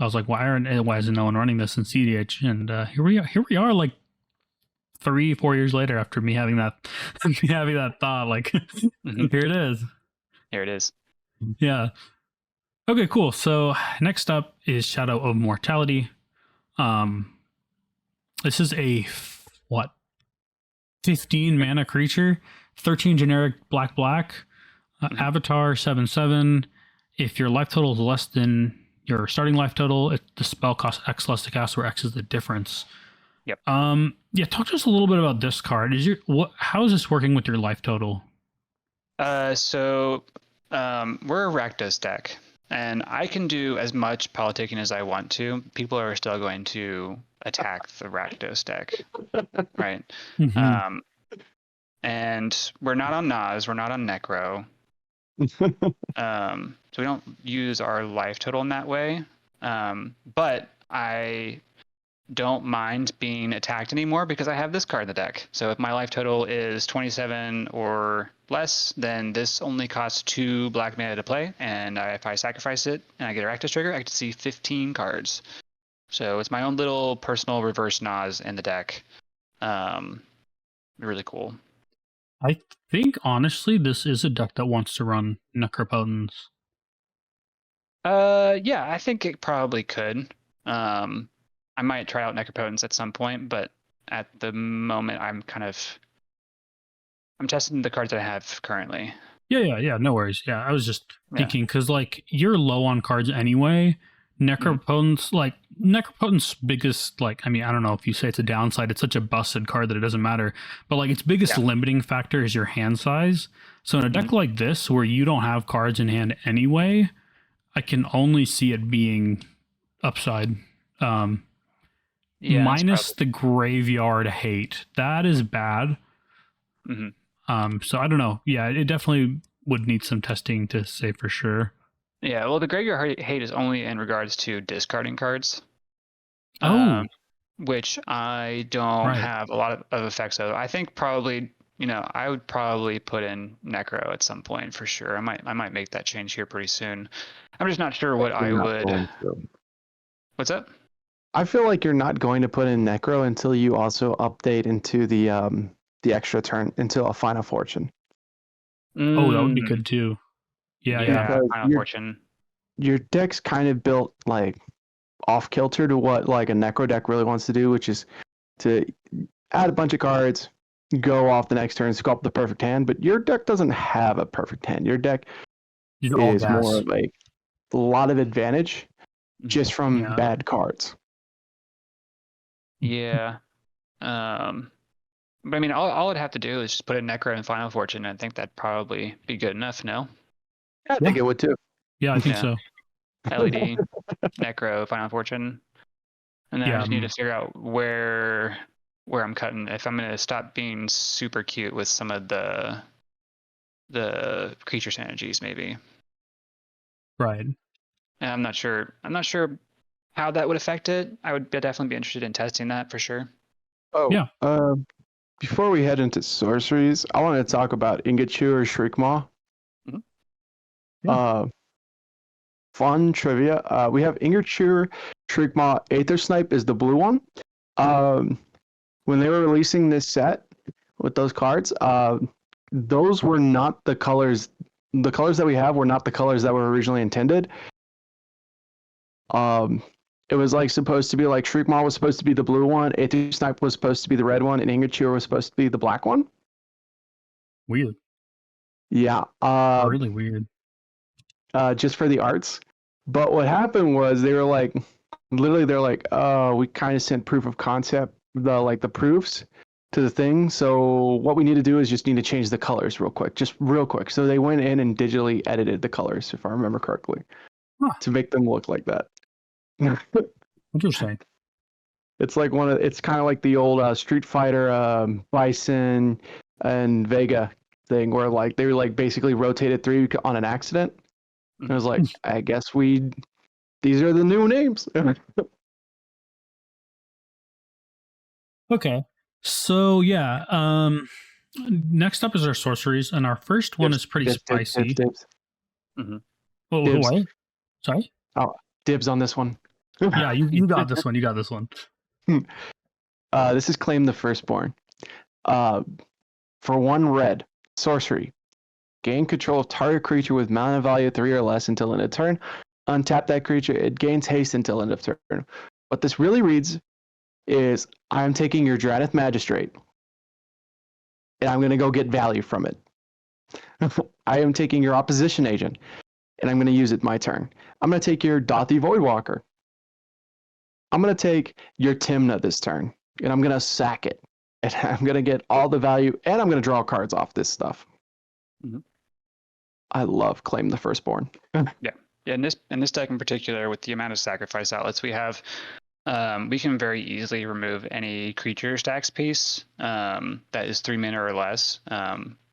was like, why isn't no one running this in cEDH? And here we are, like 3-4 years later after me having that thought. Like, here it is. Here it is. Yeah. Okay, cool. So next up is Shadow of Mortality. This is a 15 mana creature, 13 generic black. Avatar 7/7. If your life total is less than your starting life total, the spell costs X less to cast, where X is the difference. Yep. Yeah, talk to us a little bit about this card. How is this working with your life total? So we're a Rakdos deck, and I can do as much politicking as I want to. People are still going to attack the Rakdos deck, right? Mm-hmm. And we're not on Nas, we're not on Necro. So we don't use our life total in that way. But I don't mind being attacked anymore because I have this card in the deck. So if my life total is 27 or less, then this only costs 2 black mana to play. And if I sacrifice it and I get a Rakdos trigger, I get to see 15 cards. So it's my own little personal reverse Nas in the deck. Really cool. I think, honestly, this is a deck that wants to run Necropotence. Yeah, I think it probably could. I might try out Necropotence at some point, but at the moment, I'm testing the cards that I have currently. Yeah, no worries. Yeah, I was just thinking, because, like, you're low on cards anyway. Necropotence, like, Necropotence biggest, like, I mean, I don't know if you say it's a downside, it's such a busted card that it doesn't matter, but, like, its biggest limiting factor is your hand size. So in a deck like this, where you don't have cards in hand anyway, I can only see it being upside. Minus the graveyard hate. That is bad. So I don't know. Yeah, it definitely would need some testing to say for sure. Yeah, well, the graveyard hate is only in regards to discarding cards. Which I don't have a lot of effects of. I think probably, I would probably put in Necro at some point for sure. I might make that change here pretty soon. I'm just not sure what I would. What's up? I feel like you're not going to put in Necro until you also update into the extra turn into a Final Fortune. Oh, that would be good too. Yeah. Final Fortune. Your deck's kind of built like off kilter to what like a Necro deck really wants to do, which is to add a bunch of cards, go off the next turn, sculpt the perfect hand. But your deck doesn't have a perfect hand. Your deck Just all is more gas. of a lot of advantage just from Yeah. bad cards. Yeah. But I mean, all I'd have to do is just put a Necro in Final Fortune, and I think that'd probably be good enough. No, I think it would too. Yeah, I think Yeah. so. LED, Necro, Final Fortune, and then I Yeah, just need to figure out where I'm cutting. If I'm gonna stop being super cute with some of the creature synergies, maybe. right. And I'm not sure. How that would affect it. I would definitely be interested in testing that for sure. Oh, Yeah. before we head into sorceries, I want to talk about Ingot Chewer Shriekmaw. Mhm. Yeah. Fun trivia. We have Ingot Chewer Shriekmaw. Aether Snipe is the blue one. When they were releasing this set with those cards, those were not the colors. The colors that we have were not the colors that were originally intended. It was like supposed to be like Shriekmaw was supposed to be the blue one, Aether Snipe was supposed to be the red one, and Ingot Chewer was supposed to be the black one. Weird. Yeah. Really weird. Just for the arts. But what happened was they were like, literally, they're like, oh, we kind of sent proof of concept, the proofs to the thing. So what we need to do is just need to change the colors real quick, just real quick. So they went in and digitally edited the colors, if I remember correctly, to make them look like that. Interesting. It's like it's kind of like the old Street Fighter Bison and Vega thing, where like they were like basically rotated through on an accident. And I was like, I guess these are the new names. Okay. So yeah, next up is our sorceries, and our first one is pretty spicy. Dibs. Oh, Dibs. what? Sorry? Dibs on this one. Yeah, you got this one. You got this one. This is Claim the Firstborn. For 1 red, sorcery. Gain control of target creature with mana value 3 or less until end of turn. Untap that creature. It gains haste until end of turn. What this really reads is, I'm taking your Dranith Magistrate, and I'm going to go get value from it. I am taking your Opposition Agent, and I'm going to use it my turn. I'm going to take your Dothy Voidwalker. I'm going to take your Timna this turn, and I'm going to sack it. And I'm going to get all the value, and I'm going to draw cards off this stuff. Mhm. I love Claim the Firstborn. Yeah. In this deck in particular, with the amount of sacrifice outlets we have, we can very easily remove any creature stacks piece that is 3 mana or less,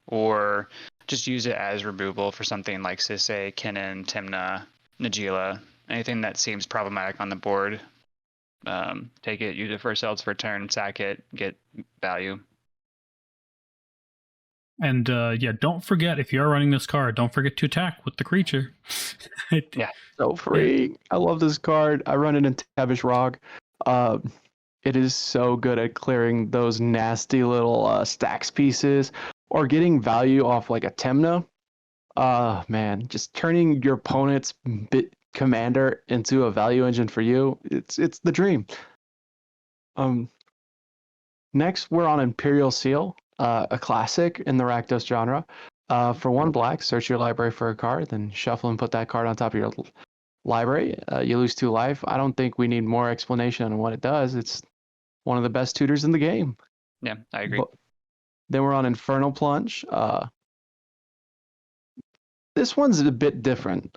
or just use it as removal for something like Sisay, Kinnan, Timna, Najeela, anything that seems problematic on the board. Take it, use it for yourselves for a turn, sack it, get value. And yeah, don't forget, if you are running this card, don't forget to attack with the creature. Yeah. So free. I love this card. I run it in Tavish Rog. It is so good at clearing those nasty little stacks pieces or getting value off like a Temna. Man, just turning your opponent's commander into a value engine for you. It's the dream. Next, we're on Imperial Seal, a classic in the Rakdos genre. For 1 black, search your library for a card, then shuffle and put that card on top of your library. You lose 2 life. I don't think we need more explanation on what it does. It's one of the best tutors in the game. Yeah, I agree. Then we're on Infernal Plunge. This one's a bit different.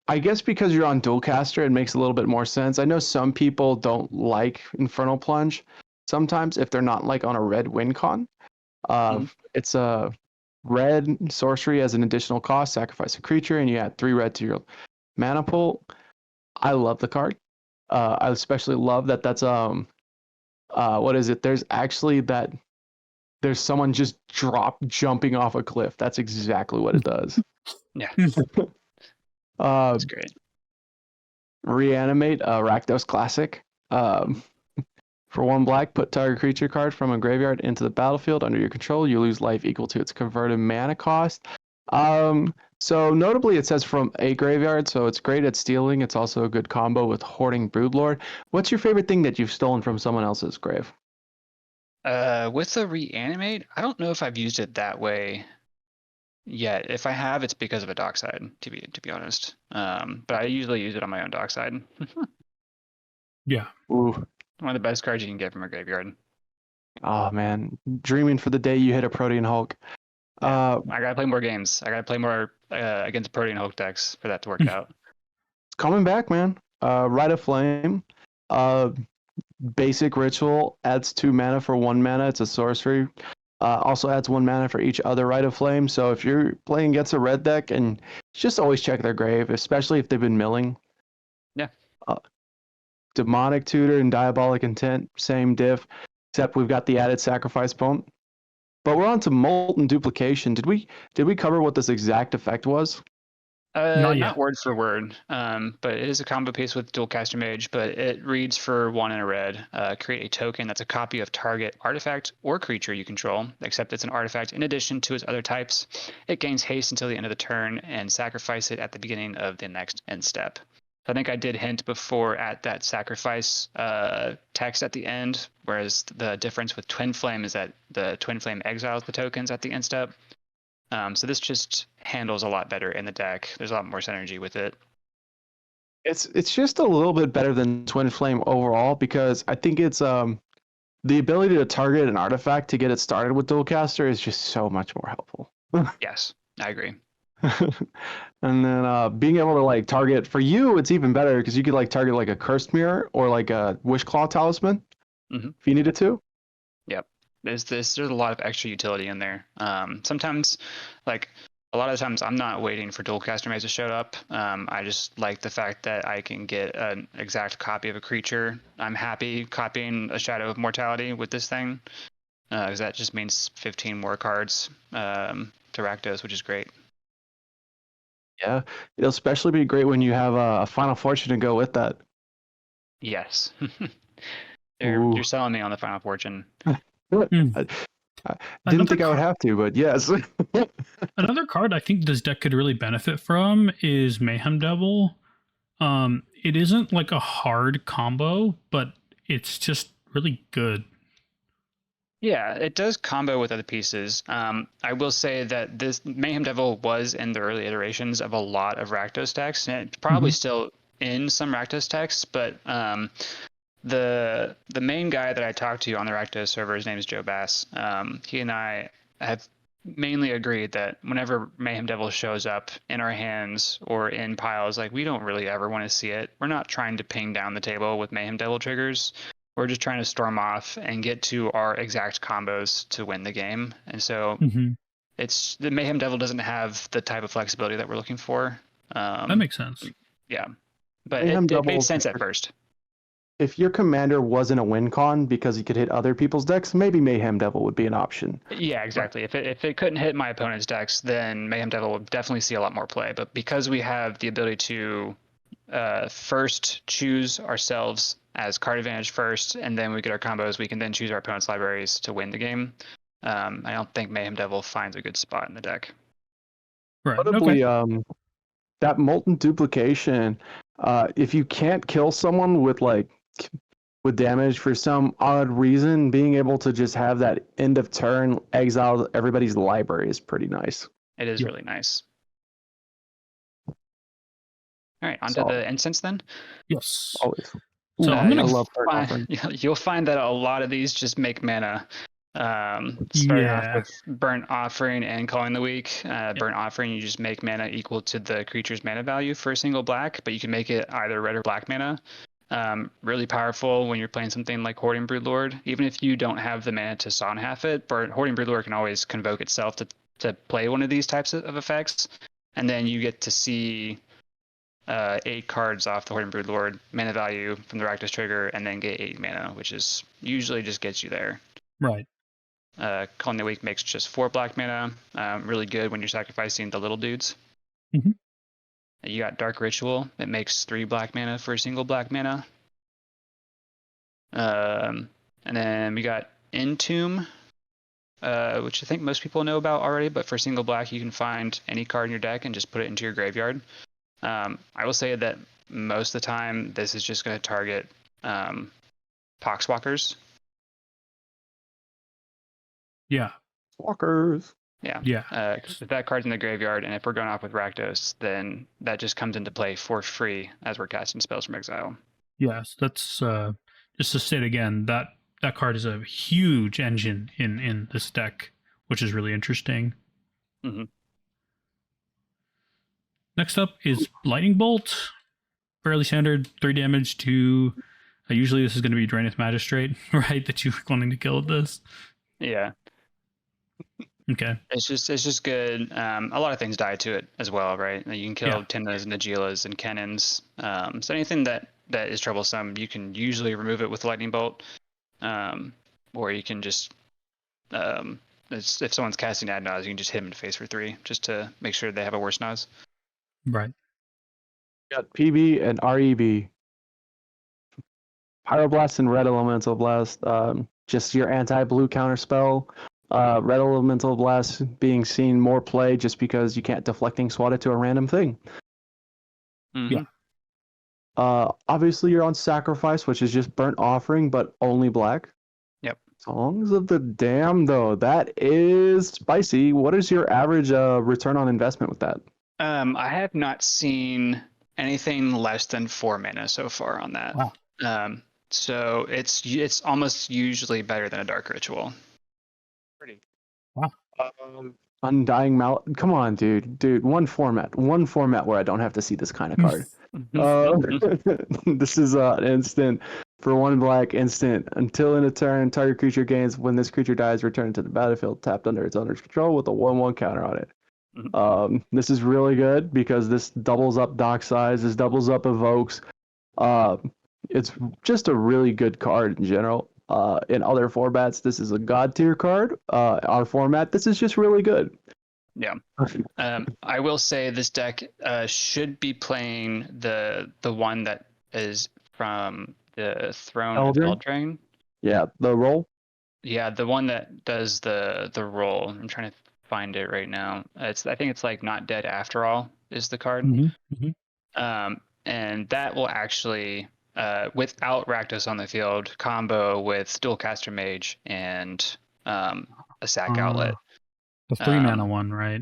I guess because you're on Dualcaster, it makes a little bit more sense. I know some people don't like Infernal Plunge sometimes if they're not like on a red win con. It's a red sorcery as an additional cost, sacrifice a creature, and you add 3 red to your mana pool. I love the card. I especially love that that's what is it? There's actually there's someone just jumping off a cliff. That's exactly what it does. Yeah. That's great. Reanimate Rakdos Classic. For 1 black, put target creature card from a graveyard into the battlefield under your control. You lose life equal to its converted mana cost. So notably, it says from a graveyard, so it's great at stealing. It's also a good combo with Hoarding Broodlord. What's your favorite thing that you've stolen from someone else's grave? With the reanimate, I don't know if I've used it that way. yet. If I have, it's because of a dockside, to be honest. But I usually use it on my own dockside. Yeah. Ooh. One of the best cards you can get from a graveyard. Oh man, dreaming for the day you hit a Protean Hulk. Yeah. I gotta play more games. I gotta play more against Protean Hulk decks for that to work out. It's coming back, man. Rite of Flame. Basic ritual adds 2 mana for 1 mana. It's a sorcery. Also adds 1 mana for each other Rite of Flame. So if you're playing against a red deck, and just always check their grave, especially if they've been milling. Yeah. Demonic Tutor and Diabolic Intent, same diff, except we've got the added sacrifice point. But we're on to Molten Duplication. Did we cover what this exact effect was? Not yet. Not word for word, but it is a combo piece with Dualcaster Mage, but it reads for 1 in a red. Create a token that's a copy of target artifact or creature you control, except it's an artifact in addition to its other types. It gains haste until the end of the turn and sacrifice it at the beginning of the next end step. I think I did hint before at that sacrifice text at the end, whereas the difference with Twin Flame is that the Twin Flame exiles the tokens at the end step. So this just handles a lot better in the deck. There's a lot more synergy with it. It's just a little bit better than Twin Flame overall, because I think it's the ability to target an artifact to get it started with Dualcaster is just so much more helpful. Yes, I agree. And then being able to like target, for you it's even better because you could like target like a Cursed Mirror or like a Wishclaw Talisman if you needed to. Yep. There's a lot of extra utility in there. Sometimes, like a lot of times, I'm not waiting for Dualcaster Mage to show up. I just like the fact that I can get an exact copy of a creature. I'm happy copying a Shadow of Mortality with this thing, because that just means 15 more cards to Rakdos, which is great. Yeah, it'll especially be great when you have a Final Fortune to go with that. Yes. Ooh. You're selling me on the Final Fortune. I didn't think I would have to, but yes. Another card I think this deck could really benefit from is Mayhem Devil. It isn't like a hard combo, but it's just really good. Yeah, it does combo with other pieces. I will say that this Mayhem Devil was in the early iterations of a lot of Rakdos decks, and it's probably still in some Rakdos decks, but the main guy that I talked to on the Rakdos server, his name is Joe Bass. He and I have mainly agreed that whenever Mayhem Devil shows up in our hands or in piles, like we don't really ever want to see it. We're not trying to ping down the table with Mayhem Devil triggers. We're just trying to storm off and get to our exact combos to win the game. And so it's the Mayhem Devil doesn't have the type of flexibility that we're looking for. That makes sense. Yeah, but Mayhem it Devil, made sense at first. If your commander wasn't a win con because he could hit other people's decks, maybe Mayhem Devil would be an option. Yeah, exactly. If it couldn't hit my opponent's decks, then Mayhem Devil would definitely see a lot more play. But because we have the ability to first choose ourselves as card advantage first, and then we get our combos, we can then choose our opponent's libraries to win the game. I don't think Mayhem Devil finds a good spot in the deck. Right. Notably, Okay. that Molten Duplication, if you can't kill someone with damage for some odd reason, being able to just have that end of turn exile everybody's library is pretty nice. It is really nice. All right, on to the incense then. Yes. Always. So I'm gonna I love Burnt Offering. You'll find that a lot of these just make mana. Starting off with Burnt Offering and Calling the Weak. Burnt Offering, you just make mana equal to the creature's mana value for a single black, but you can make it either red or black mana. Really powerful when you're playing something like Hoarding Broodlord. Even if you don't have the mana to Sawn Half it, Hoarding Broodlord can always convoke itself to play one of these types of effects, and then you get to see 8 cards off the Hoarding Broodlord mana value from the Rakdos trigger, and then get 8 mana, which is usually just gets you there. Right. Calling the Weak makes just 4 black mana. Really good when you're sacrificing the little dudes. You got Dark Ritual. It makes 3 black mana for a single black mana. And then we got Entomb, which I think most people know about already, but for single black, you can find any card in your deck and just put it into your graveyard. I will say that most of the time, this is just going to target Poxwalkers. Yeah. Walkers. Yeah. Yeah. If that card's in the graveyard, and if we're going off with Rakdos, then that just comes into play for free as we're casting spells from exile. Yes, that's just to state again that card is a huge engine in this deck, which is really interesting. Mhm. Next up is Lightning Bolt. Fairly standard, 3 damage to. Usually this is going to be Draenith Magistrate, right? That you're wanting to kill with this. Yeah. Okay. It's just good. A lot of things die to it as well, right? You can kill Tymnas and Nagilas and Cannons. So anything that is troublesome, you can usually remove it with Lightning Bolt, or you can just if someone's casting Ad Naz, you can just hit them in the face for 3, just to make sure they have a worse Naz. Right. Got PB and REB. Pyroblast and Red Elemental Blast. Just your anti-blue counter spell. Red Elemental Blast being seen more play just because you can't deflecting swat it to a random thing. Mm-hmm. Yeah. Obviously you're on Sacrifice, which is just Burnt Offering, but only black. Yep. Songs of the Damned, though, that is spicy. What is your average return on investment with that? I have not seen anything less than 4 mana so far on that. Wow. So it's almost usually better than a Dark Ritual. Pretty. Wow. Undying Mal. Come on, dude. One format where I don't have to see this kind of card. This is an instant for 1 black instant. Until in a turn, target creature gains. When this creature dies, return it to the battlefield tapped under its owner's control with a 1/1 counter on it. This is really good because this doubles up dock size. This doubles up evokes. It's just a really good card in general. In other formats, this is a god tier card. Our format, this is just really good. Yeah. I will say this deck should be playing the one that is from the Throne of Eldraine. Yeah, the roll. Yeah, the one that does the roll. I'm trying to find it right now. I think it's like Not Dead After All is the card. And that will actually without Rakdos on the field, combo with Dualcaster Mage and a sack outlet. The 3 mana one, right?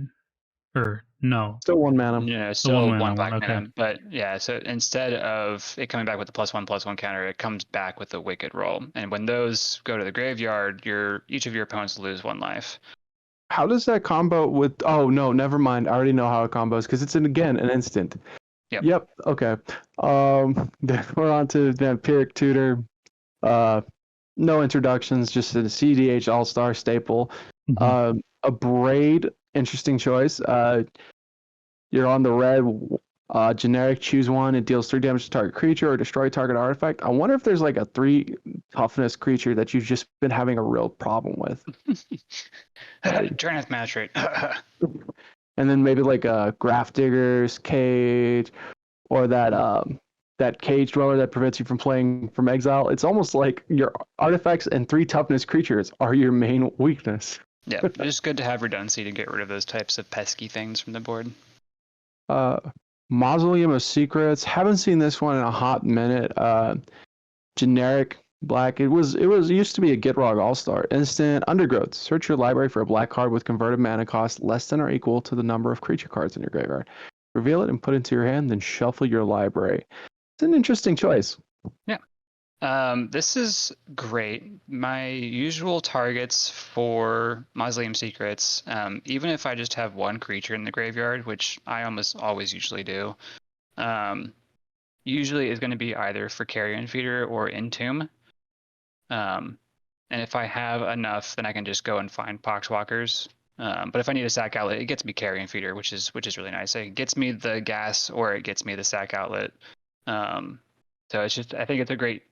Or no? Still 1 mana. Yeah, still 1 black okay. mana. But yeah, so instead of it coming back with the +1/+1 counter, it comes back with the Wicked roll. And when those go to the graveyard, each of your opponents lose 1 life. How does that combo with? Oh no, never mind. I already know how it combos because it's an instant. Yep. Okay. Then we're on to Vampiric Tutor. No introductions, just a cEDH All-Star staple. A Braid, interesting choice. You're on the red, generic, choose 1. It deals 3 damage to target creature or destroy target artifact. I wonder if there's like a 3 toughness creature that you've just been having a real problem with. Draenith Magistrate. And then maybe like a Graph Digger's Cage, or that Cage Dweller that prevents you from playing from exile. It's almost like your artifacts and 3 toughness creatures are your main weakness. Yeah, it's just good to have redundancy to get rid of those types of pesky things from the board. Mausoleum of Secrets. Haven't seen this one in a hot minute. Generic black. It used to be a Gitrog All-Star. Instant Undergrowth. Search your library for a black card with converted mana cost less than or equal to the number of creature cards in your graveyard. Reveal it and put it into your hand, then shuffle your library. It's an interesting choice. Yeah. This is great. My usual targets for Mausoleum Secrets, even if I just have 1 creature in the graveyard, which I almost always usually do, usually is going to be either for Carrion Feeder or Entomb. And if I have enough, then I can just go and find Poxwalkers. But if I need a sack outlet, it gets me Carrion Feeder, which is really nice. It gets me the gas or it gets me the sack outlet. So I think it's a great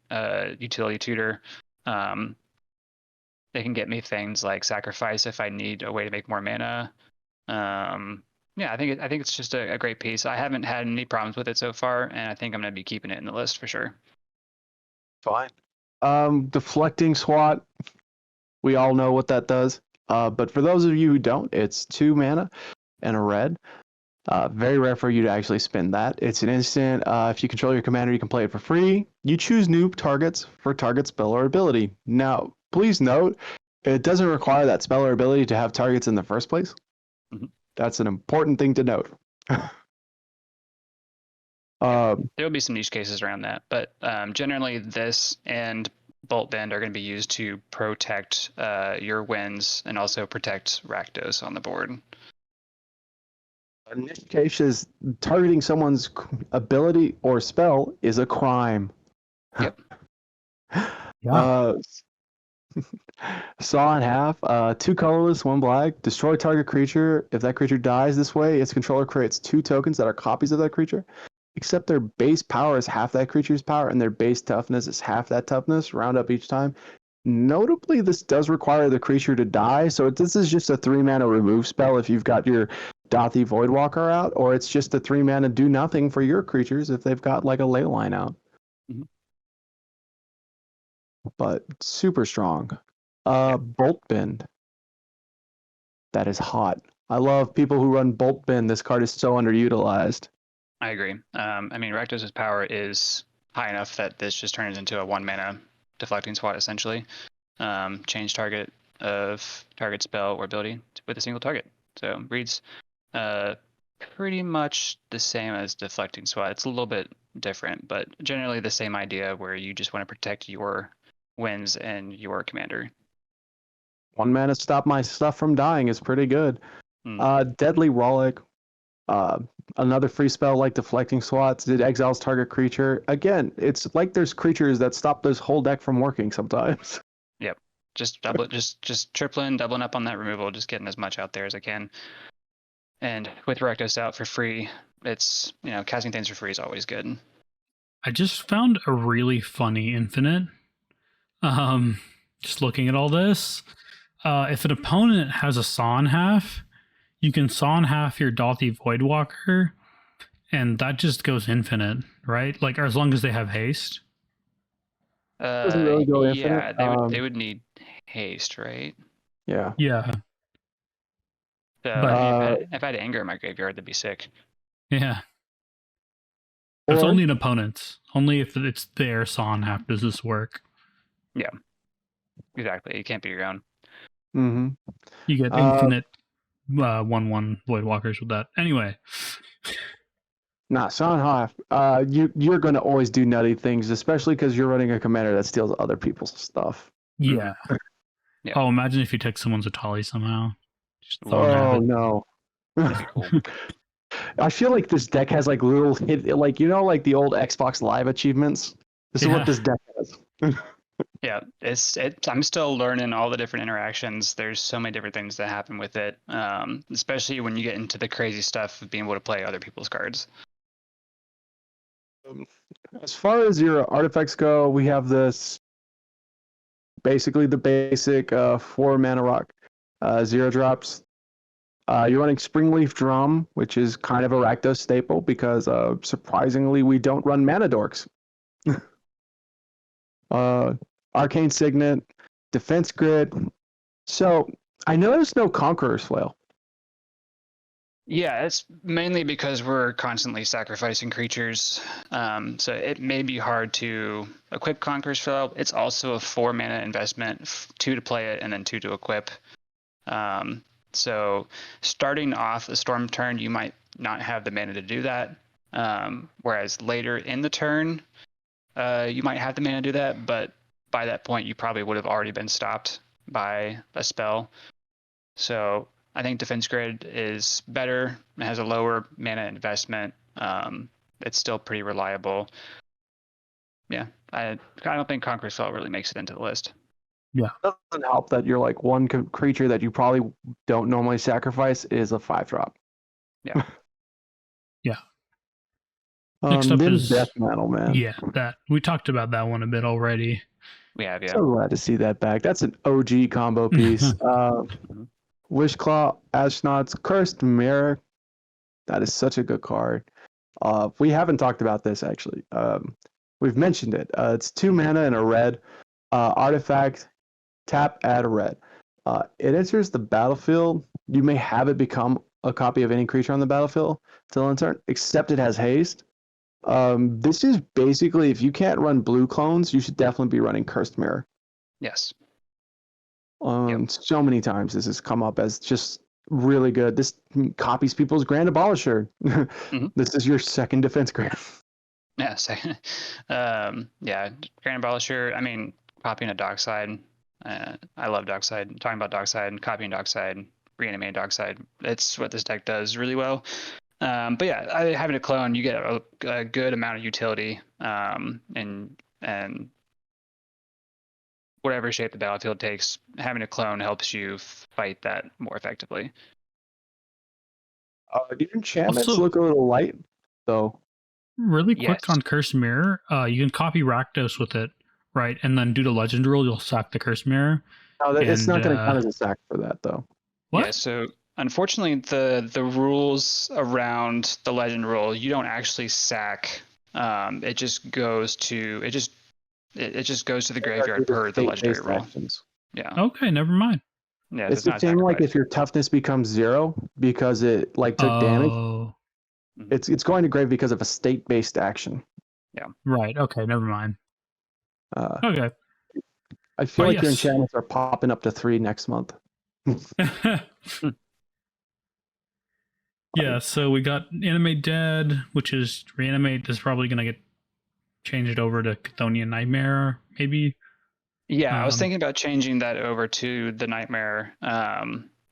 utility tutor. They can get me things like Sacrifice if I need a way to make more mana. Yeah, I think it's just a great piece. I haven't had any problems with it so far, and I think I'm going to be keeping it in the list for sure. Fine. Deflecting SWAT. We all know what that does. But for those of you who don't, it's 2 mana and a red. Very rare for you to actually spend that. It's an instant. If you control your commander, you can play it for free. You choose new targets for target spell or ability. Now, please note, It doesn't require that spell or ability to have targets in the first place. Mhm. That's an important thing to note. There will be some niche cases around that, but generally this and Bolt Bend are going to be used to protect your wins and also protect Rakdos on the board. In this case, is targeting someone's ability or spell is a crime. Yep. Yeah. Saw in half, 2 colorless, 1 black. Destroy target creature. If that creature dies this way, its controller creates 2 tokens that are copies of that creature. Except their base power is half that creature's power, and their base toughness is half that toughness. Round up each time. Notably, this does require the creature to die, so this is just a 3-mana remove spell if you've got your Dothy Voidwalker out, or it's just a 3-mana do nothing for your creatures if they've got like a Leyline out. Mhm. But super strong. Bolt Bend. That is hot. I love people who run Bolt Bend. This card is so underutilized. I agree. I mean, Rakdos' power is high enough that this just turns into a 1-mana deflecting swat essentially. Change target of target spell or ability with a single target. So reads pretty much the same as deflecting swat. It's a little bit different, but generally the same idea where you just want to protect your wins and your commander. 1 mana stop my stuff from dying is pretty good. Deadly Rollick. Another free spell like Deflecting Swats. It exiles target creature. Again, it's like there's creatures that stop this whole deck from working sometimes. Yep. Just double, just tripling, doubling up on that removal, just getting as much out there as I can. And with Rakdos out for free, it's, casting things for free is always good. I just found a really funny infinite. Just looking at all this. If an opponent has a saw in half, you can saw in half your Dothy Voidwalker, and that just goes infinite, right? Like, as long as they have haste. Doesn't really go yeah, infinite. they would need haste, right? Yeah. Yeah. So But- if I had anger in my graveyard, that'd be sick. Yeah. It's Or- only an opponent's. Only if it's their saw in half does this work. Yeah. Exactly. It can't be your own. Mm-hmm. You get infinite 1/1 Voidwalkers with that. Anyway. Nah, Son Half. You're gonna always do nutty things, especially because you're running a commander that steals other people's stuff. Yeah. Yeah. Oh, imagine if you take someone's Atali somehow. Just throw Oh it. no. That'd be cool. I feel like this deck has like little hit, like like the old Xbox Live achievements. This is Yeah. what this deck has. Yeah, I'm still learning all the different interactions. There's so many different things that happen with it, especially when you get into the crazy stuff of being able to play other people's cards. As far as your artifacts go, we have this basically the basic 4-mana rock, 0 drops. You're running Springleaf Drum, which is kind of a Rakdos staple because surprisingly we don't run Mana Dorks. Arcane Signet, Defense Grid. So I noticed no Conqueror's Flail. Yeah, it's mainly because we're constantly sacrificing creatures. So it may be hard to equip Conqueror's Flail. It's also a 4-mana investment, 2 to play it and then 2 to equip. So starting off a Storm turn, you might not have the mana to do that. Whereas later in the turn, you might have the mana to do that, but by that point, you probably would have already been stopped by a spell. So I think Defense Grid is better. It has a lower mana investment. It's still pretty reliable. Yeah, I don't think Conqueror's Flail really makes it into the list. It doesn't help that you're like one creature that you probably don't normally sacrifice is a 5-drop. Yeah. Yeah. Next up then is Death Metal, man. Yeah, that we talked about that one a bit already. We have, yeah. So glad to see that back. That's an OG combo piece. Wishclaw, Ashnod's Cursed Mirror. That is such a good card. We haven't talked about this actually. We've mentioned it. It's 2 mana and a red. Artifact, tap, add a red. It enters the battlefield. You may have it become a copy of any creature on the battlefield till end turn, except it has haste. This is basically, if you can't run blue clones, you should definitely be running Cursed Mirror. Yes. So many times this has come up as just really good. This copies people's Grand Abolisher. This is your second defense grand. Yeah, yeah, Grand Abolisher. I mean, copying a Dockside. I love Dockside. Talking about Dockside, copying Dockside, reanimating Dockside. It's what this deck does really well. But yeah, having a clone, you get a good amount of utility, and whatever shape the battlefield takes, having a clone helps you fight that more effectively. The enchantments Also- look a little light, though. Really quick Yes. on Curse Mirror, you can copy Rakdos with it, right? And then due to Legend Rule, you'll sack the Curse Mirror. No, it's not going to And, count as a sack for that, though. What? Yeah, so unfortunately, the rules around the Legend Rule, you don't actually sack. It just goes to the graveyard per the legendary State-based rule. actions. Yeah. Okay, never mind. Yeah. It's the same like if your toughness becomes 0 because it took damage. Oh, It's going to grave because of a state-based action. right. Okay, never mind. Okay. I feel like your yes. enchantments are popping up to 3 next month. Yeah, so we got Animate Dead, which is reanimate. This is probably going to get changed over to Chthonian Nightmare, maybe. Yeah, I was Um, thinking about changing that over to the Nightmare.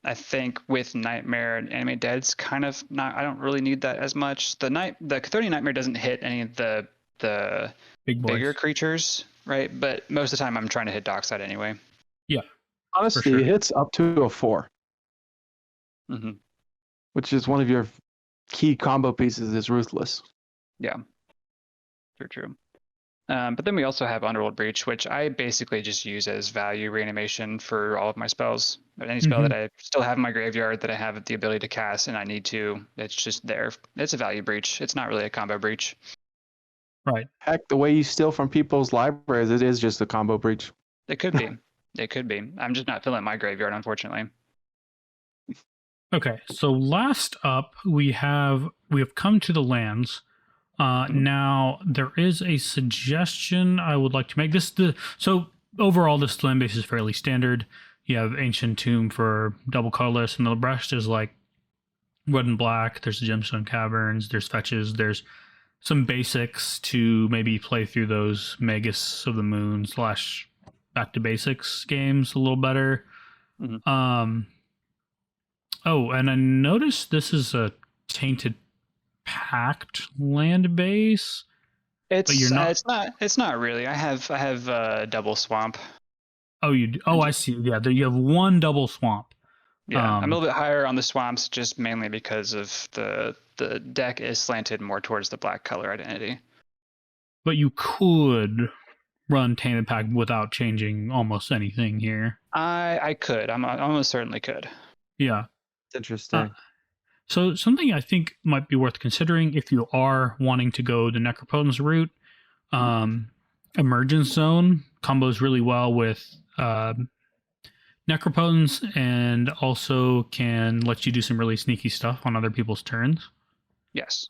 I think with Nightmare and Animate Dead, it's kind of not. I don't really need that as much. The Chthonian Nightmare doesn't hit any of the Big boys. bigger creatures, right? But most of the time, I'm trying to hit Dockside anyway. Honestly, sure. it hits up to a 4, Mm-hmm. which is one of your key combo pieces is Ruthless. Yeah, true. But then we also have Underworld Breach, which I basically just use as value reanimation for all of my spells. Any spell that I still have in my graveyard that I have the ability to cast and I need to, it's just there. It's a value breach. It's not really a combo breach. Right. Heck, the way you steal from people's libraries, it is just a combo breach. It could be. It could be. I'm just not filling my graveyard, unfortunately. Okay, so last up we have come to the lands. Now there is a suggestion I would like to make. So overall this land base is fairly standard. You have Ancient Tomb for double colorless, and the rest is like red and black. There's the Gemstone Caverns. There's fetches. There's some basics to maybe play through those Magus of the Moon / Back to Basics games a little better. Oh, and I noticed this is a Tainted Pact land base. It's But you're not- it's not really. I have double swamp. Oh, you do? Oh, I see. Yeah, you have one double swamp. Yeah, I'm a little bit higher on the swamps, just mainly because of the deck is slanted more towards the black color identity. But you could run Tainted Pact without changing almost anything here. I could. I almost certainly could. Yeah. It's interesting. So something I think might be worth considering if you are wanting to go the Necropotence route, Emergent Zone combos really well with Necropotence and also can let you do some really sneaky stuff on other people's turns. Yes.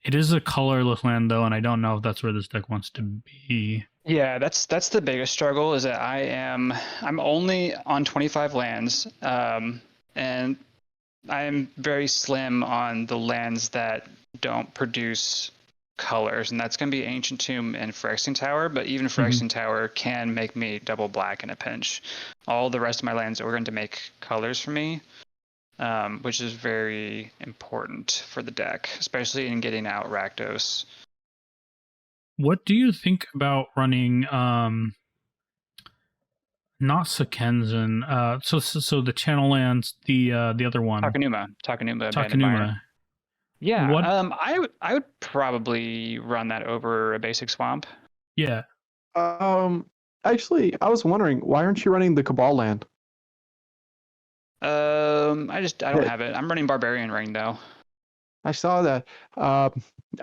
It is a colorless land though, and I don't know if that's where this deck wants to be. Yeah, that's the biggest struggle is that I'm only on 25 lands, and I'm very slim on the lands that don't produce colors, and that's going to be Ancient Tomb and Phyrexian Tower, but even Phyrexian Tower can make me double black in a pinch. All the rest of my lands are going to make colors for me, which is very important for the deck, especially in getting out Rakdos. What do you think about running not Sekenzan, so the channel lands, the other one. Takenuma. Takenuma. Yeah. What- I would probably run that over a basic swamp. Yeah. Actually, I was wondering, why aren't you running the Cabal land? I don't have it. I'm running Barbarian Ring though. I saw that. I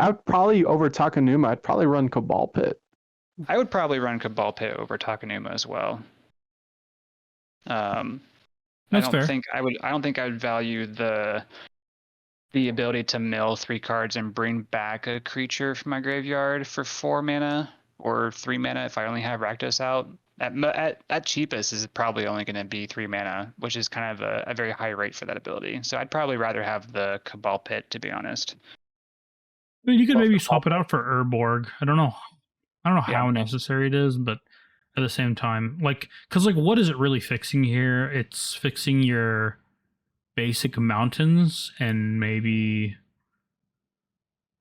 would probably, over Takenuma, I'd probably run Cabal Pit. I would probably run Cabal Pit over Takenuma as well. That's I don't fair. think I would value the ability to mill 3 cards and bring back a creature from my graveyard for 4 mana or 3 mana if I only have Rakdos out At cheapest is probably only going to be 3 mana, which is kind of a very high rate for that ability. So I'd probably rather have the Cabal Pit, to be honest. I mean, you could Well, maybe swap it out for Urborg. I don't know. Yeah. How necessary it is, but at the same time, like, because like, what is it really fixing here? It's fixing your basic mountains and maybe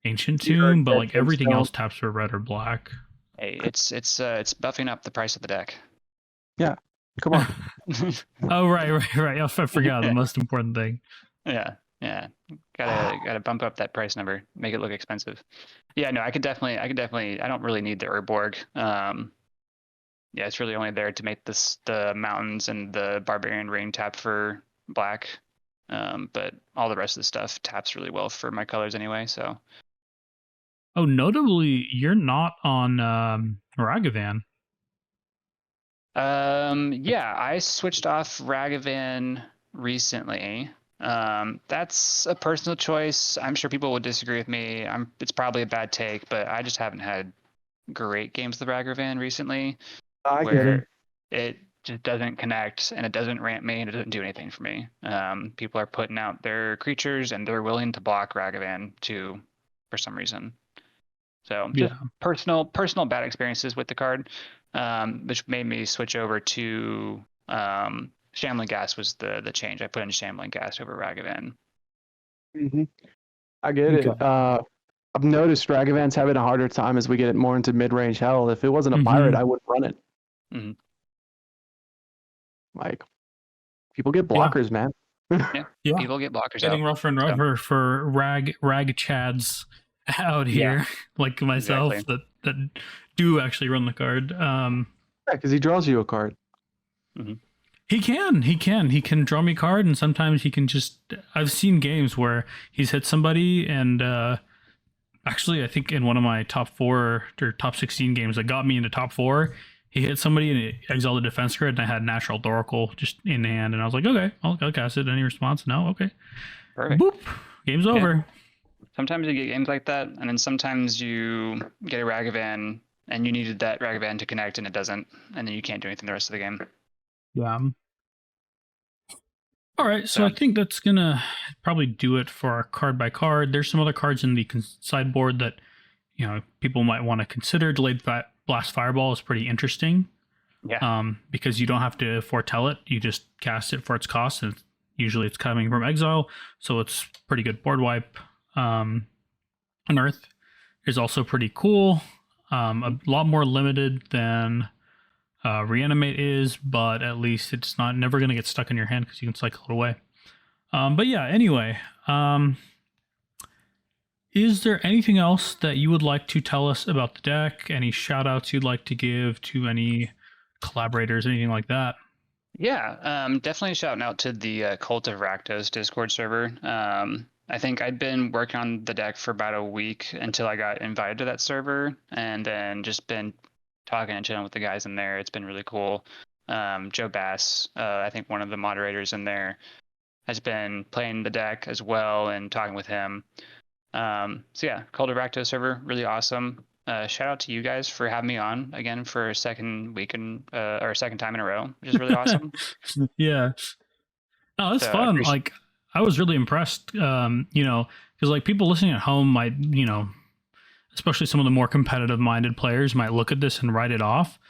Ancient Your Tomb, but dead like everything tombstone. else taps for red or black. Hey, it's buffing up the price of the deck. Come on. Oh right. I forgot the most important thing. Yeah. Gotta bump up that price number, make it look expensive. Yeah, no, I could definitely. I don't really need the Urborg. Yeah, it's really only there to make the mountains and the Barbarian Ring tap for black. But all the rest of the stuff taps really well for my colors anyway. So Oh, notably, you're not on Ragavan. yeah, I switched off Ragavan recently. That's a personal choice. I'm sure people would disagree with me. It's probably a bad take, but I just haven't had great games with Ragavan recently. I get where it. it just doesn't connect and it doesn't ramp me and it doesn't do anything for me. People are putting out their creatures and they're willing to block Ragavan too, for some reason. So just Yeah. personal bad experiences with the card, which made me switch over to Shambling Gas was the change. I put in Shambling Gas over Ragavan. I get it. Okay. I've noticed Ragavan's having a harder time as we get it more into mid-range hell. If it wasn't a pirate, Mhm. I wouldn't run it. Mhm. Like, people get blockers, man. Yeah. People get blockers Getting out. rougher and rougher for rag chads out here, like myself, Exactly. that do actually run the card. Yeah, because he draws you a card. He can draw me a card, and sometimes he can just. I've seen games where he's hit somebody, and actually, I think in one of my top 4 or top 16 games that got me into top 4, he hit somebody and it exiled a defense card, and I had Natural Oracle just in hand, and I was like, okay, I'll cast it. Any response? No, okay. Perfect. Boop. Game's over. Sometimes you get games like that, and then sometimes you get a Ragavan, and you needed that Ragavan to connect, and it doesn't, and then you can't do anything the rest of the game. Yeah. All right, so I think that's gonna probably do it for our card by card. There's some other cards in the sideboard that people might want to consider. Delayed Blast Fireball is pretty interesting. Yeah. Because you don't have to foretell it; you just cast it for its cost, and usually it's coming from exile, so it's pretty good board wipe. Unearth is also pretty cool. A lot more limited than Reanimate is, but at least it's never going to get stuck in your hand because you can cycle it away. But yeah, anyway, is there anything else that you would like to tell us about the deck? Any shout outs you'd like to give to any collaborators, anything like that? Yeah, definitely shouting out to the Cult of Rakdos Discord server. I think I'd been working on the deck for about a week until I got invited to that server, and then just been talking and chilling with the guys in there. It's been really cool. Joe Bass, I think one of the moderators in there, has been playing the deck as well and talking with him. So yeah, Cult of Rakdos server, really awesome. Shout out to you guys for having me on again for a second week or second time in a row, which is really awesome. Yeah. Oh, that's So, fun. Like, I was really impressed, because like people listening at home might, especially some of the more competitive minded players might look at this and write it off.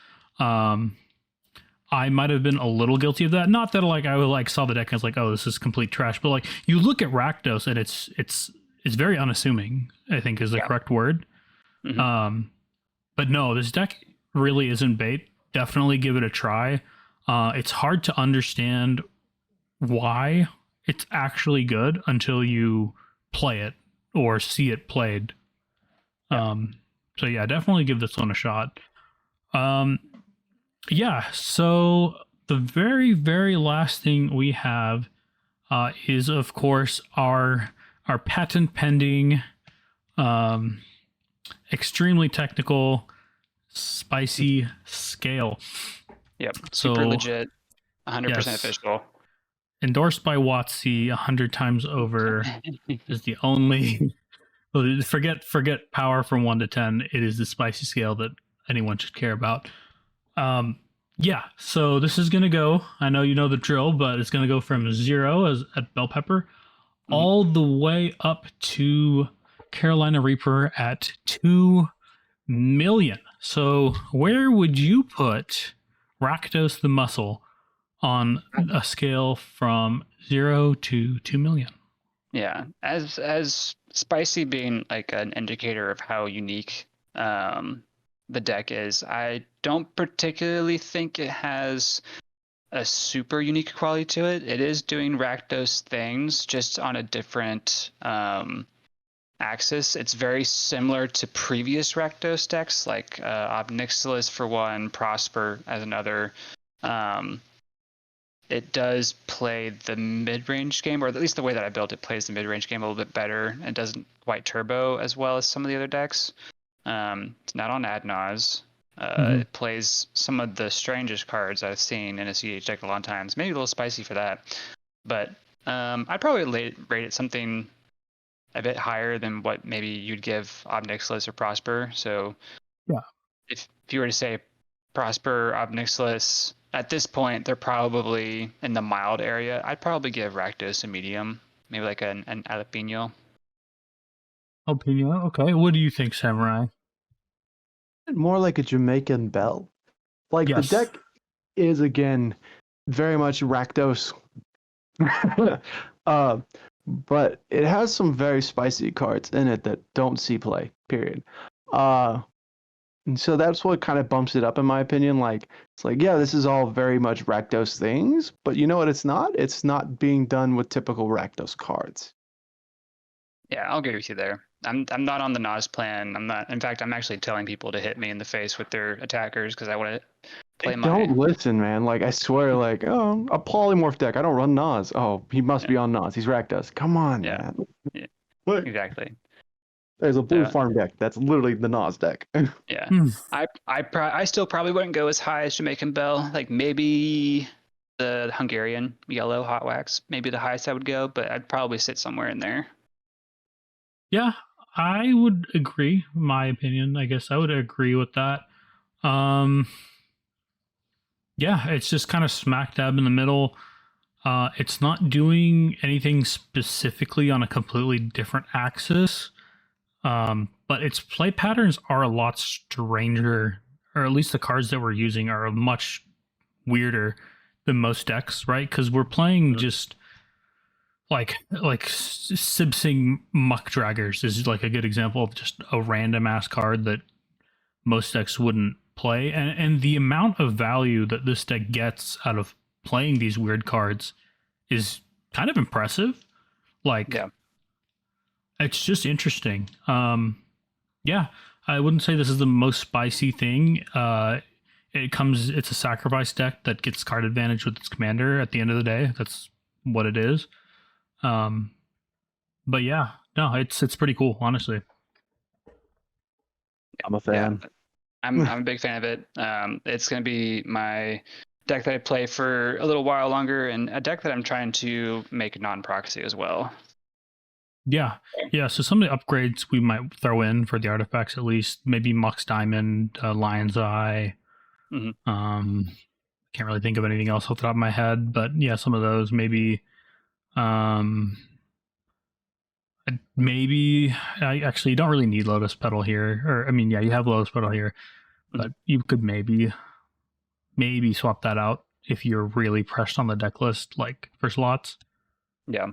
I might have been a little guilty of that. Not that like I would saw the deck and was like, oh, this is complete trash. But like you look at Rakdos and it's very unassuming, I think is the correct word. Mhm. But no, this deck really isn't bait. Definitely give it a try. It's hard to understand why it's actually good until you play it or see it played. So yeah, definitely give this one a shot. Yeah, so the very, very last thing we have is, of course, our patent pending, extremely technical, spicy scale. Yep, So, super legit, 100% yes. official. Endorsed by WotC 100 times over is the only. Forget power from 1 to 10. It is the spicy scale that anyone should care about. Yeah, so this is gonna go. I know you know the drill, but it's gonna go from 0 as at bell pepper Mhm. all the way up to Carolina Reaper at 2 million. So where would you put Rakdos the Muscle on a scale from 0 to 2 million? Yeah, as spicy being like an indicator of how unique the deck is, I don't particularly think it has a super unique quality to it. It is doing Rakdos things, just on a different axis. It's very similar to previous Rakdos decks, like Obnixilis for one, Prosper as another. It does play the mid-range game, or at least the way that I built it plays the mid-range game a little bit better. It doesn't quite turbo as well as some of the other decks. It's not on ad nause. It plays some of the strangest cards I've seen in a cEDH deck in a long time. It's maybe a little spicy for that, but I'd probably rate it something a bit higher than what maybe you'd give Obnixilis or Prosper. So Yeah. if you were to say Prosper, Obnixilis, at this point they're probably in the mild area. I'd probably give Rakdos a medium, maybe like an jalapeno. Opinion. Okay. What do you think, Samurai? More like a Jamaican bell. Like the Yes. deck is again very much Rakdos. But it has some very spicy cards in it that don't see play, period. And so that's what kind of bumps it up in my opinion. Like it's like, yeah, this is all very much Rakdos things, but you know what it's not? It's not being done with typical Rakdos cards. Yeah, I'll agree with you there. I'm not on the Nas plan. I'm not. In fact, I'm actually telling people to hit me in the face with their attackers because I want to play my. Don't listen, man. Like I swear, like, oh, a polymorph deck. I don't run Nas. Oh, he must be on Nas. He's Rakdos. Come on, Yeah. man. Yeah. Look, Exactly. there's a blue So, farm deck. That's literally the Nas deck. yeah. Hmm. I still probably wouldn't go as high as Jamaican Bell. Like maybe the Hungarian yellow hot wax, maybe the highest I would go, but I'd probably sit somewhere in there. Yeah, I would agree. My opinion, I guess I would agree with that. Yeah, it's just kind of smack dab in the middle. It's not doing anything specifically on a completely different axis, but its play patterns are a lot stranger, or at least the cards that we're using are much weirder than most decks, right? Because we're playing just like Sibsing Muck Draggers is like a good example of just a random ass card that most decks wouldn't play, and the amount of value that this deck gets out of playing these weird cards is kind of impressive. Like, Yeah. it's just interesting. Yeah, I wouldn't say this is the most spicy thing. It's a sacrifice deck that gets card advantage with its commander at the end of the day. That's what it is. But yeah, no, it's pretty cool, honestly. I'm a fan. Yeah, I'm a big fan of it. It's going to be my deck that I play for a little while longer, and a deck that I'm trying to make non-proxy as well. Yeah. So some of the upgrades we might throw in for the artifacts, at least maybe Mux Diamond, Lion's Eye. Mhm. Can't really think of anything else off the top of my head, but yeah, some of those maybe. Maybe I actually don't really need Lotus Petal here, or I mean, yeah, you have Lotus Petal here, but you could maybe swap that out if you're really pressed on the deck list, like for slots. Yeah.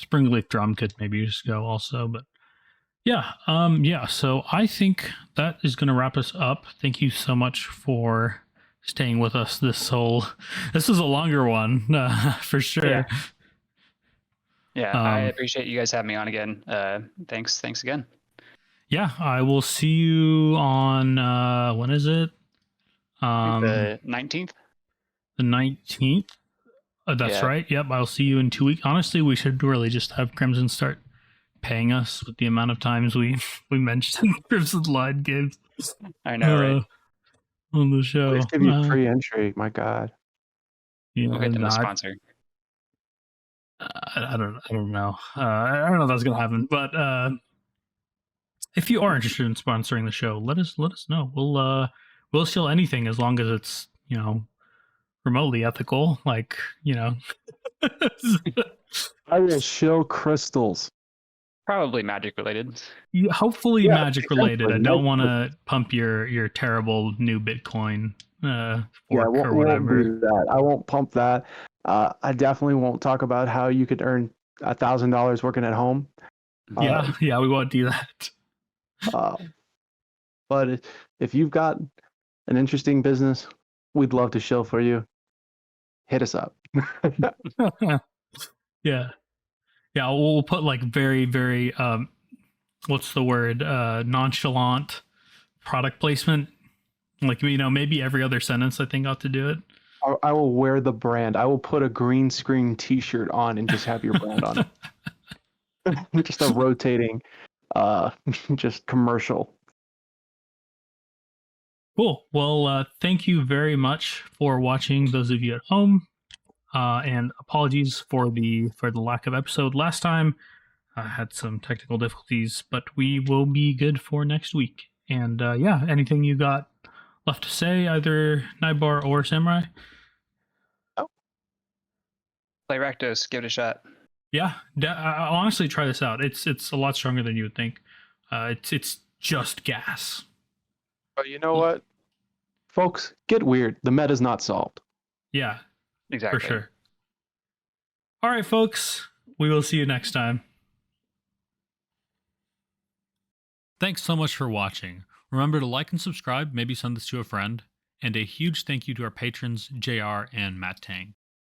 Springleaf Drum could maybe just go also, but yeah, so I think that is going to wrap us up. Thank you so much for staying with us this is a longer one, for sure. Yeah, I appreciate you guys having me on again. Thanks again. Yeah, I will see you on when is it? The 19th. The 19th. That's Yeah. right. Yep, I'll see you in 2 weeks. Honestly, we should really just have Crimson start paying us with the amount of times we mentioned Crimson Line games. I know, right? On the show. Please give you free entry. My God. Yeah, We'll get them a sponsor. I don't know. I don't know if that's gonna happen, but if you are interested in sponsoring the show, let us know. we'll shill anything as long as it's, you know, remotely ethical. Like, you know. I will shill crystals. Probably magic related. Hopefully Yeah, magic related. I exactly. don't want to pump your terrible new Bitcoin Yeah, fork or won't whatever. do that. I won't pump that. I definitely won't talk about how you could earn $1,000 working at home. Yeah, we won't do that. Uh, but if you've got an interesting business, we'd love to shill for you. Hit us up. Yeah. Yeah, we'll put like very, very what's the word? Nonchalant product placement. Like, you know, maybe every other sentence I think ought to do it. I will wear the brand. I will put a green screen T-shirt on and just have your brand on it. Just a rotating, just commercial. Cool. Well, thank you very much for watching, those of you at home. And apologies for the lack of episode last time. I had some technical difficulties, but we will be good for next week. And yeah, anything you got left to say, either Nybar or Samurai? Play Rakdos, give it a shot. Yeah, I'll honestly try this out. It's a lot stronger than you would think. It's just gas. But you know what, folks, get weird. The meta's not solved. Yeah, Exactly. for sure. All right, folks, we will see you next time. Thanks so much for watching. Remember to like and subscribe, maybe send this to a friend. And a huge thank you to our patrons, JR and Matt Tang.